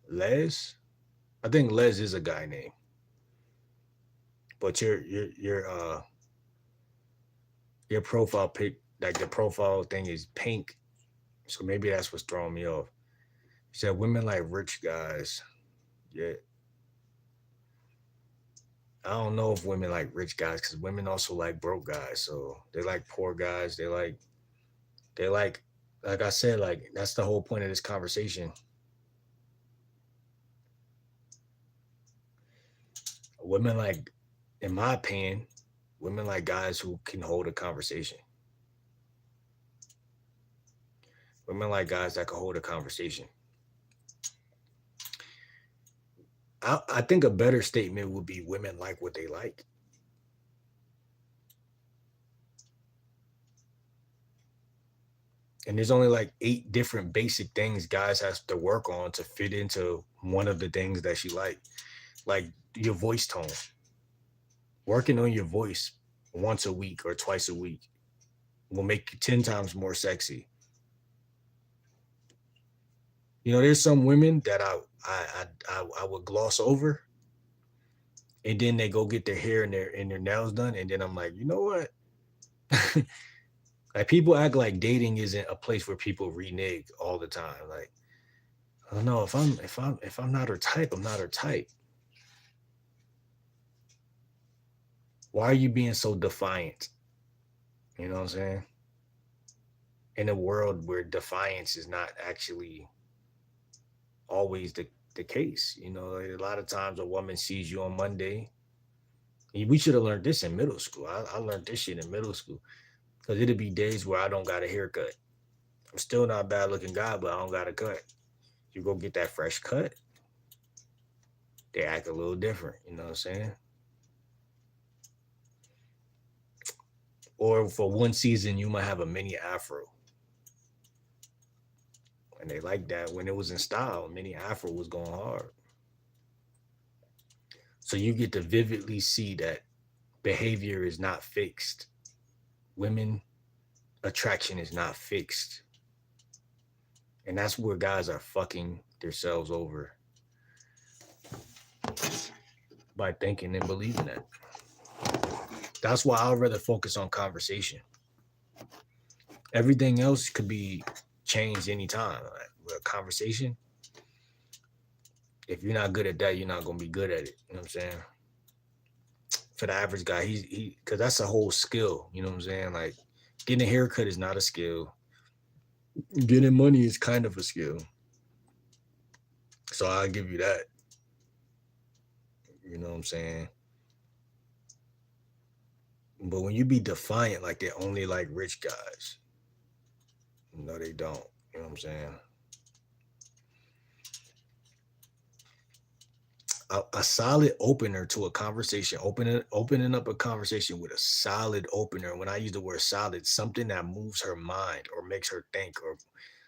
Les? I think Les is a guy name. But your profile pic like the profile thing is pink. So maybe that's what's throwing me off. He said women like rich guys. Yeah. I don't know if women like rich guys because women also like broke guys. So they like poor guys. They like I said, like that's the whole point of this conversation. Women like, in my opinion, women like guys who can hold a conversation. Women like guys that can hold a conversation. I think a better statement would be women like what they like. And there's only like 8 different basic things guys has to work on to fit into one of the things that she like your voice tone. Working on your voice once a week or twice a week will make you 10 times more sexy. You know, there's some women that I would gloss over, and then they go get their hair and their nails done, and then I'm like, you know what? Like, people act like dating isn't a place where people renege all the time. Like, I don't know, if I'm not her type, I'm not her type. Why are you being so defiant? You know what I'm saying? In a world where defiance is not actually always the case. You know, like, a lot of times a woman sees you on Monday. We should have learned this in middle school. I learned this shit in middle school. Because it'd be days where I don't got a haircut. I'm still not a bad looking guy, but I don't got a cut. You go get that fresh cut, they act a little different. You know what I'm saying? Or for one season, you might have a mini afro. And they like that when it was in style. Mini afro was going hard. So you get to vividly see that behavior is not fixed. Women attraction is not fixed. And that's where guys are fucking themselves over by thinking and believing that. That's why I'd rather focus on conversation. Everything else could be changed anytime. Like, with a conversation, if you're not good at that, you're not gonna be good at it. You know what I'm saying? For the average guy, he because that's a whole skill. You know what I'm saying? Like, getting a haircut is not a skill. Getting money is kind of a skill. So I'll give you that. You know what I'm saying? But when you be defiant, like they only like rich guys. No, they don't. You know what I'm saying? A solid opener to a conversation, opening up a conversation with a solid opener. When I use the word solid, something that moves her mind or makes her think, or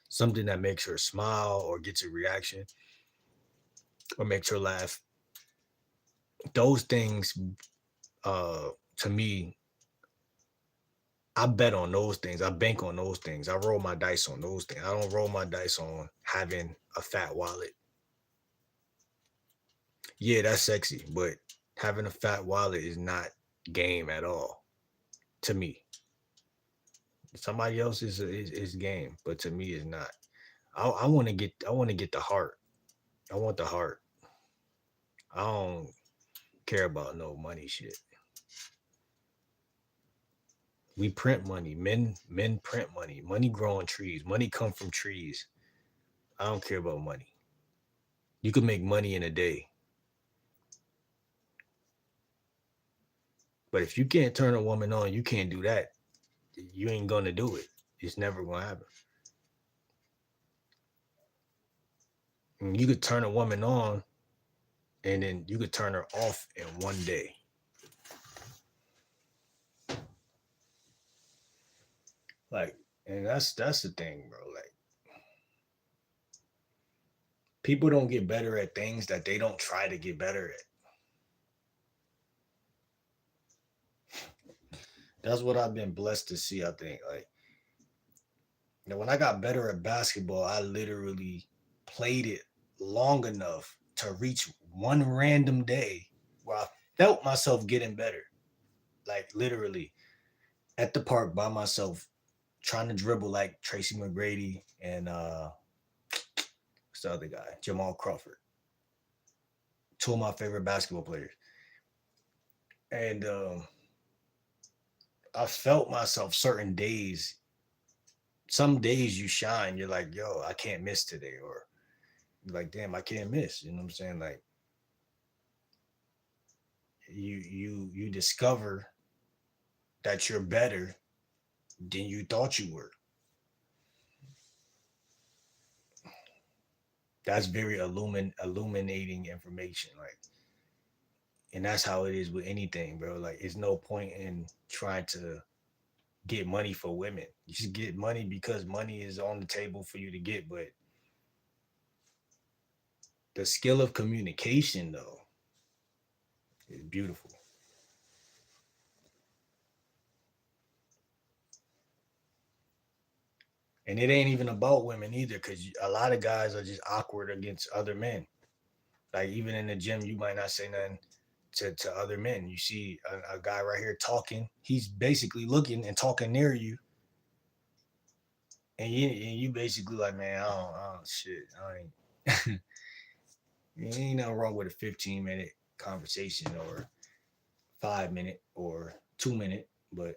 something that makes her smile or gets a reaction or makes her laugh. Those things, uh, to me, I bet on those things. I bank on those things. I roll my dice on those things. I don't roll my dice on having a fat wallet. Yeah, that's sexy, but having a fat wallet is not game at all to me. Somebody else is game, but to me it's not. I want to get the heart. I want the heart. I don't care about no money shit. We print money. Men print money. Money grow on trees. Money come from trees. I don't care about money. You can make money in a day. But if you can't turn a woman on, you can't do that. You ain't gonna do it. It's never gonna happen. And you could turn a woman on, and then you could turn her off in one day. Like, and that's the thing, bro. Like, people don't get better at things that they don't try to get better at. That's what I've been blessed to see. I think, like, when I got better at basketball, I literally played it long enough to reach one random day where I felt myself getting better. Like, literally at the park by myself, trying to dribble like Tracy McGrady and what's the other guy? Jamal Crawford. Two of my favorite basketball players. And I felt myself certain days. Some days you shine, you're like, yo, I can't miss today. Or you're like, damn, I can't miss. You know what I'm saying? Like, You discover that you're better than you thought you were. That's very illuminating information. Like, and that's how it is with anything, bro. Like, it's no point in trying to get money for women. You should get money because money is on the table for you to get. But the skill of communication, though, is beautiful. And it ain't even about women either, because a lot of guys are just awkward against other men. Like, even in the gym, you might not say nothing to other men. You see a guy right here talking, he's basically looking and talking near you, and you basically like, man, I don't shit, I ain't. Ain't nothing wrong with a 15-minute conversation or 5 minute or 2 minute, but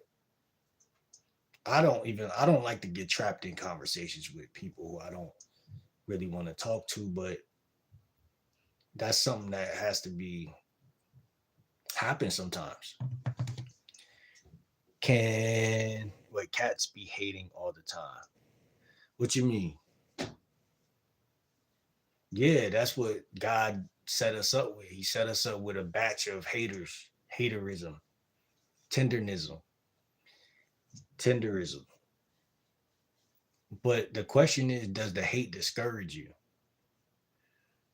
I don't like to get trapped in conversations with people who I don't really want to talk to, but that's something that has to be happen sometimes. Can what cats be hating all the time? What you mean? Yeah, that's what God set us up with. He set us up with a batch of haters, haterism, tenderism, tenderism. But the question is, does the hate discourage you?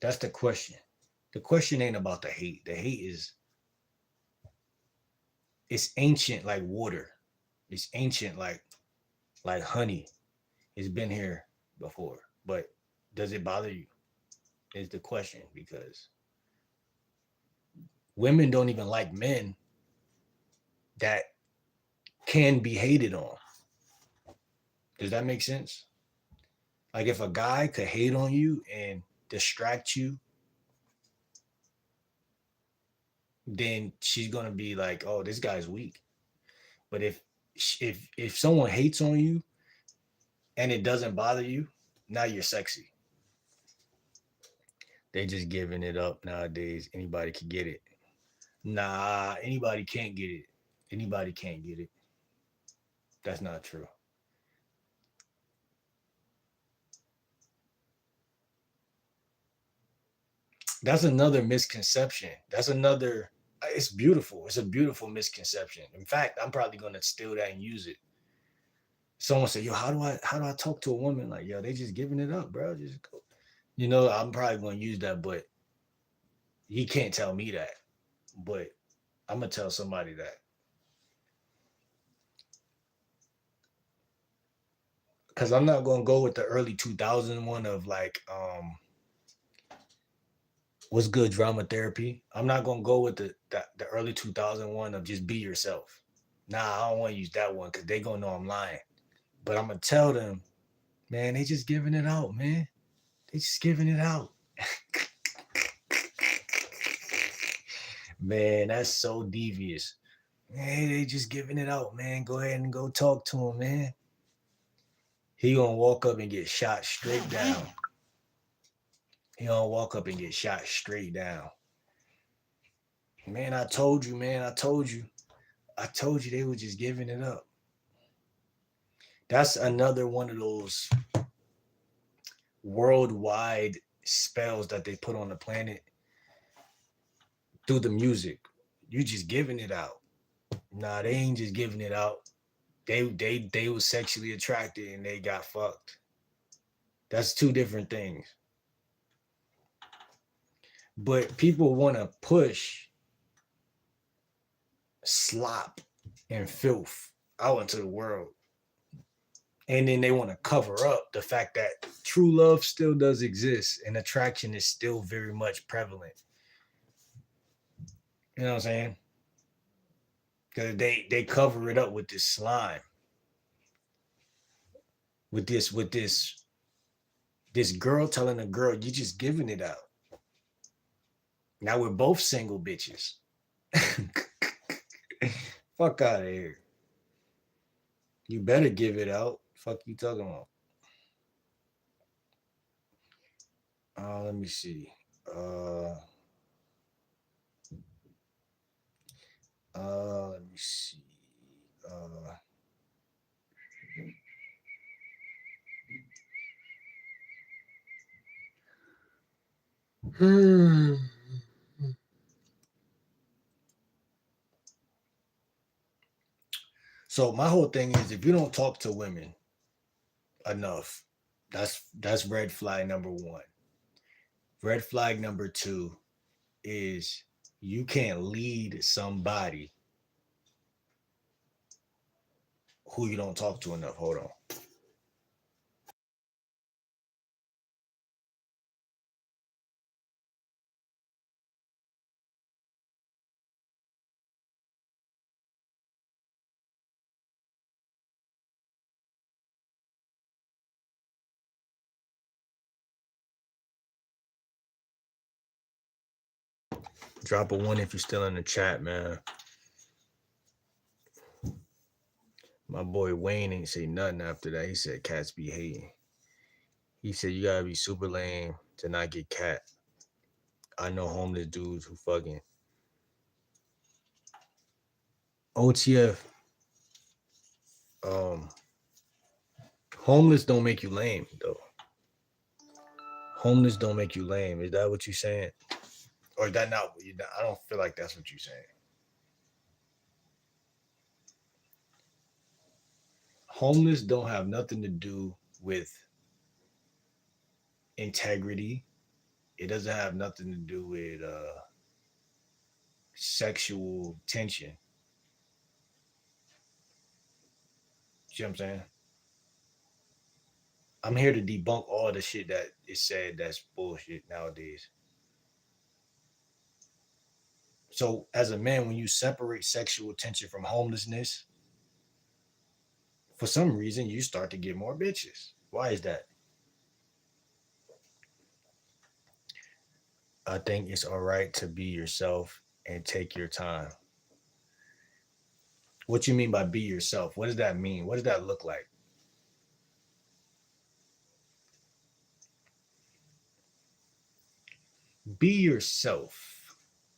That's the question. The question ain't about the hate. The hate is it's ancient like water. It's ancient like honey. It's been here before. But does it bother you? Is the question, because women don't even like men that can be hated on. Does that make sense? Like, if a guy could hate on you and distract you, then she's gonna be like, "Oh, this guy's weak." But if someone hates on you and it doesn't bother you, now you're sexy. They just giving it up nowadays. Anybody can get it. Nah, anybody can't get it. Anybody can't get it. That's not true. That's another misconception. That's another. It's beautiful. It's a beautiful misconception. In fact, I'm probably gonna steal that and use it. Someone said, "Yo, how do I talk to a woman?" Like, yo, they just giving it up, bro. Just go. I'm probably gonna use that, but he can't tell me that. But I'm gonna tell somebody that, because I'm not gonna go with the early 2000 one of like, what's good drama therapy. I'm not gonna go with the early 2001 of just be yourself. Nah, I don't want to use that one because they gonna know I'm lying. But I'm gonna tell them, man, they just giving it out, man. They just giving it out. Man, that's so devious. Hey, they just giving it out, man. Go ahead and go talk to him, man. He gonna walk up and get shot straight down. He gonna walk up and get shot straight down. Man, I told you, man. I told you. I told you they were just giving it up. That's another one of those worldwide spells that they put on the planet through the music. You just giving it out. Nah, they ain't just giving it out. They was sexually attracted and they got fucked. That's two different things. But people want to push slop and filth out into the world. And then they want to cover up the fact that true love still does exist and attraction is still very much prevalent. You know what I'm saying? Because they cover it up with this slime, with this girl telling a girl, you just giving it out. Now we're both single bitches. Fuck out of here. You better give it out. Fuck you talking about. Let me see. Uh Let me see. Uh, so my whole thing is, if you don't talk to women enough, that's red flag number one. Red flag number two is you can't lead somebody who you don't talk to enough. Hold on. Drop a one if you're still in the chat, man. My boy Wayne ain't say nothing after that. He said cats be hating. He said you gotta be super lame to not get cat. I know homeless dudes who fucking OTF. Um, homeless don't make you lame though. Homeless don't make you lame. Is that what you saying? Or is that not what you? I don't feel like that's what you're saying. Homeless don't have nothing to do with integrity. It doesn't have nothing to do with sexual tension. See what I'm saying? I'm here to debunk all the shit that is said that's bullshit nowadays. So, as a man, when you separate sexual tension from homelessness, for some reason you start to get more bitches. Why is that? I think it's all right to be yourself and take your time. What you mean by be yourself? What does that mean? What does that look like? Be yourself.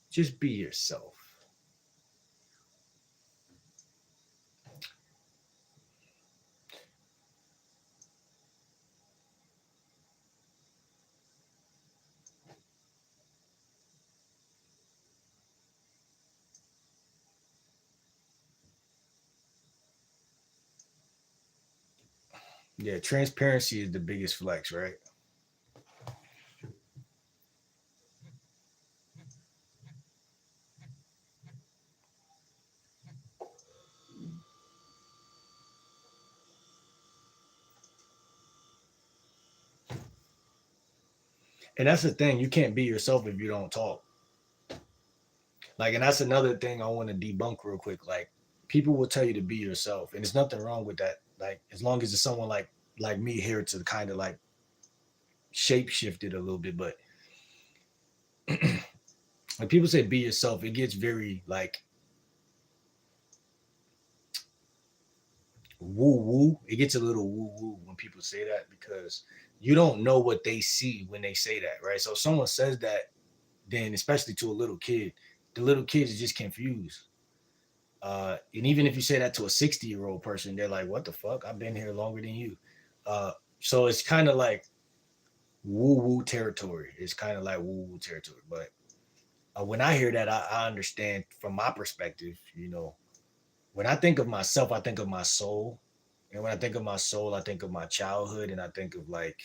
Just be yourself. Yeah, transparency is the biggest flex, right? And that's the thing. You can't be yourself if you don't talk. Like, and that's another thing I want to debunk real quick. Like, people will tell you to be yourself, and there's nothing wrong with that. Like, as long as it's someone like me here to kind of like shape shift it a little bit. But when people say be yourself, it gets very like woo woo. It gets a little woo woo when people say that because you don't know what they see when they say that, right? So if someone says that, then especially to a little kid, the little kid is just confused. And even if you say that to a 60-year-old person, they're like, "What the fuck? I've been here longer than you." So it's kind of like woo woo territory. It's kind of like woo woo territory. But when I hear that, I understand from my perspective. When I think of myself, I think of my soul, and when I think of my soul, I think of my childhood, and I think of like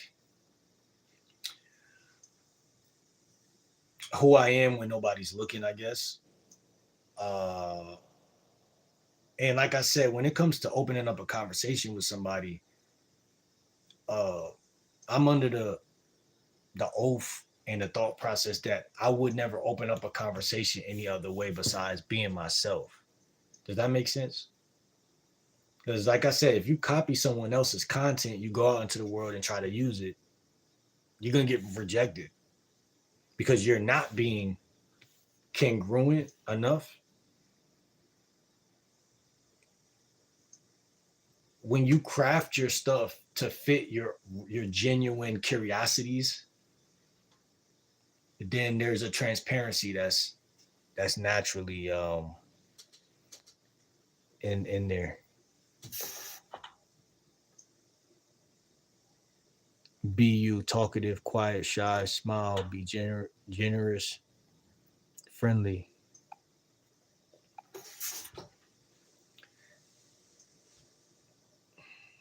who I am when nobody's looking. I guess. Uh, and like I said, when it comes to opening up a conversation with somebody, uh, I'm under the oath and the thought process that I would never open up a conversation any other way besides being myself. Does that make sense? Because, like I said, if you copy someone else's content, you go out into the world and try to use it, you're going to get rejected because you're not being congruent enough. When you craft your stuff to fit your genuine curiosities, then there's a transparency that's naturally in there. Be you, talkative, quiet, shy, smile, be generous, friendly.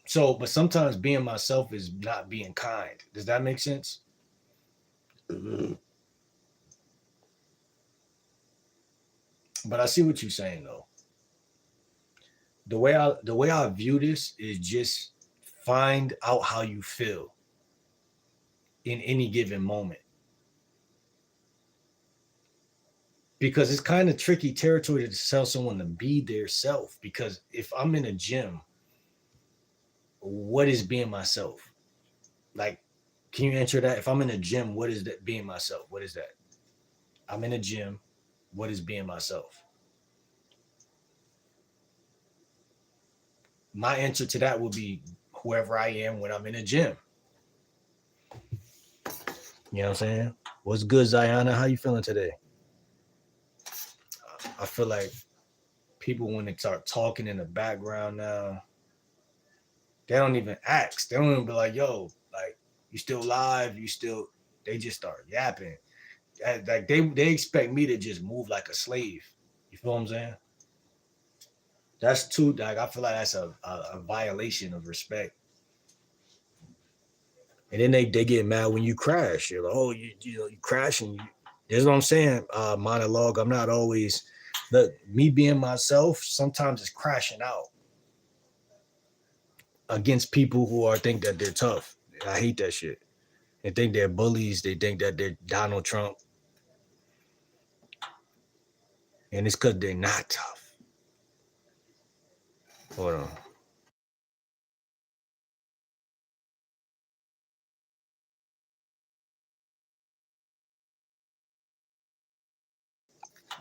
So, but sometimes being myself is not being kind. Does that make sense? But I see what you're saying though. The way I view this is just find out how you feel in any given moment. Because it's kind of tricky territory to tell someone to be their self. Because if I'm in a gym, what is being myself? Like, can you answer that? If I'm in a gym, what is that being myself? What is that? I'm in a gym. What is being myself? My answer to that would be whoever I am when I'm in a gym. You know what I'm saying? What's good, Zayana? How you feeling today? I feel like people when they start talking in the background now, they don't even ask. They don't even be like, "Yo, like you still live? You still?" They just start yapping. Like they expect me to just move like a slave. You feel what I'm saying? That's too like I feel like that's a violation of respect. And then they get mad when you crash. You're like, oh, you crashing. That's what I'm saying. Monologue. I'm not always look me being myself. Sometimes it's crashing out against people who are think that they're tough. I hate that shit. They think they're bullies. They think that they're Donald Trump, and it's because they're not tough. Hold on.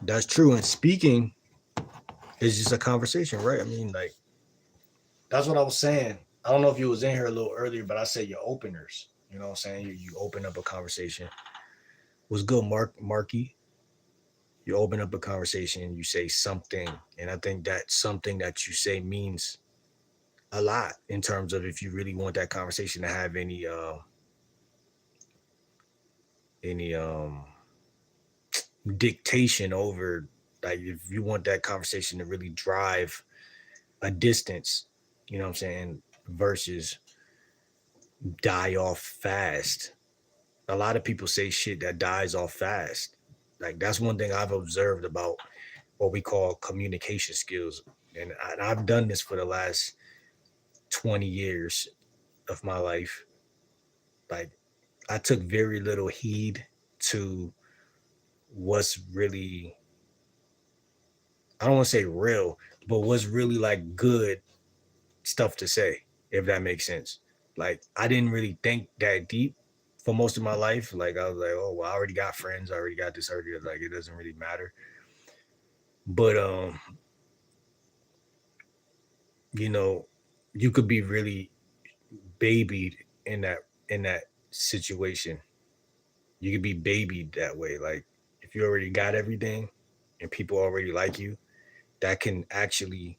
That's true. And speaking is just a conversation, right? I mean, like that's what I was saying. I don't know if you was in here a little earlier, but I said your openers. You know what I'm saying? You open up a conversation. Was good, Marky. You open up a conversation, you say something, and I think that something that you say means a lot in terms of if you really want that conversation to have any dictation over, like if you want that conversation to really drive a distance, you know what I'm saying, versus die off fast. A lot of people say shit that dies off fast. Like that's one thing I've observed about what we call communication skills. And I've done this for the last 20 years of my life. Like I took very little heed to what's really, I don't want to say real, but what's really like good stuff to say, if that makes sense. Like I didn't really think that deep for most of my life. Like I was like, oh well, I already got friends, I already got this, already like it doesn't really matter. But you know, you could be really babied in that situation. You could be babied that way. Like if you already got everything and people already like you, that can actually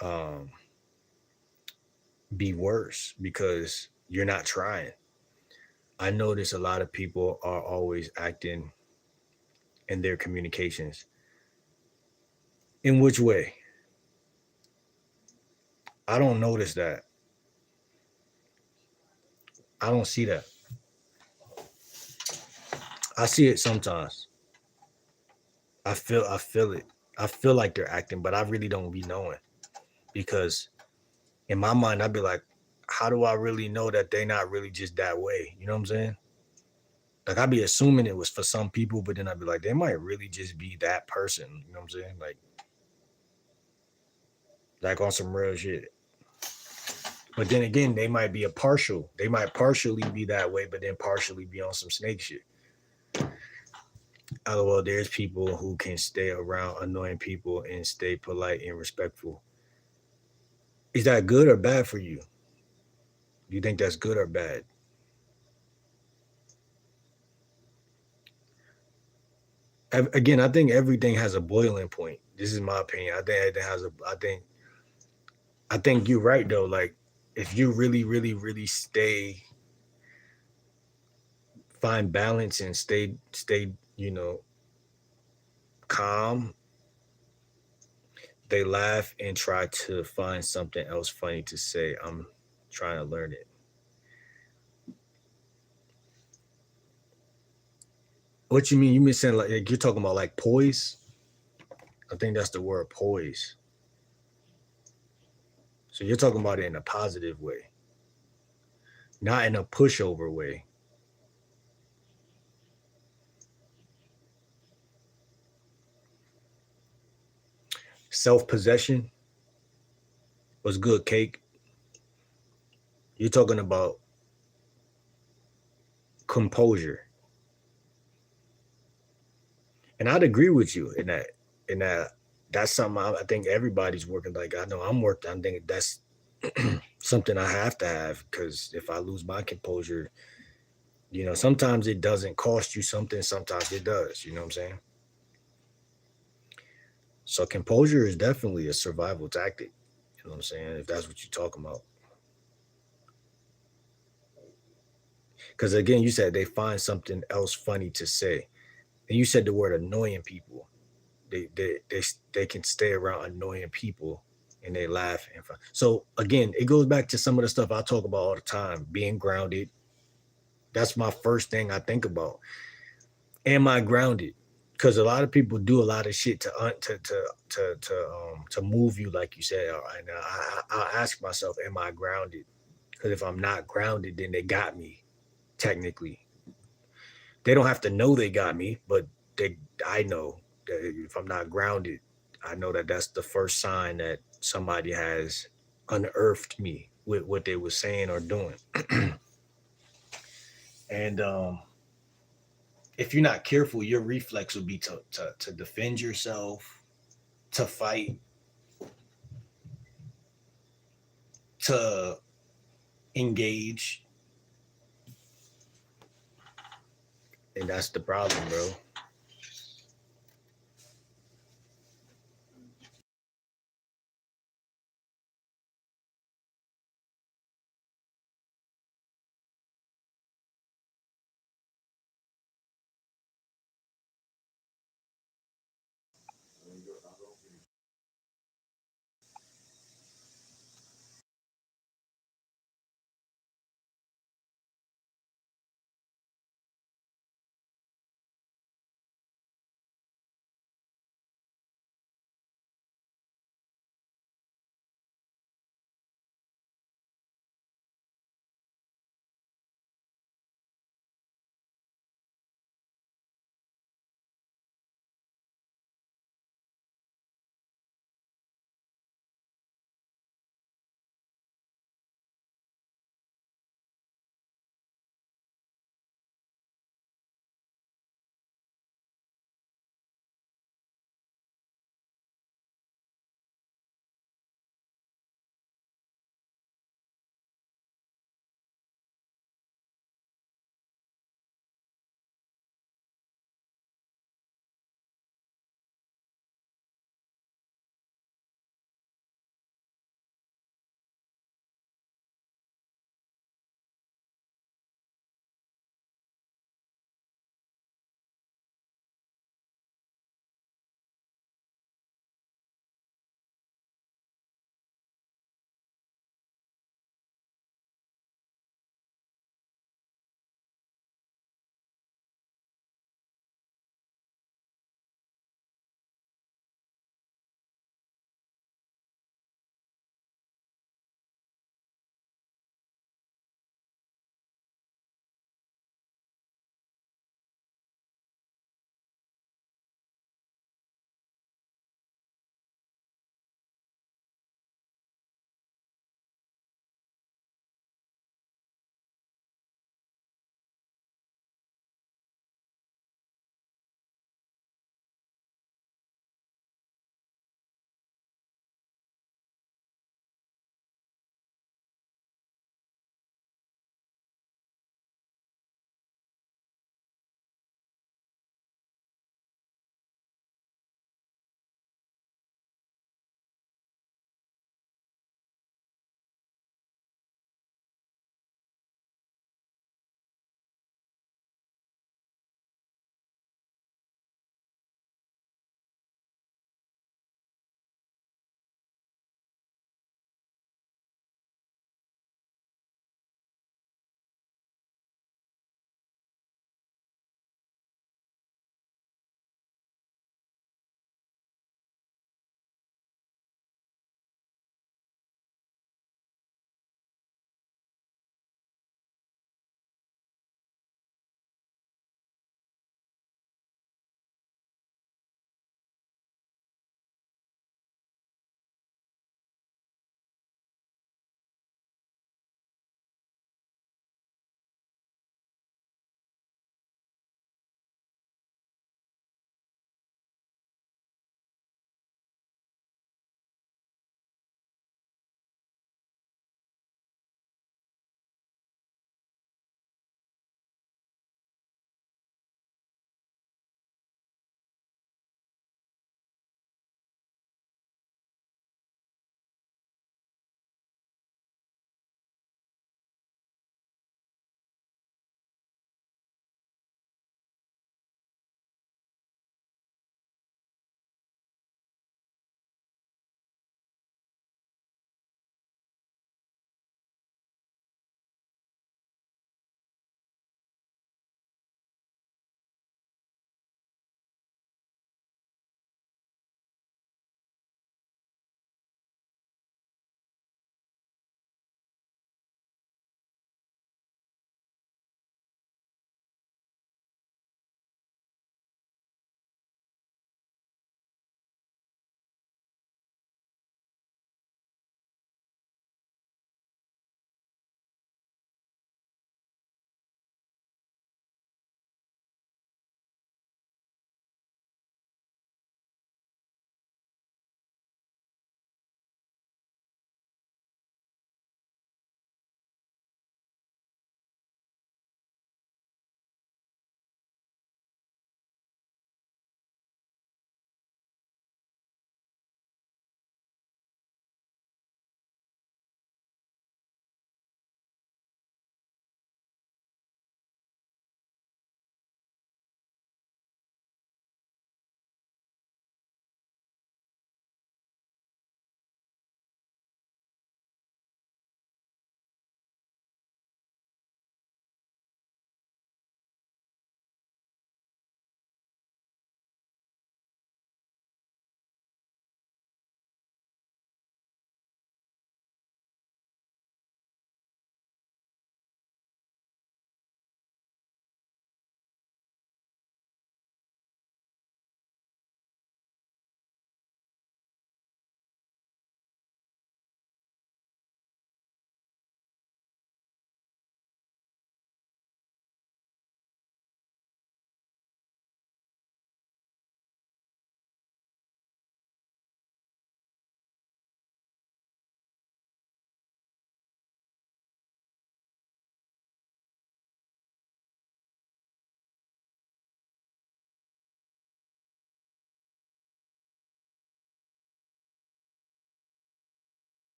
um, be worse because you're not trying. I notice a lot of people are always acting in their communications. In which way? I don't notice that. I don't see that. I see it sometimes. I feel it. I feel like they're acting, but I really don't be knowing because in my mind I'd be like, how do I really know that they not really just that way? You know what I'm saying? Like I'd be assuming it was for some people, but then I'd be like, they might really just be that person. You know what I'm saying? Like on some real shit. But then again, they might be a partial. They might partially be that way, but then partially be on some snake shit. LOL, there's people who can stay around annoying people and stay polite and respectful. Is that good or bad for you? Do you think that's good or bad? Again, I think everything has a boiling point. This is my opinion. I think everything has a. I think you're right though. Like, if you really, really, really stay, find balance and stay, calm. They laugh and try to find something else funny to say. I'm trying to learn it. What you mean? You mean saying like you're talking about like poise? I think that's the word poise. So you're talking about it in a positive way, not in a pushover way. Self possession was good, cake. You're talking about composure, and I'd agree with you in that. In that, that's something I think everybody's working. Like I know I'm working. I think that's something I have to have because if I lose my composure, sometimes it doesn't cost you something. Sometimes it does. You know what I'm saying? So composure is definitely a survival tactic. You know what I'm saying? If that's what you're talking about. Because again, you said they find something else funny to say, and you said the word annoying people. They can stay around annoying people, and they laugh and fun. So again, it goes back to some of the stuff I talk about all the time. Being grounded. That's my first thing I think about. Am I grounded? Because a lot of people do a lot of shit to move you, like you said. All right, now I ask myself, am I grounded? Because if I'm not grounded, then they got me. Technically, they don't have to know they got me, but I know that if I'm not grounded, I know that that's the first sign that somebody has unearthed me with what they were saying or doing. And if you're not careful, your reflex would be to defend yourself, to fight, to engage, and that's the problem, bro.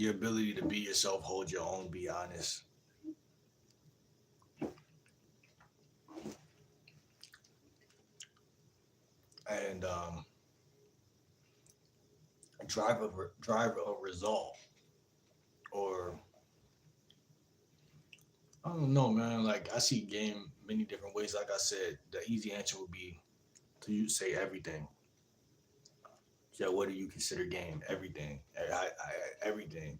Your ability to be yourself, hold your own, be honest, and drive a result. Or I don't know, man. Like I see game many different ways. Like I said, the easy answer would be to you say everything. So what do you consider game? Everything. Everything.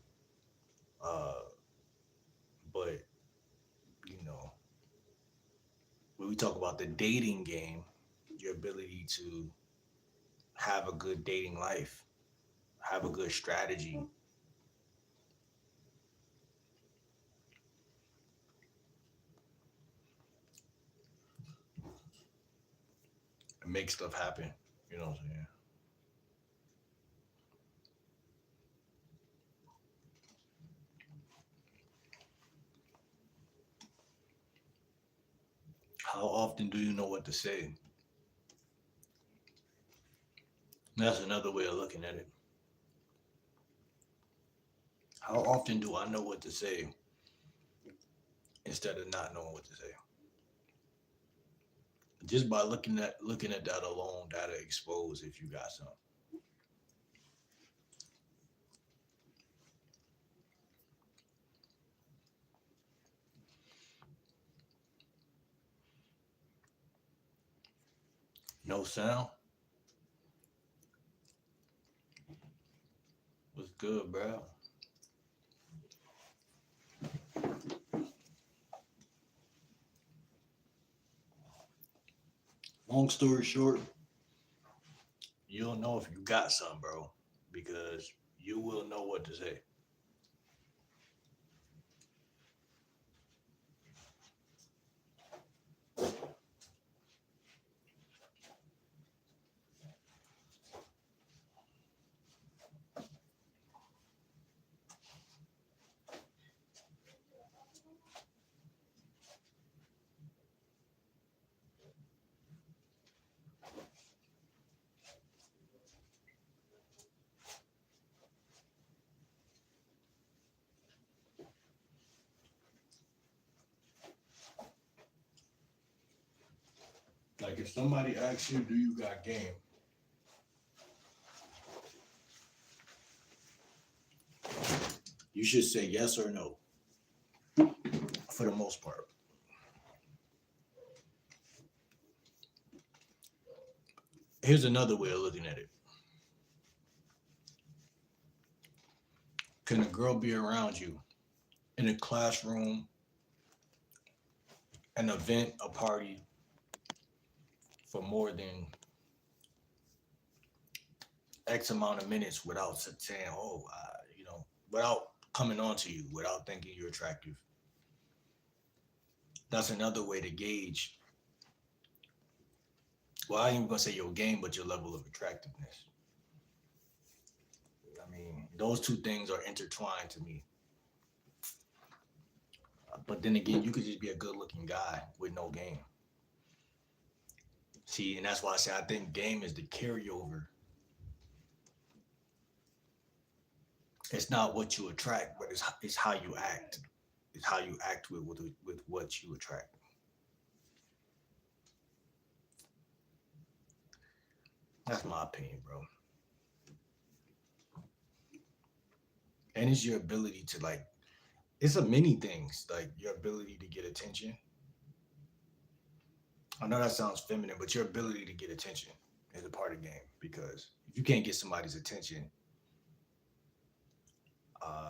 Uh, but you know, when we talk about the dating game, your ability to have a good dating life, have a good strategy, and make stuff happen. You know what I'm saying? How often do you know what to say? That's another way of looking at it. How often do I know what to say instead of not knowing what to say? Just by looking at that alone, that'll expose if you got some. No sound. What's good, bro? Long story short, you'll know if you got some, bro, because you will know what to say. Like if somebody asks you, "Do you got game?" You should say yes or no. For the most part. Here's another way of looking at it. Can a girl be around you in a classroom, an event, a party for more than X amount of minutes without saying, "Oh, without coming on to you, without thinking you're attractive?" That's another way to gauge. Well, I ain't even gonna say your game, but your level of attractiveness. I mean, those two things are intertwined to me. But then again, you could just be a good-looking guy with no game. See, and that's why I say I think game is the carryover. It's not what you attract, but it's how you act. It's how you act with what you attract. That's my opinion, bro. And it's your ability to like. It's a many things like your ability to get attention. I know that sounds feminine, but your ability to get attention is a part of the game because if you can't get somebody's attention,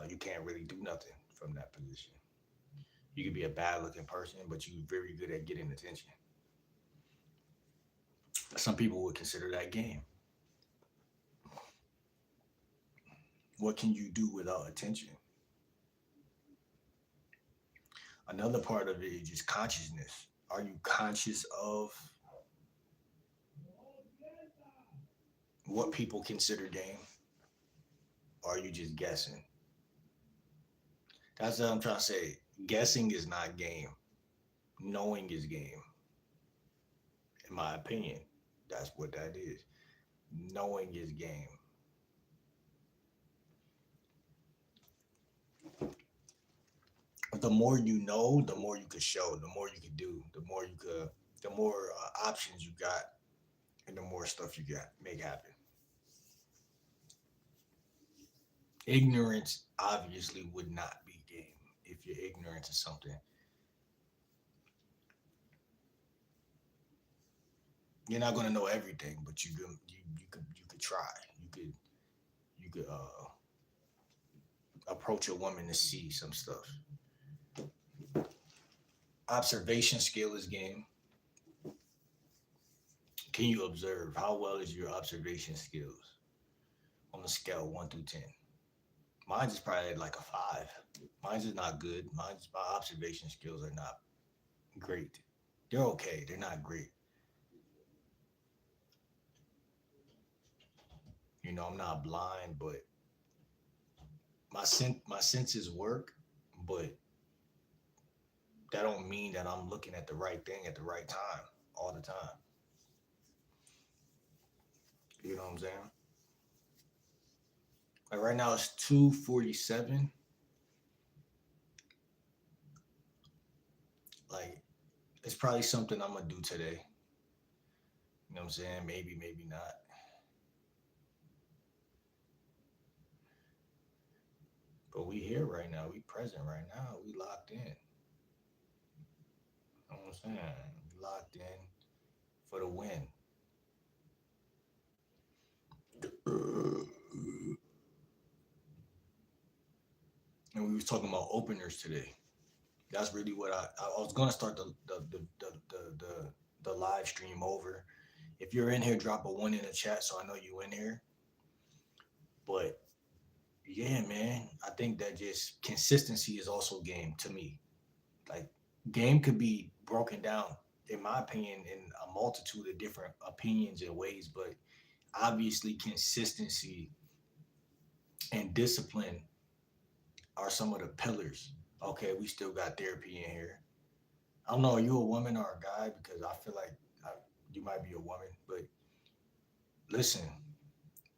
you can't really do nothing from that position. You could be a bad looking person, but you're very good at getting attention. Some people would consider that game. What can you do without attention? Another part of it is just consciousness. Are you conscious of what people consider game? Or are you just guessing? That's what I'm trying to say. Guessing is not game. Knowing is game. In my opinion, that's what that is. Knowing is game. The more you know, the more you could show, the more you could do, the more options you got, and the more stuff you got make happen. Ignorance obviously would not be game. If you're ignorant to something, you're not gonna know everything, but you could try. You could you could approach a woman to see some stuff. Observation skill is game. Can you observe? How well is your observation skills on a scale 1 through 10? Mine's is probably like a 5. Mine's is not good. My observation skills are not great. They're okay. They're not great. I'm not blind, but my senses work, but that don't mean that I'm looking at the right thing at the right time all the time. You know what I'm saying? Like right now it's 2:47. Like it's probably something I'm gonna do today. You know what I'm saying? Maybe, maybe not. But we here right now. We present right now. We locked in. You know what I'm saying? We locked in for the win. And we was talking about openers today. That's really what I was gonna start the live stream over. If you're in here, drop a one in the chat so I know you in here. But yeah, man, I think that just consistency is also game to me. Like game could be broken down, in my opinion, in a multitude of different opinions and ways, but obviously consistency and discipline are some of the pillars. Okay, we still got therapy in here. I don't know, are you a woman or a guy? Because I feel like you might be a woman, but listen,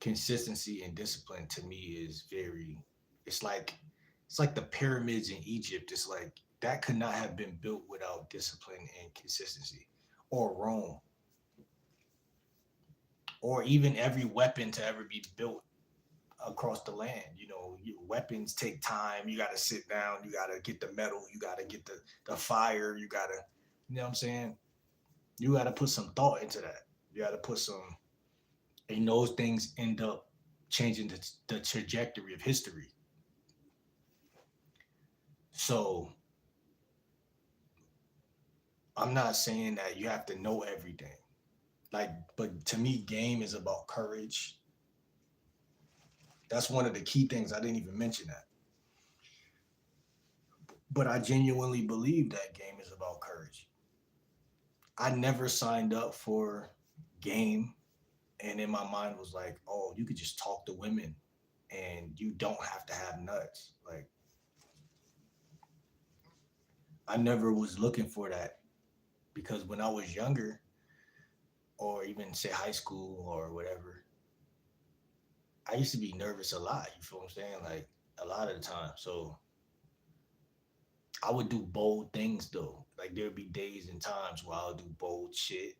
consistency and discipline to me is very. It's like the pyramids in Egypt. It's like that could not have been built without discipline and consistency, or Rome, or even every weapon to ever be built across the land. Weapons take time. You got to sit down. You got to get the metal. You got to get the fire. You got to, you know what I'm saying? You got to put some thought into that. You got to put some, and those things end up changing the trajectory of history. So I'm not saying that you have to know everything. Like, but to me, game is about courage. That's one of the key things. I didn't even mention that. But I genuinely believe that game is about courage. I never signed up for game, and in my mind was like, oh, you could just talk to women and you don't have to have nuts. Like I never was looking for that because when I was younger, or even say high school or whatever, I used to be nervous a lot. You feel what I'm saying? Like a lot of the time. So I would do bold things though. Like there'd be days and times where I'll do bold shit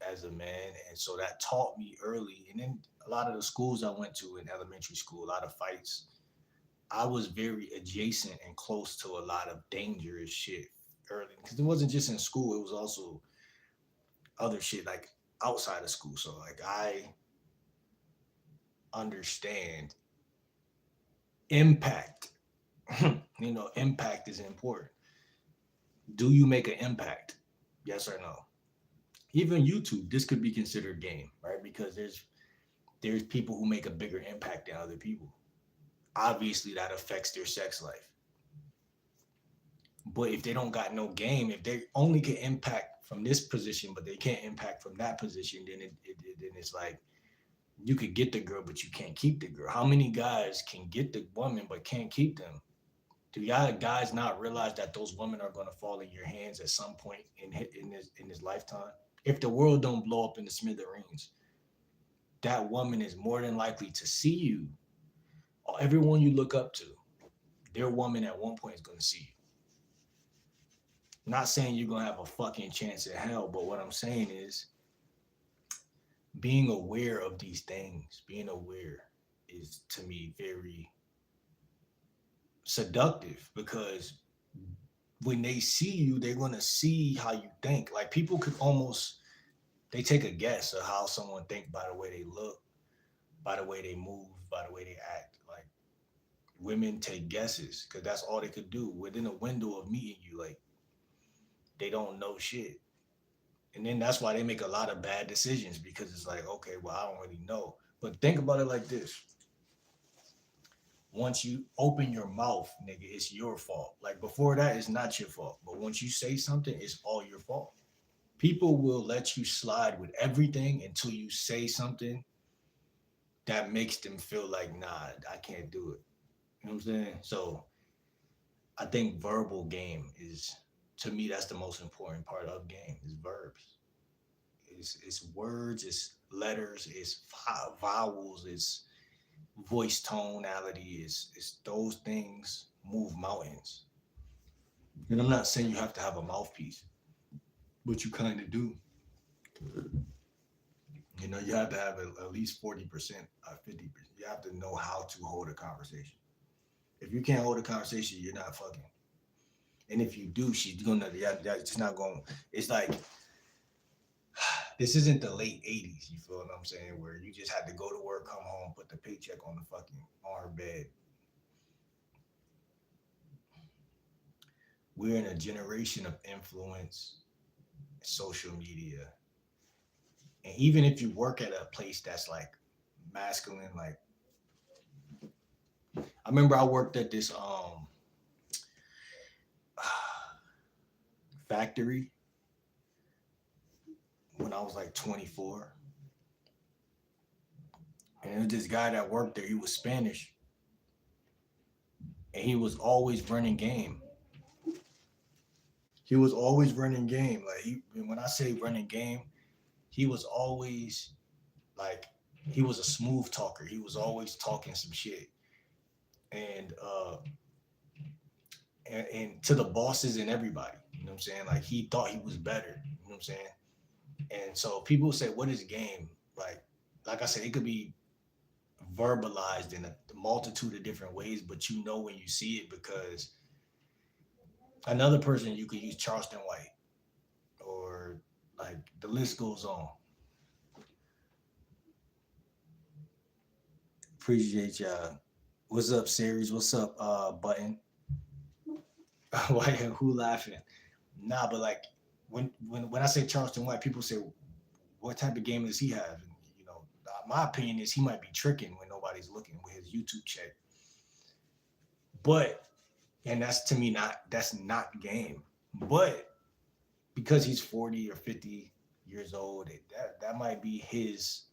as a man. And so that taught me early. And then a lot of the schools I went to in elementary school, a lot of fights, I was very adjacent and close to a lot of dangerous shit early. Because it wasn't just in school, it was also other shit like outside of school. So like I understand impact. Impact is important. Do you make an impact? Yes or no? Even YouTube, this could be considered game, right? Because there's people who make a bigger impact than other people. Obviously, that affects their sex life. But if they don't got no game, if they only can impact from this position, but they can't impact from that position, then it's like you could get the girl, but you can't keep the girl. How many guys can get the woman but can't keep them? Do y'all guys not realize that those women are going to fall in your hands at some point in this lifetime? If the world don't blow up in the smithereens, that woman is more than likely to see you. Everyone you look up to, their woman at one point is going to see you. Not saying you're gonna have a fucking chance at hell, but what I'm saying is being aware of these things, being aware is to me very seductive because when they see you, they're gonna see how you think. Like people could almost they take a guess of how someone think by the way they look, by the way they move, by the way they act. Like women take guesses because that's all they could do within a window of meeting you. Like they don't know shit. And then that's why they make a lot of bad decisions because it's like, okay, well, I don't really know. But think about it like this. Once you open your mouth, nigga, it's your fault. Like before that, it's not your fault. But once you say something, it's all your fault. People will let you slide with everything until you say something that makes them feel like, nah, I can't do it. You know what I'm saying? So I think verbal game is, to me, that's the most important part of game is verbs. It's words, it's letters, it's vowels, it's voice tonality, it's those things move mountains. And I'm not saying you have to have a mouthpiece, but you kind of do. You know, you have to have at least 40%, 50%. You have to know how to hold a conversation. If you can't hold a conversation, you're not fucking. And if you do, she's gonna, yeah, it's not going, it's like, this isn't the late 80s, you feel what I'm saying? Where you just had to go to work, come home, put the paycheck on the fucking, on her bed. We're in a generation of influence, social media. And even if you work at a place that's like masculine, like I remember I worked at this factory when I was like 24. And there was this guy that worked there, he was Spanish, and he was always running game. He was always running game. Like he when I say running game, he was always like he was a smooth talker. He was always talking some shit. And and to the bosses and everybody. You know what I'm saying? Like he thought he was better. You know what I'm saying? And so people say, "What is game?" Like I said, it could be verbalized in a multitude of different ways, but you know when you see it because another person you could use Charleston White or like the list goes on. Appreciate y'all. What's up, series? What's up, button? Why who laughing? Nah, but like when I say Charleston White, people say, "What type of game does he have?" And you know, my opinion is he might be tricking when nobody's looking with his YouTube check. But and that's to me not game. But because he's 40 or 50 years old, that might be his.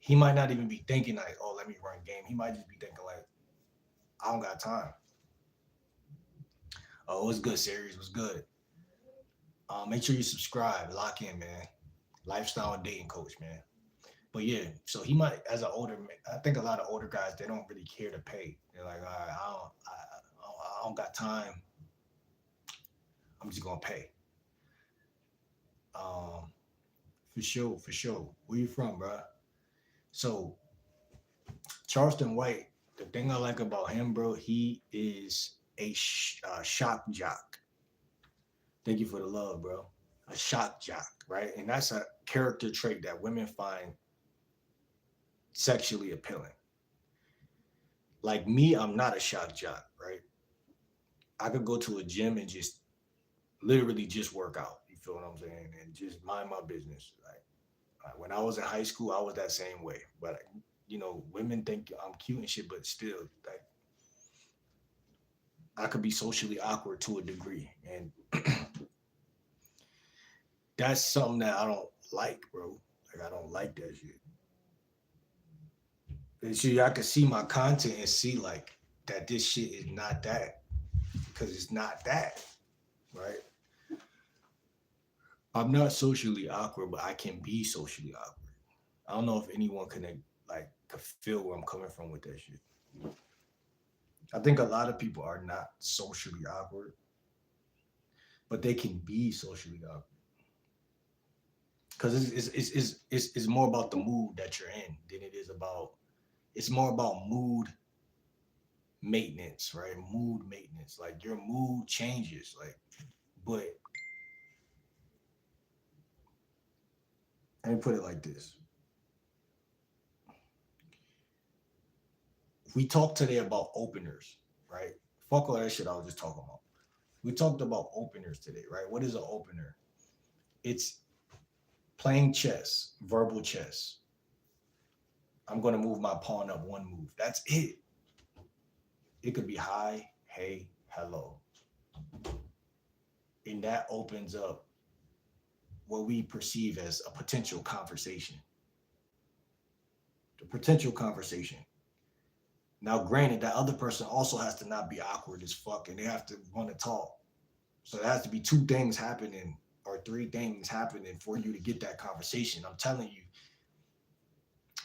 He might not even be thinking like, "Oh, let me run game." He might just be thinking like, "I don't got time." Oh, it was good, series. It was good. Make sure you subscribe, lock in, man. Lifestyle and dating coach, man. But yeah, so he might, as an older, I think a lot of older guys they don't really care to pay. They're like, all right, I don't got time. I'm just gonna pay. Um, for sure, for sure. Where you from, bro? So Charleston White, the thing I like about him, bro, he is a shock jock. Thank you for the love, bro. A shock jock, right? And that's a character trait that women find sexually appealing. Like me, I'm not a shock jock, right? I could go to a gym and just literally just work out. You feel what I'm saying? And just mind my business. Like when I was in high school, I was that same way. But you know, women think I'm cute and shit, but still, like I could be socially awkward to a degree, and that's something that I don't like, bro. Like I don't like that shit. And see, I could see my content and see like that this shit is not that because it's not that, right? I'm not socially awkward, but I can be socially awkward. I don't know if anyone can like could feel where I'm coming from with that shit. I think a lot of people are not socially awkward. but they can be socially awkward. Because it's more about the mood that you're in than it is about. It's more about mood maintenance, right? Mood maintenance. Like your mood changes. Like, but let me put it like this. We talked today about openers, right? Fuck all that shit I was just talking about. We talked about openers today, right? What is an opener? It's playing chess, verbal chess. I'm going to move my pawn up one move. That's it. It could be hi, hey, hello. And that opens up what we perceive as a potential conversation. The potential conversation. Now, granted, that other person also has to not be awkward as fuck and they have to want to talk. So there has to be two things happening or three things happening for you to get that conversation. I'm telling you,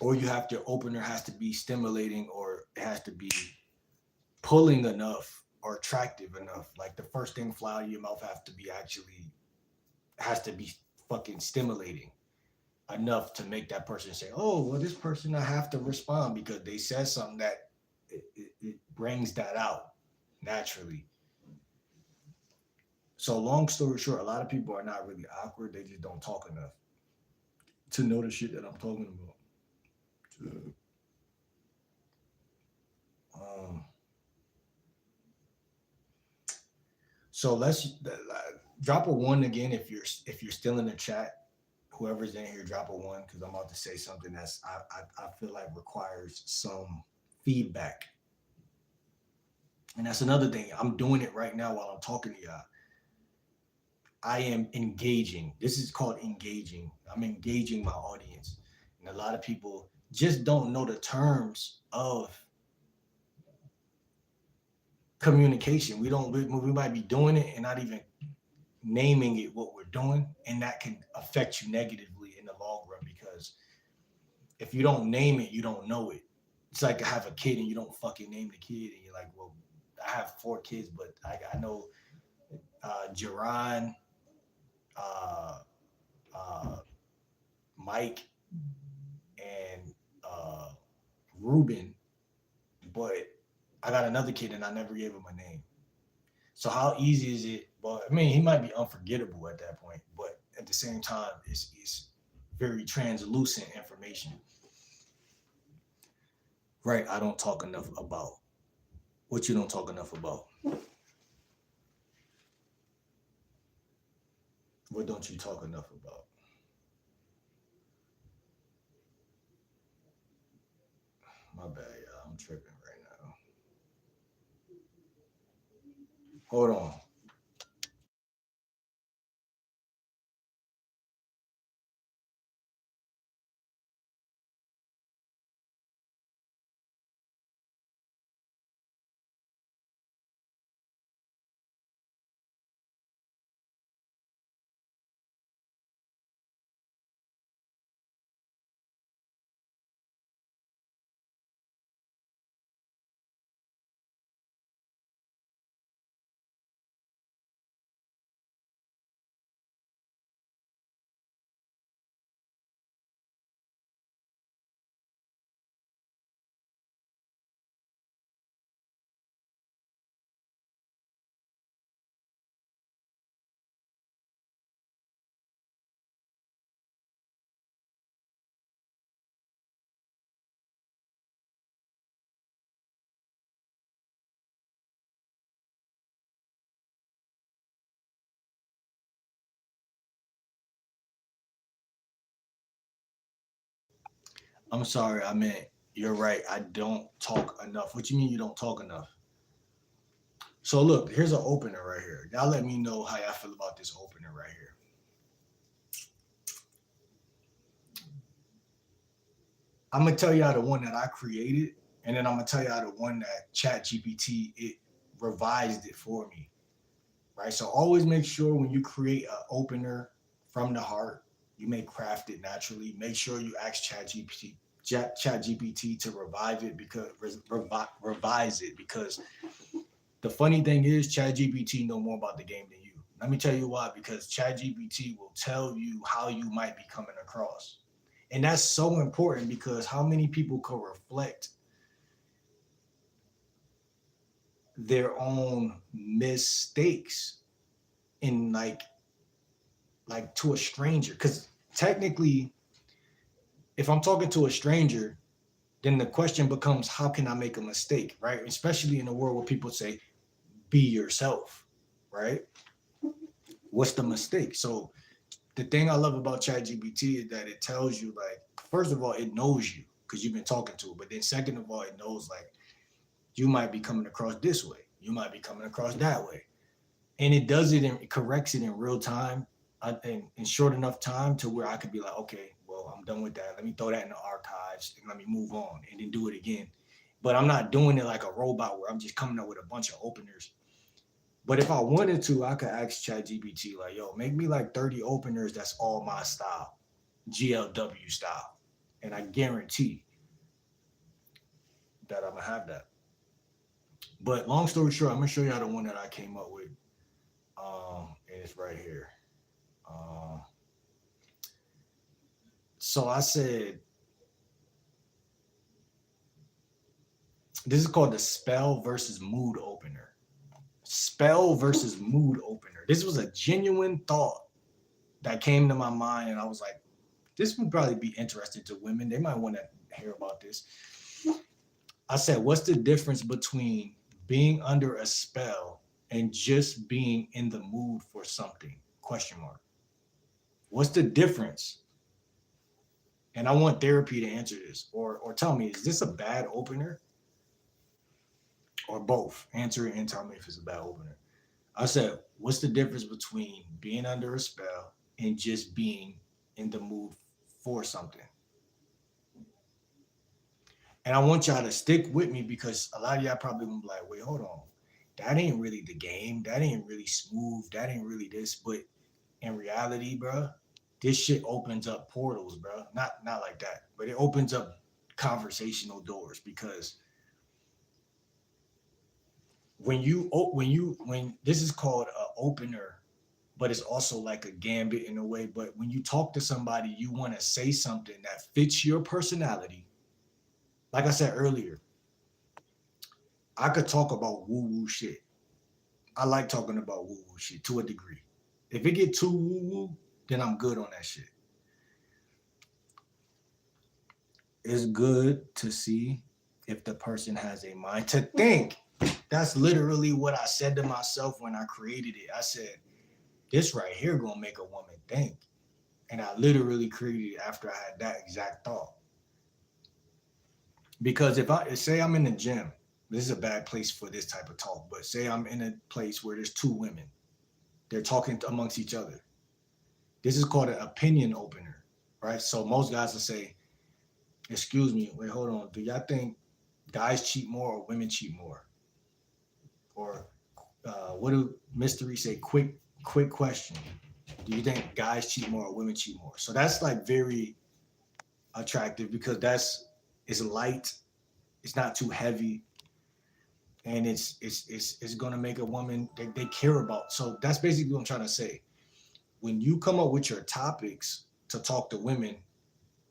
or you have to opener has to be stimulating or it has to be pulling enough or attractive enough. Like the first thing fly out of your mouth has to be fucking stimulating enough to make that person say, "Oh, well, this person I have to respond because they said something that it brings that out naturally." So, long story short, a lot of people are not really awkward. They just don't talk enough to know the shit that I'm talking about. Um, so drop a one again if you're still in the chat. Whoever's in here, drop a one because I'm about to say something that's I feel like requires some feedback. And that's another thing. I'm doing it right now while I'm talking to y'all. I am engaging. This is called engaging. I'm engaging my audience. And a lot of people just don't know the terms of communication. We might be doing it and not even naming it what we're doing. And that can affect you negatively in the long run because if you don't name it, you don't know it. It's like I have a kid and you don't fucking name the kid and you're like, well, I have four kids, but I know Jerron, uh, uh, Mike, and Ruben, but I got another kid and I never gave him a name. So how easy is it? Well, I mean, he might be unforgettable at that point, but at the same time, it's very translucent information. Right? I don't talk enough about what you don't talk enough about. What don't you talk enough about? My bad, y'all. I'm tripping right now. Hold on. I'm sorry. I meant you're right. I don't talk enough. What you mean you don't talk enough? So look, here's an opener right here. Y'all let me know how y'all feel about this opener right here. I'm gonna tell y'all the one that I created, and then I'm gonna tell y'all the one that Chat GPT it revised it for me. Right. So always make sure when you create an opener from the heart, you may craft it naturally. Make sure you ask Chat GPT to revive it because revise it because the funny thing is Chat GPT know more about the game than you. Let me tell you why. Because ChatGPT will tell you how you might be coming across. And that's so important because how many people can reflect their own mistakes in like to a stranger? Because technically, if I'm talking to a stranger, then the question becomes, how can I make a mistake, right? Especially in a world where people say, be yourself, right? What's the mistake? So the thing I love about ChatGPT is that it tells you, like, first of all, it knows you because you've been talking to it. But then second of all, it knows like you might be coming across this way. You might be coming across that way. And it does it and it corrects it in real time in short enough time to where I could be like, okay, well, I'm done with that. Let me throw that in the archives and let me move on and then do it again. But I'm not doing it like a robot where I'm just coming up with a bunch of openers. But if I wanted to, I could ask ChatGPT like, yo, make me like 30 openers that's all my style, GLW style. And I guarantee that I'm gonna have that. But long story short, I'm gonna show y'all the one that I came up with. And it's right here. Um, so I said, this is called the spell versus mood opener. Spell versus mood opener. This was a genuine thought that came to my mind, and I was like, this would probably be interesting to women. They might want to hear about this. I said, what's the difference between being under a spell and just being in the mood for something? Question mark. What's the difference? And I want therapy to answer this, or tell me, is this a bad opener or both? Answer it and tell me if it's a bad opener. I said, what's the difference between being under a spell and just being in the mood for something? And I want y'all to stick with me because a lot of y'all probably gonna be like, wait, hold on. That ain't really the game. That ain't really smooth. That ain't really this. But in reality, bro, this shit opens up portals, bro. Not like that, but it opens up conversational doors because when this is called an opener, but it's also like a gambit in a way. But when you talk to somebody, you want to say something that fits your personality. Like I said earlier, I could talk about woo woo shit. I like talking about woo woo shit to a degree. If it get too woo woo, then I'm good on that shit. It's good to see if the person has a mind to think. That's literally what I said to myself when I created it. I said, this right here gonna make a woman think. And I literally created it after I had that exact thought. Because if I say I'm in the gym, this is a bad place for this type of talk, but say I'm in a place where there's two women, they're talking amongst each other. This is called an opinion opener, right? So most guys will say, excuse me, wait, hold on. Do y'all think guys cheat more or women cheat more? Or what do mystery say? Quick question. Do you think guys cheat more or women cheat more? So that's like very attractive because it's light, it's not too heavy, and it's gonna make a woman they care about. So that's basically what I'm trying to say. When you come up with your topics to talk to women,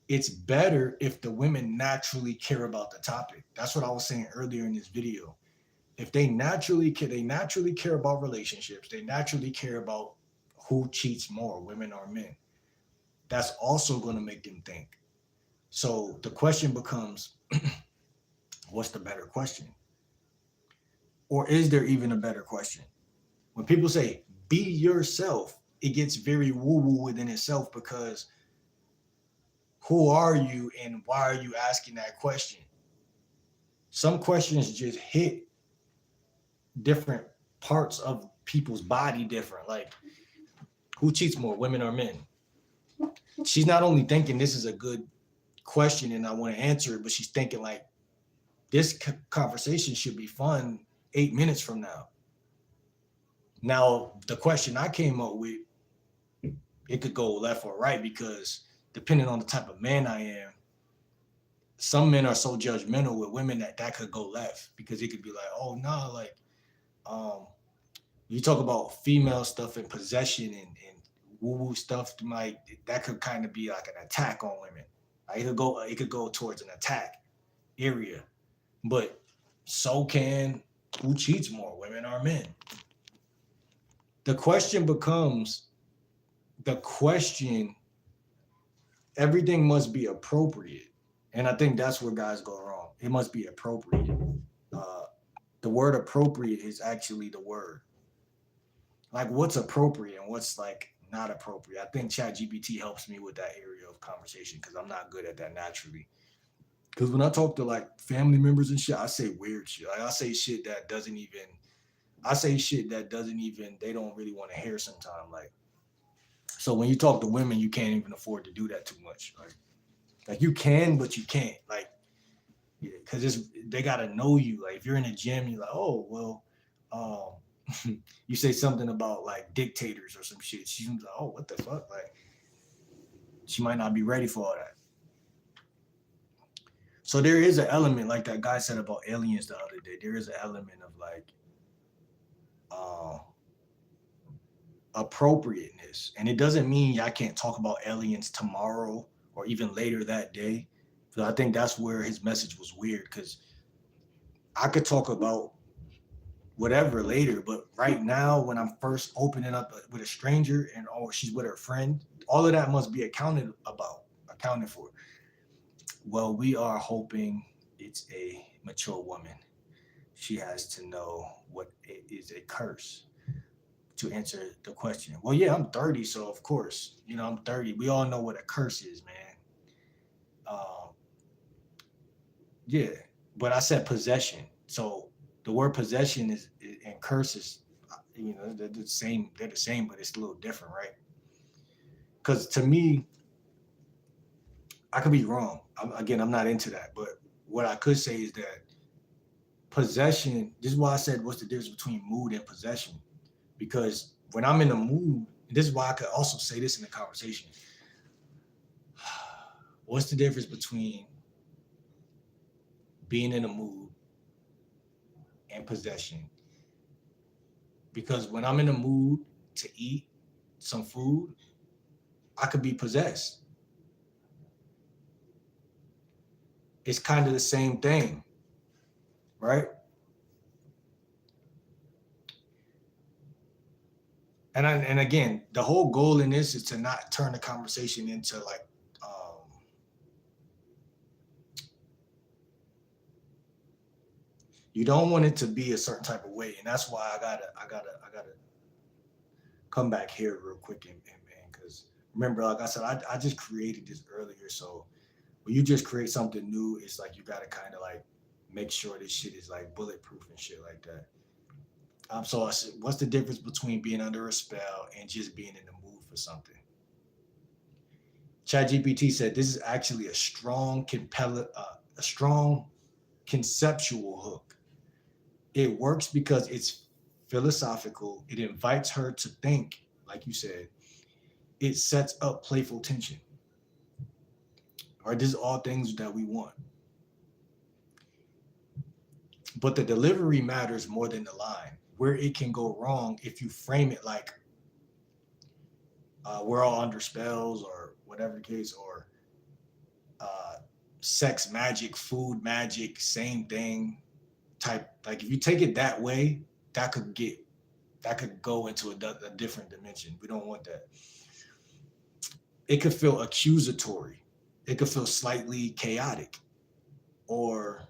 it's better if the women naturally care about the topic. That's what I was saying earlier in this video. If they naturally care about relationships, they naturally care about who cheats more, women or men. That's also going to make them think. So the question becomes, what's the better question? Or is there even a better question? When people say be yourself, it gets very woo woo within itself because who are you and why are you asking that question? Some questions just hit different parts of people's body different. Like, who cheats more, women or men? She's not only thinking this is a good question and I want to answer it, but she's thinking like this conversation should be fun 8 minutes from now. Now, the question I came up with, it could go left or right because depending on the type of man I am, some men are so judgmental with women that could go left because it could be like, oh no, like, um, You talk about female stuff and possession and woo-woo stuff, like that could kind of be like an attack on women. Like it could go towards an attack area. But so can who cheats more, women or men? The question becomes the question, everything must be appropriate. And I think that's where guys go wrong. It must be appropriate. Uh, the word appropriate is actually the word. Like what's appropriate and what's like not appropriate. I think ChatGPT helps me with that area of conversation because I'm not good at that naturally. Because when I talk to like family members and shit, I say weird shit. Like I say shit that doesn't even. I say shit that doesn't even. They don't really want to hear sometimes. Like so, when you talk to women, you can't even afford to do that too much. Like you can, but you can't. Like because it's they gotta know you. Like if you're in a gym, you're like, oh well, you say something about like dictators or some shit. She's like, oh, what the fuck? Like she might not be ready for all that. So there is an element, like that guy said about aliens the other day. There is an element of like uh, appropriateness, and it doesn't mean I can't talk about aliens tomorrow or even later that day. So I think that's where his message was weird because I could talk about whatever later, but right now when I'm first opening up with a stranger and oh she's with her friend, all of that must be accounted for. Well, we are hoping it's a mature woman. She has to know what is a curse to answer the question. Well, yeah, I'm 30, so of course, I'm 30. We all know what a curse is, man. Um, yeah, but I said possession. So the word possession is and curse is, they're the same. They're the same, but it's a little different, right? Because to me, I could be wrong. Again, I'm not into that, but what I could say is that possession. This is why I said, what's the difference between mood and possession? Because when I'm in a mood, and this is why I could also say this in the conversation. What's the difference between being in a mood and possession? Because when I'm in a mood to eat some food, I could be possessed. It's kind of the same thing, right? And again, the whole goal in this is to not turn the conversation into like you don't want it to be a certain type of way, and that's why I gotta come back here real quick and because remember, like I said, I just created this earlier, so when you just create something new, it's like you gotta kind of like make sure this shit is like bulletproof and shit like that. So I said, what's the difference between being under a spell and just being in the mood for something? ChatGPT said this is actually a strong conceptual hook. It works because it's philosophical. It invites her to think, like you said. It sets up playful tension. Right? These are all things that we want. But the delivery matters more than the line. Where it can go wrong if you frame it like we're all under spells or whatever the case, or uh, sex magic, food magic, same thing type. Like if you take it that way, that could get that could go into a different dimension. We don't want that. It could feel accusatory. It could feel slightly chaotic or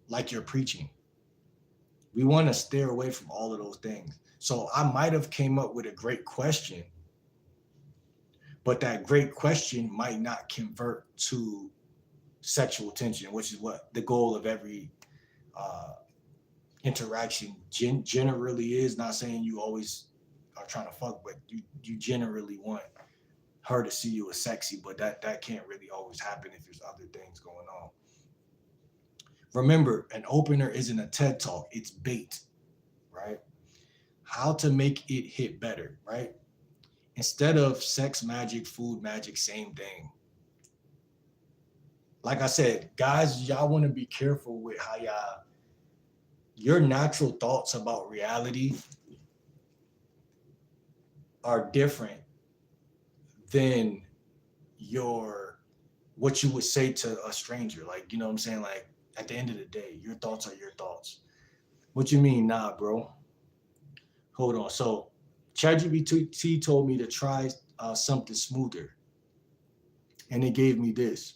like you're preaching. We want to steer away from all of those things. So I might have came up with a great question, but that great question might not convert to sexual tension, which is what the goal of every uh, interaction generally is. Not saying you always are trying to fuck, but you generally want her to see you as sexy, but that can't really always happen if there's other things going on. Remember, an opener isn't a TED talk, it's bait, right? How to make it hit better, right? Instead of sex magic, food magic, same thing. Like I said, guys, y'all want to be careful with how your natural thoughts about reality are different than your what you would say to a stranger. Like, you know what I'm saying? Like, at the end of the day, your thoughts are your thoughts. What you mean, nah, bro? Hold on. So, ChatGPT told me to try something smoother, and it gave me this.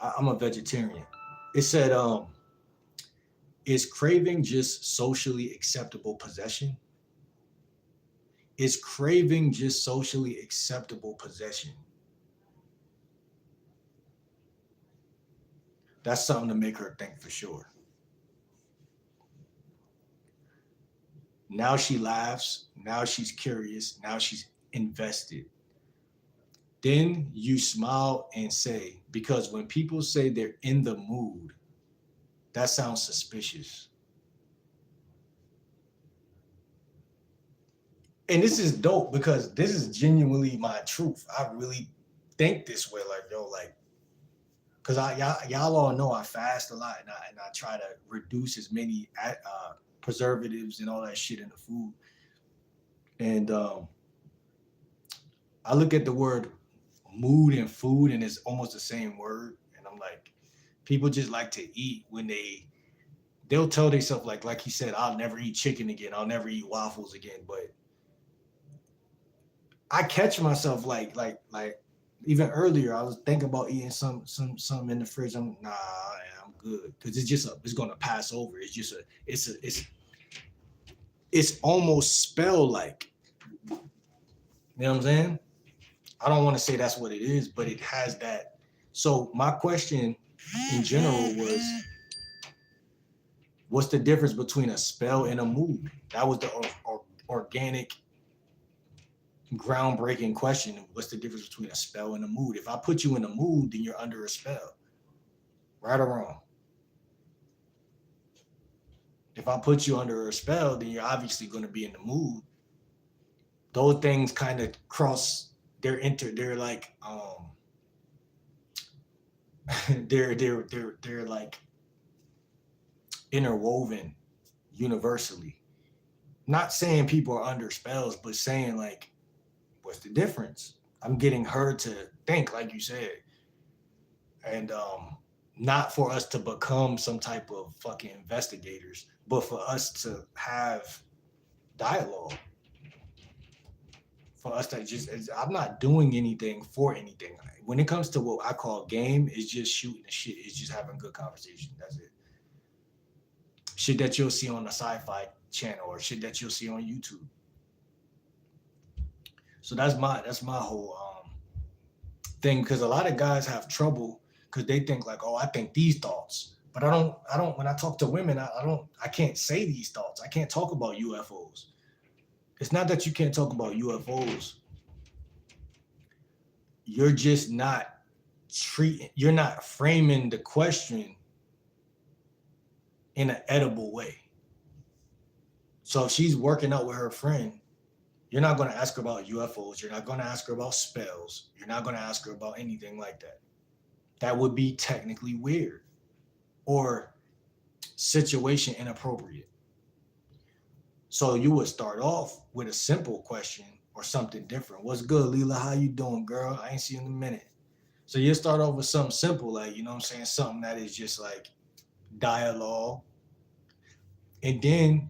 I'm a vegetarian. It said, is craving just socially acceptable possession? Is craving just socially acceptable possession? That's something to make her think for sure. Now she laughs. Now she's curious. Now she's invested. Then you smile and say, because when people say they're in the mood, that sounds suspicious. And this is dope because this is genuinely my truth. I really think this way, like, yo, like, because y'all all know I fast a lot, and I try to reduce as many preservatives and all that shit in the food. And I look at the word mood and food, and it's almost the same word. And I'm like, people just like to eat when they'll tell themselves, like he said, I'll never eat chicken again, I'll never eat waffles again. But I catch myself like even earlier, I was thinking about eating something in the fridge. I'm good because it's gonna pass over. It's almost spell like. You know what I'm saying? I don't want to say that's what it is, but it has that. So my question in general was, what's the difference between a spell and a mood? That was the organic, groundbreaking question. What's the difference between a spell and a mood? If I put you in a mood, then you're under a spell. Right or wrong? If I put you under a spell, then you're obviously going to be in the mood. Those things kind of cross. They're like they're like interwoven universally. Not saying people are under spells, but saying like, what's the difference? I'm getting her to think, like you said, and not for us to become some type of fucking investigators, but for us to have dialogue. For us to just, I'm not doing anything for anything. When it comes to what I call game, it's just shooting the shit. It's just having good conversation. That's it. Shit that you'll see on the sci-fi channel or shit that you'll see on YouTube. So that's my whole thing, because a lot of guys have trouble because they think like, oh, I think these thoughts, but I don't. When I talk to women, I can't say these thoughts. I can't talk about UFOs. It's not that you can't talk about UFOs. You're just not you're not framing the question in an edible way. So if she's working out with her friend, you're not going to ask her about UFOs. You're not going to ask her about spells. You're not going to ask her about anything like that. That would be technically weird or situation inappropriate. So you would start off with a simple question or something different. What's good, Leela? How you doing, girl? I ain't seen you in a minute. So you start off with something simple, like, you know what I'm saying? Something that is just like dialogue. And then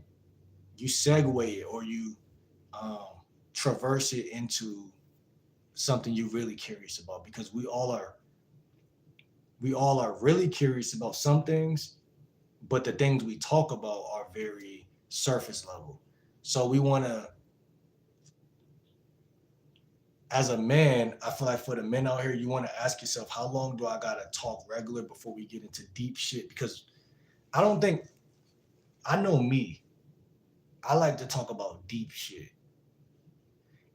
you segue it or you traverse it into something you're really curious about, because we all are really curious about some things, but the things we talk about are very surface level. So we want to, as a man, I feel like for the men out here, you want to ask yourself, how long do I gotta talk regular before we get into deep shit? Because I know me, I like to talk about deep shit.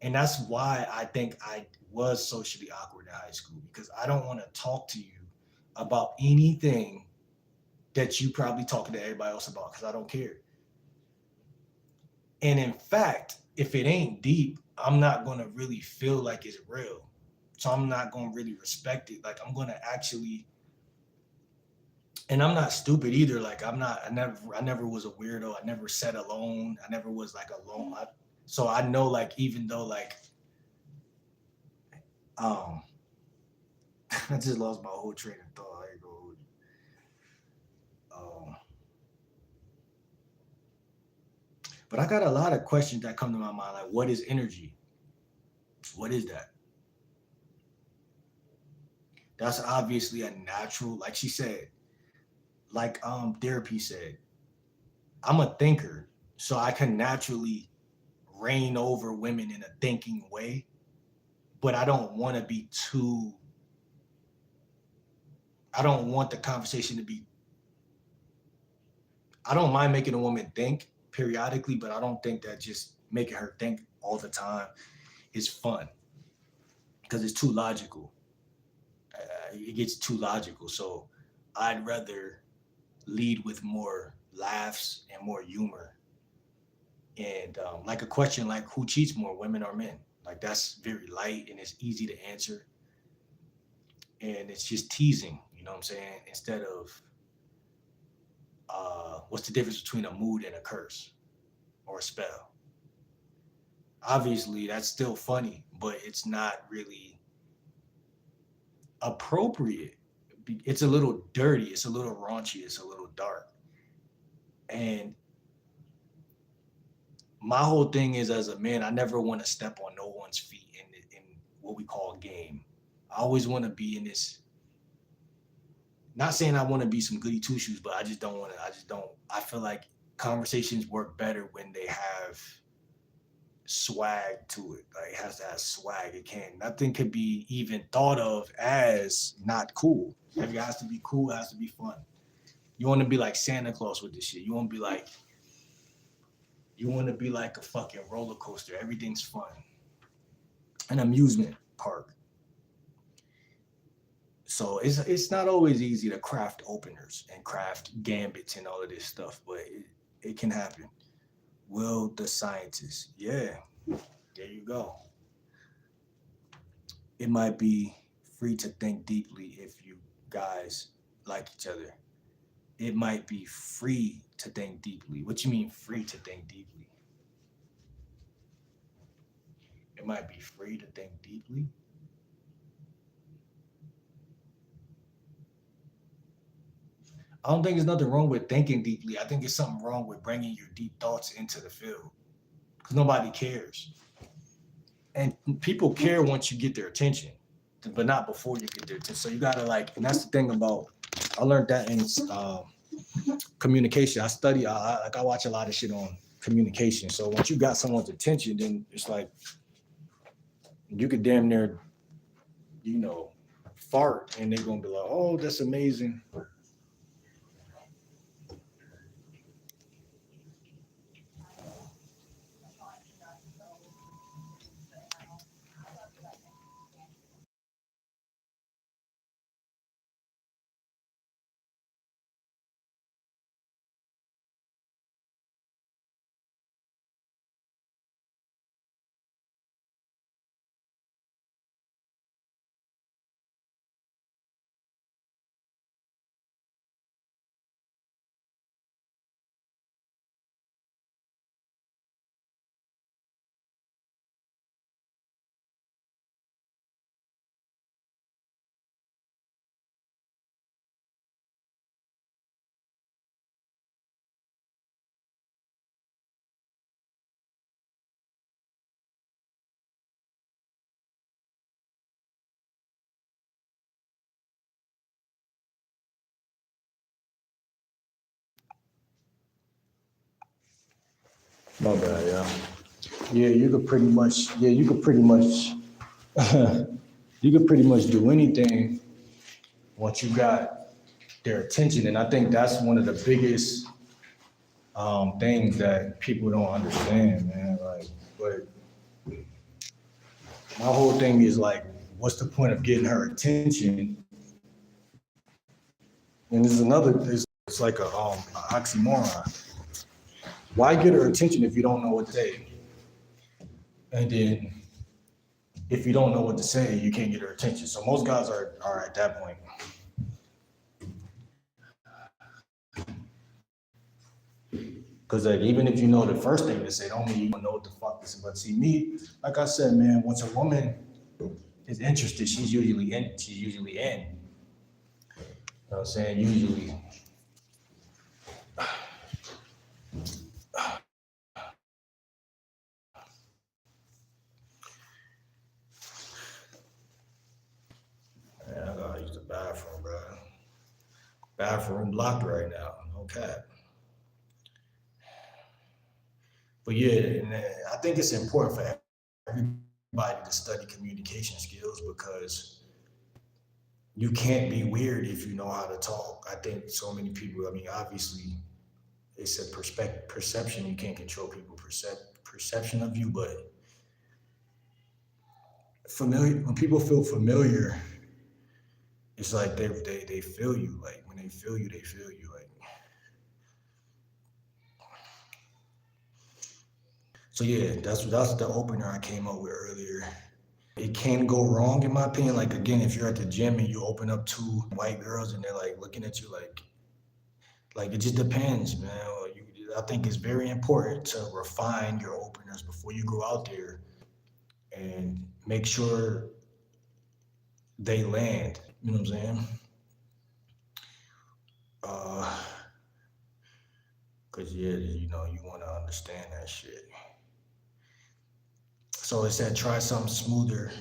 And that's why I think I was socially awkward in high school, because I don't want to talk to you about anything that you probably talking to everybody else about, because I don't care. And in fact, if it ain't deep, I'm not going to really feel like it's real. So I'm not going to really respect it. Like, I'm going to actually, and I'm not stupid either. Like, I never was a weirdo. I never sat alone. I never was like alone. So I know, like, even though, like, um, I just lost my whole train of thought. I go, um, but I got a lot of questions that come to my mind, like, what is energy? What is that? That's obviously a natural, like she said, like therapy said, I'm a thinker, so I can naturally reign over women in a thinking way, but I don't want to be too. I don't want the conversation to be. I don't mind making a woman think periodically, but I don't think that just making her think all the time is fun because it's too logical. It gets too logical. So I'd rather lead with more laughs and more humor. And like a question like, who cheats more, women or men? Like, that's very light and it's easy to answer. And it's just teasing, you know what I'm saying? Instead of what's the difference between a mood and a curse or a spell? Obviously, that's still funny, but it's not really appropriate. It's a little dirty, it's a little raunchy, it's a little dark. And my whole thing is, as a man, I never want to step on no one's feet in what we call game. I always want to be in this. Not saying I want to be some goody two shoes, but I just don't want to. I just don't. I feel like conversations work better when they have swag to it. Like, it has to have swag. It can't. Nothing could be even thought of as not cool. It has to be cool. It has to be fun. You want to be like Santa Claus with this shit. You want to be like. You want to be like a fucking roller coaster. Everything's fun. An amusement park. So it's not always easy to craft openers and craft gambits and all of this stuff, but it can happen. Will the scientists? Yeah, there you go. It might be free to think deeply if you guys like each other. It might be free to think deeply. What you mean free to think deeply? It might be free to think deeply. I don't think there's nothing wrong with thinking deeply. I think it's something wrong with bringing your deep thoughts into the field because nobody cares. And people care once you get their attention, but not before you get their attention. So you gotta, like, and that's the thing about. I learned that in communication. I study. I watch a lot of shit on communication. So once you got someone's attention, then it's like you could damn near, you know, fart, and they're gonna be like, "Oh, that's amazing." My bad, yeah. Yeah, you could pretty much. Yeah, you could pretty much. You could pretty much do anything once you got their attention, and I think that's one of the biggest things that people don't understand, man. Like, but my whole thing is like, what's the point of getting her attention? And there's another. It's like a oxymoron. Why get her attention if you don't know what to say? And then if you don't know what to say, you can't get her attention. So most guys are at that point. Cause like even if you know the first thing to say, don't mean you don't know what the fuck this is. But see me, like I said, man, once a woman is interested, she's usually in. She's usually in. You know what I'm saying? Usually. Man, I gotta use the bathroom, bro. Bathroom blocked right now. No cap. But yeah, and I think it's important for everybody to study communication skills because you can't be weird if you know how to talk. I think so many people, I mean, obviously, it's a perception. You can't control people's perception of you, but familiar when people feel familiar, it's like they feel you. Like when they feel you, they feel you. Like so, yeah, that's the opener I came up with earlier. It can go wrong in my opinion. Like again, if you're at the gym and you open up two white girls and they're like looking at you like it just depends, man. I think it's very important to refine your openers before you go out there and make sure they land. You know what I'm saying? Cause yeah, you know, you want to understand that shit. So it said try something smoother.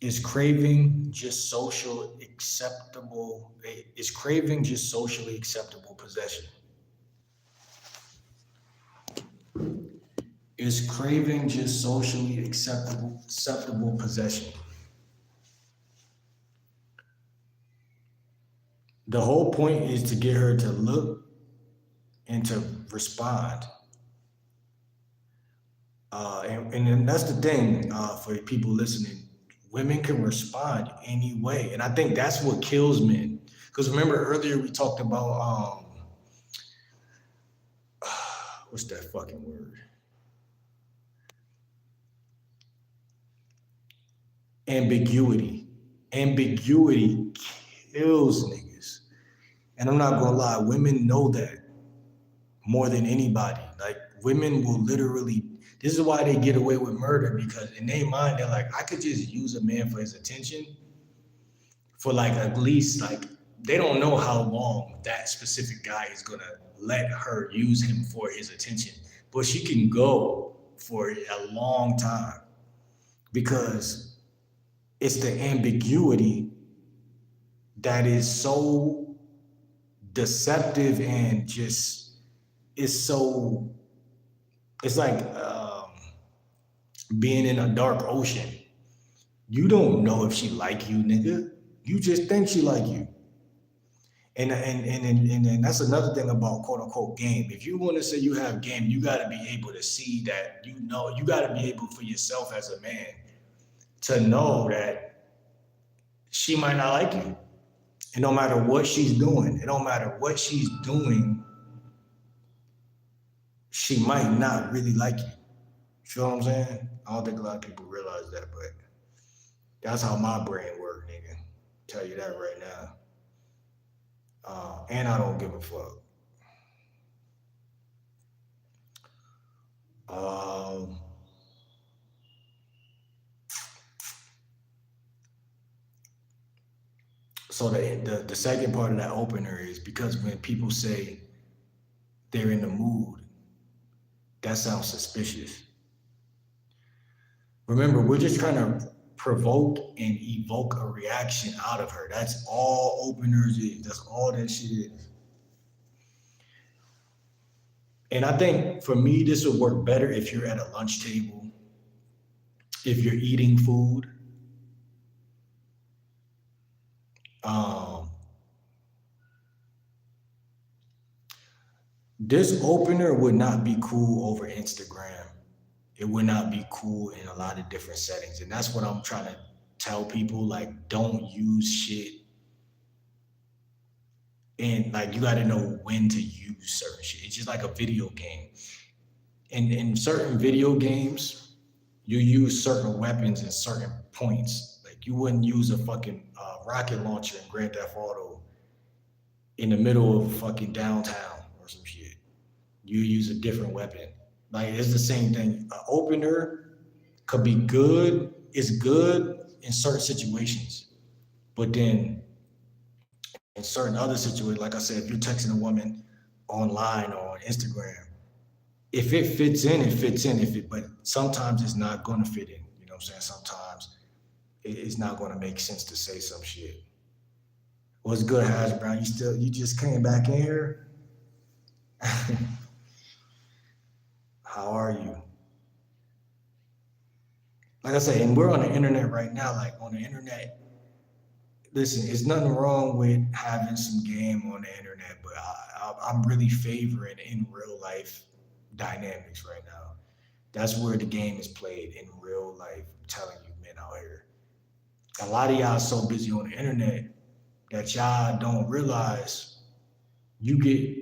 Is craving just social acceptable? Is craving just socially acceptable possession? Is craving just socially acceptable possession? The whole point is to get her to look and to respond. And that's the thing for people listening. Women can respond anyway. And I think that's what kills men. Because remember earlier we talked about, what's that fucking word? Ambiguity. Ambiguity kills niggas. And I'm not gonna lie, women know that more than anybody. Like women will literally, this is why they get away with murder, because in their mind, they're like, I could just use a man for his attention for like at least like, they don't know how long that specific guy is gonna let her use him for his attention. But she can go for a long time because it's the ambiguity that is so deceptive and just it's so it's like being in a dark ocean. You don't know if she like you, nigga. You just think she like you. And that's another thing about quote unquote game. If you want to say you have game, you got to be able to see that, you know, you got to be able for yourself as a man to know that she might not like you. And no matter what she's doing, she might not really like you. You feel what I'm saying? I don't think a lot of people realize that, but that's how my brain works, nigga. Tell you that right now. And I don't give a fuck. So the second part of that opener is because when people say they're in the mood, that sounds suspicious. Remember, we're just trying to provoke and evoke a reaction out of her. That's all openers is. That's all that shit is. And I think for me, this would work better if you're at a lunch table, if you're eating food. This opener would not be cool over Instagram. It would not be cool in a lot of different settings. And that's what I'm trying to tell people, like, don't use shit. And like, you got to know when to use certain shit. It's just like a video game. And in certain video games, you use certain weapons in certain points. Like you wouldn't use a fucking rocket launcher in Grand Theft Auto in the middle of fucking downtown or some shit. you use a different weapon. Like it's the same thing. An opener could be good, it's good in certain situations, but then in certain other situations, like I said, if you're texting a woman online or on Instagram, if it fits in, it fits in. If it, but sometimes it's not going to fit in. You know what I'm saying? Sometimes it's not going to make sense to say some shit. What's good, Hash Brown? You just came back in here. How are you? Like I say, and we're on the internet right now. Like on the internet, listen, it's nothing wrong with having some game on the internet, but I'm really favoring in real life dynamics right now. That's where the game is played in real life. I'm telling you, men out here. A lot of y'all so busy on the internet that y'all don't realize you get,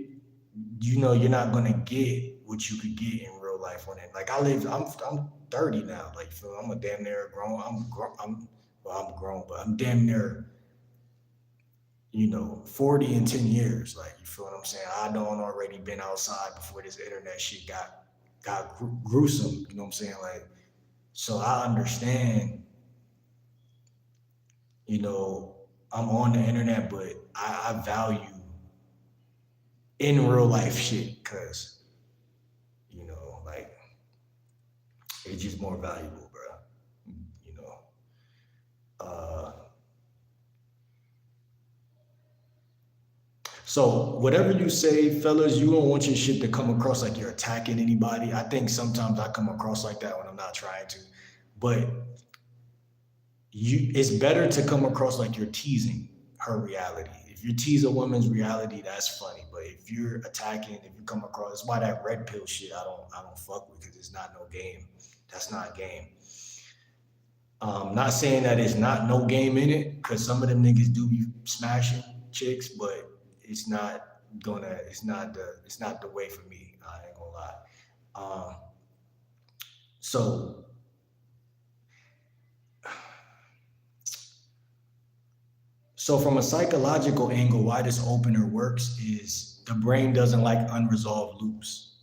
you're not gonna get what you could get in real life on it. Like I'm 30 now. Like so I'm a damn near grown. I'm grown, but I'm damn near 40 in 10 years. Like, you feel what I'm saying? I don't already been outside before this internet shit got gruesome. You know what I'm saying? Like, so I understand, you know, I'm on the internet, but I value in real life shit because, like, it's just more valuable, bro. You know, uh, so whatever you say, fellas, you don't want your shit to come across like you're attacking anybody. I think sometimes I come across like that when I'm not trying to, but it's better to come across like you're teasing her reality. If you tease a woman's reality, that's funny. But if you're attacking, if you come across, that's why that red pill shit I don't fuck with because it's not no game. That's not a game. Not saying that it's not no game in it, because some of them niggas do be smashing chicks, but it's not the way for me. I ain't gonna lie. Um, so so from a psychological angle, why this opener works is the brain doesn't like unresolved loops.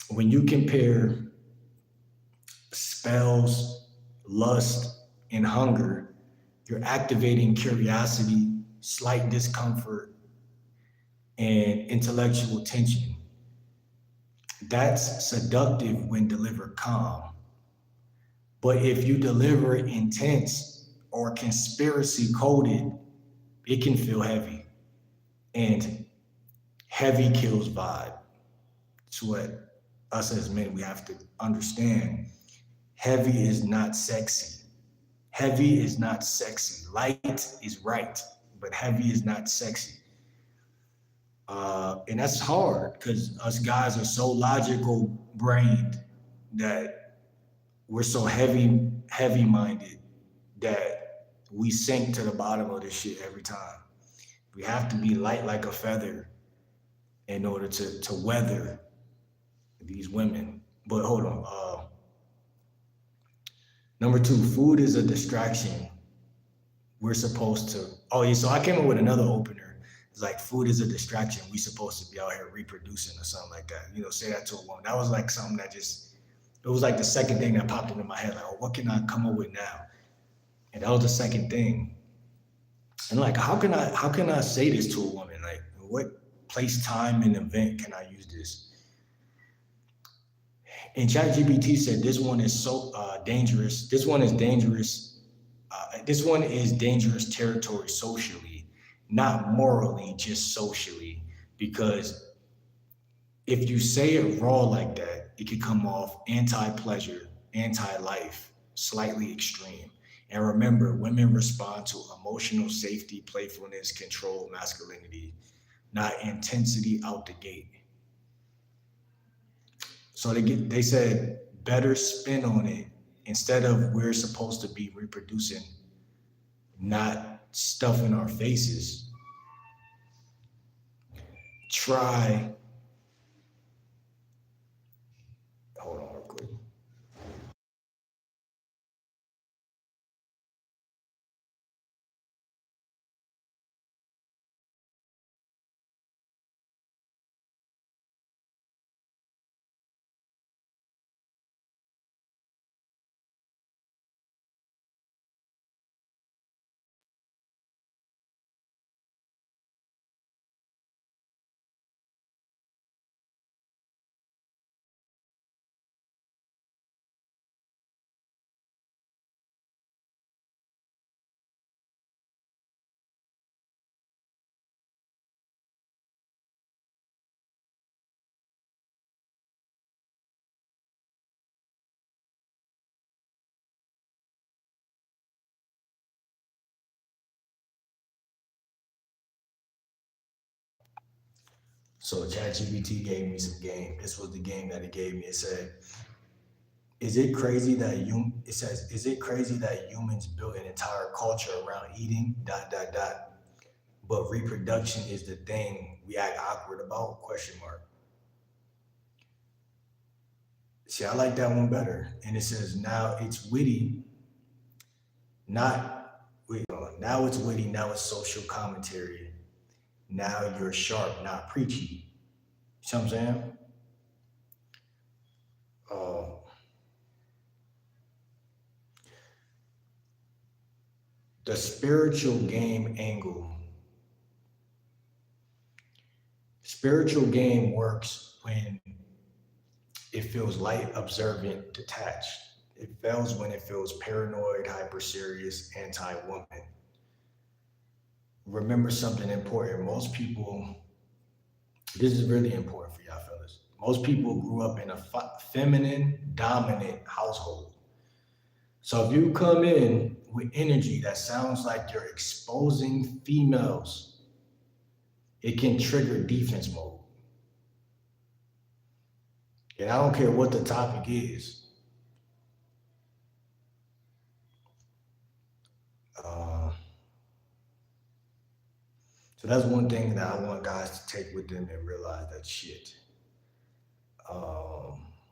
When you compare spells, lust, and hunger, you're activating curiosity, slight discomfort, and intellectual tension. That's seductive when delivered calm. But if you deliver it intense or conspiracy coded, it can feel heavy. And heavy kills vibe. It's what us as men we have to understand. Heavy is not sexy. Heavy is not sexy. Light is right, but heavy is not sexy. And that's hard because us guys are so logical brained that we're so heavy minded that we sink to the bottom of this shit every time. We have to be light like a feather in order to weather these women. But hold on. Number two, food is a distraction. We're supposed to. Oh yeah, so I came up with another opener. It's like food is a distraction. We supposed to be out here reproducing or something like that. Say that to a woman. That was like something that just. It was like the second thing that popped into my head. Like, oh, what can I come up with now? And that was the second thing. And like, how can I say this to a woman? Like, what place, time, and event can I use this? And ChatGPT said this one is so dangerous. This one is dangerous. This one is dangerous territory socially, not morally, just socially. Because if you say it raw like that, it could come off anti-pleasure, anti-life, slightly extreme. And remember, women respond to emotional safety, playfulness, control, masculinity, not intensity out the gate. So they said better spin on it instead of we're supposed to be reproducing, not stuffing our faces. Try hold on real quick. So ChatGPT gave me some game. This was the game that it gave me. It said, "Is it crazy that you?" It says, "Is it crazy that humans built an entire culture around eating dot dot dot, but reproduction is the thing we act awkward about?" Question mark. See, I like that one better. And it says, "Now it's witty, not wait, hold on. Now it's witty. Now it's social commentary. Now you're sharp, not preachy." You know what I'm saying? Uh, the spiritual game angle. Spiritual game works when it feels light, observant, detached. It fails when it feels paranoid, hyper serious, anti woman. Remember something important. Most people, this is really important for y'all fellas. Most people grew up in a feminine, dominant household. So if you come in with energy that sounds like you're exposing females, it can trigger defense mode. And I don't care what the topic is. Uh, so that's one thing that I want guys to take with them and realize that shit. Um,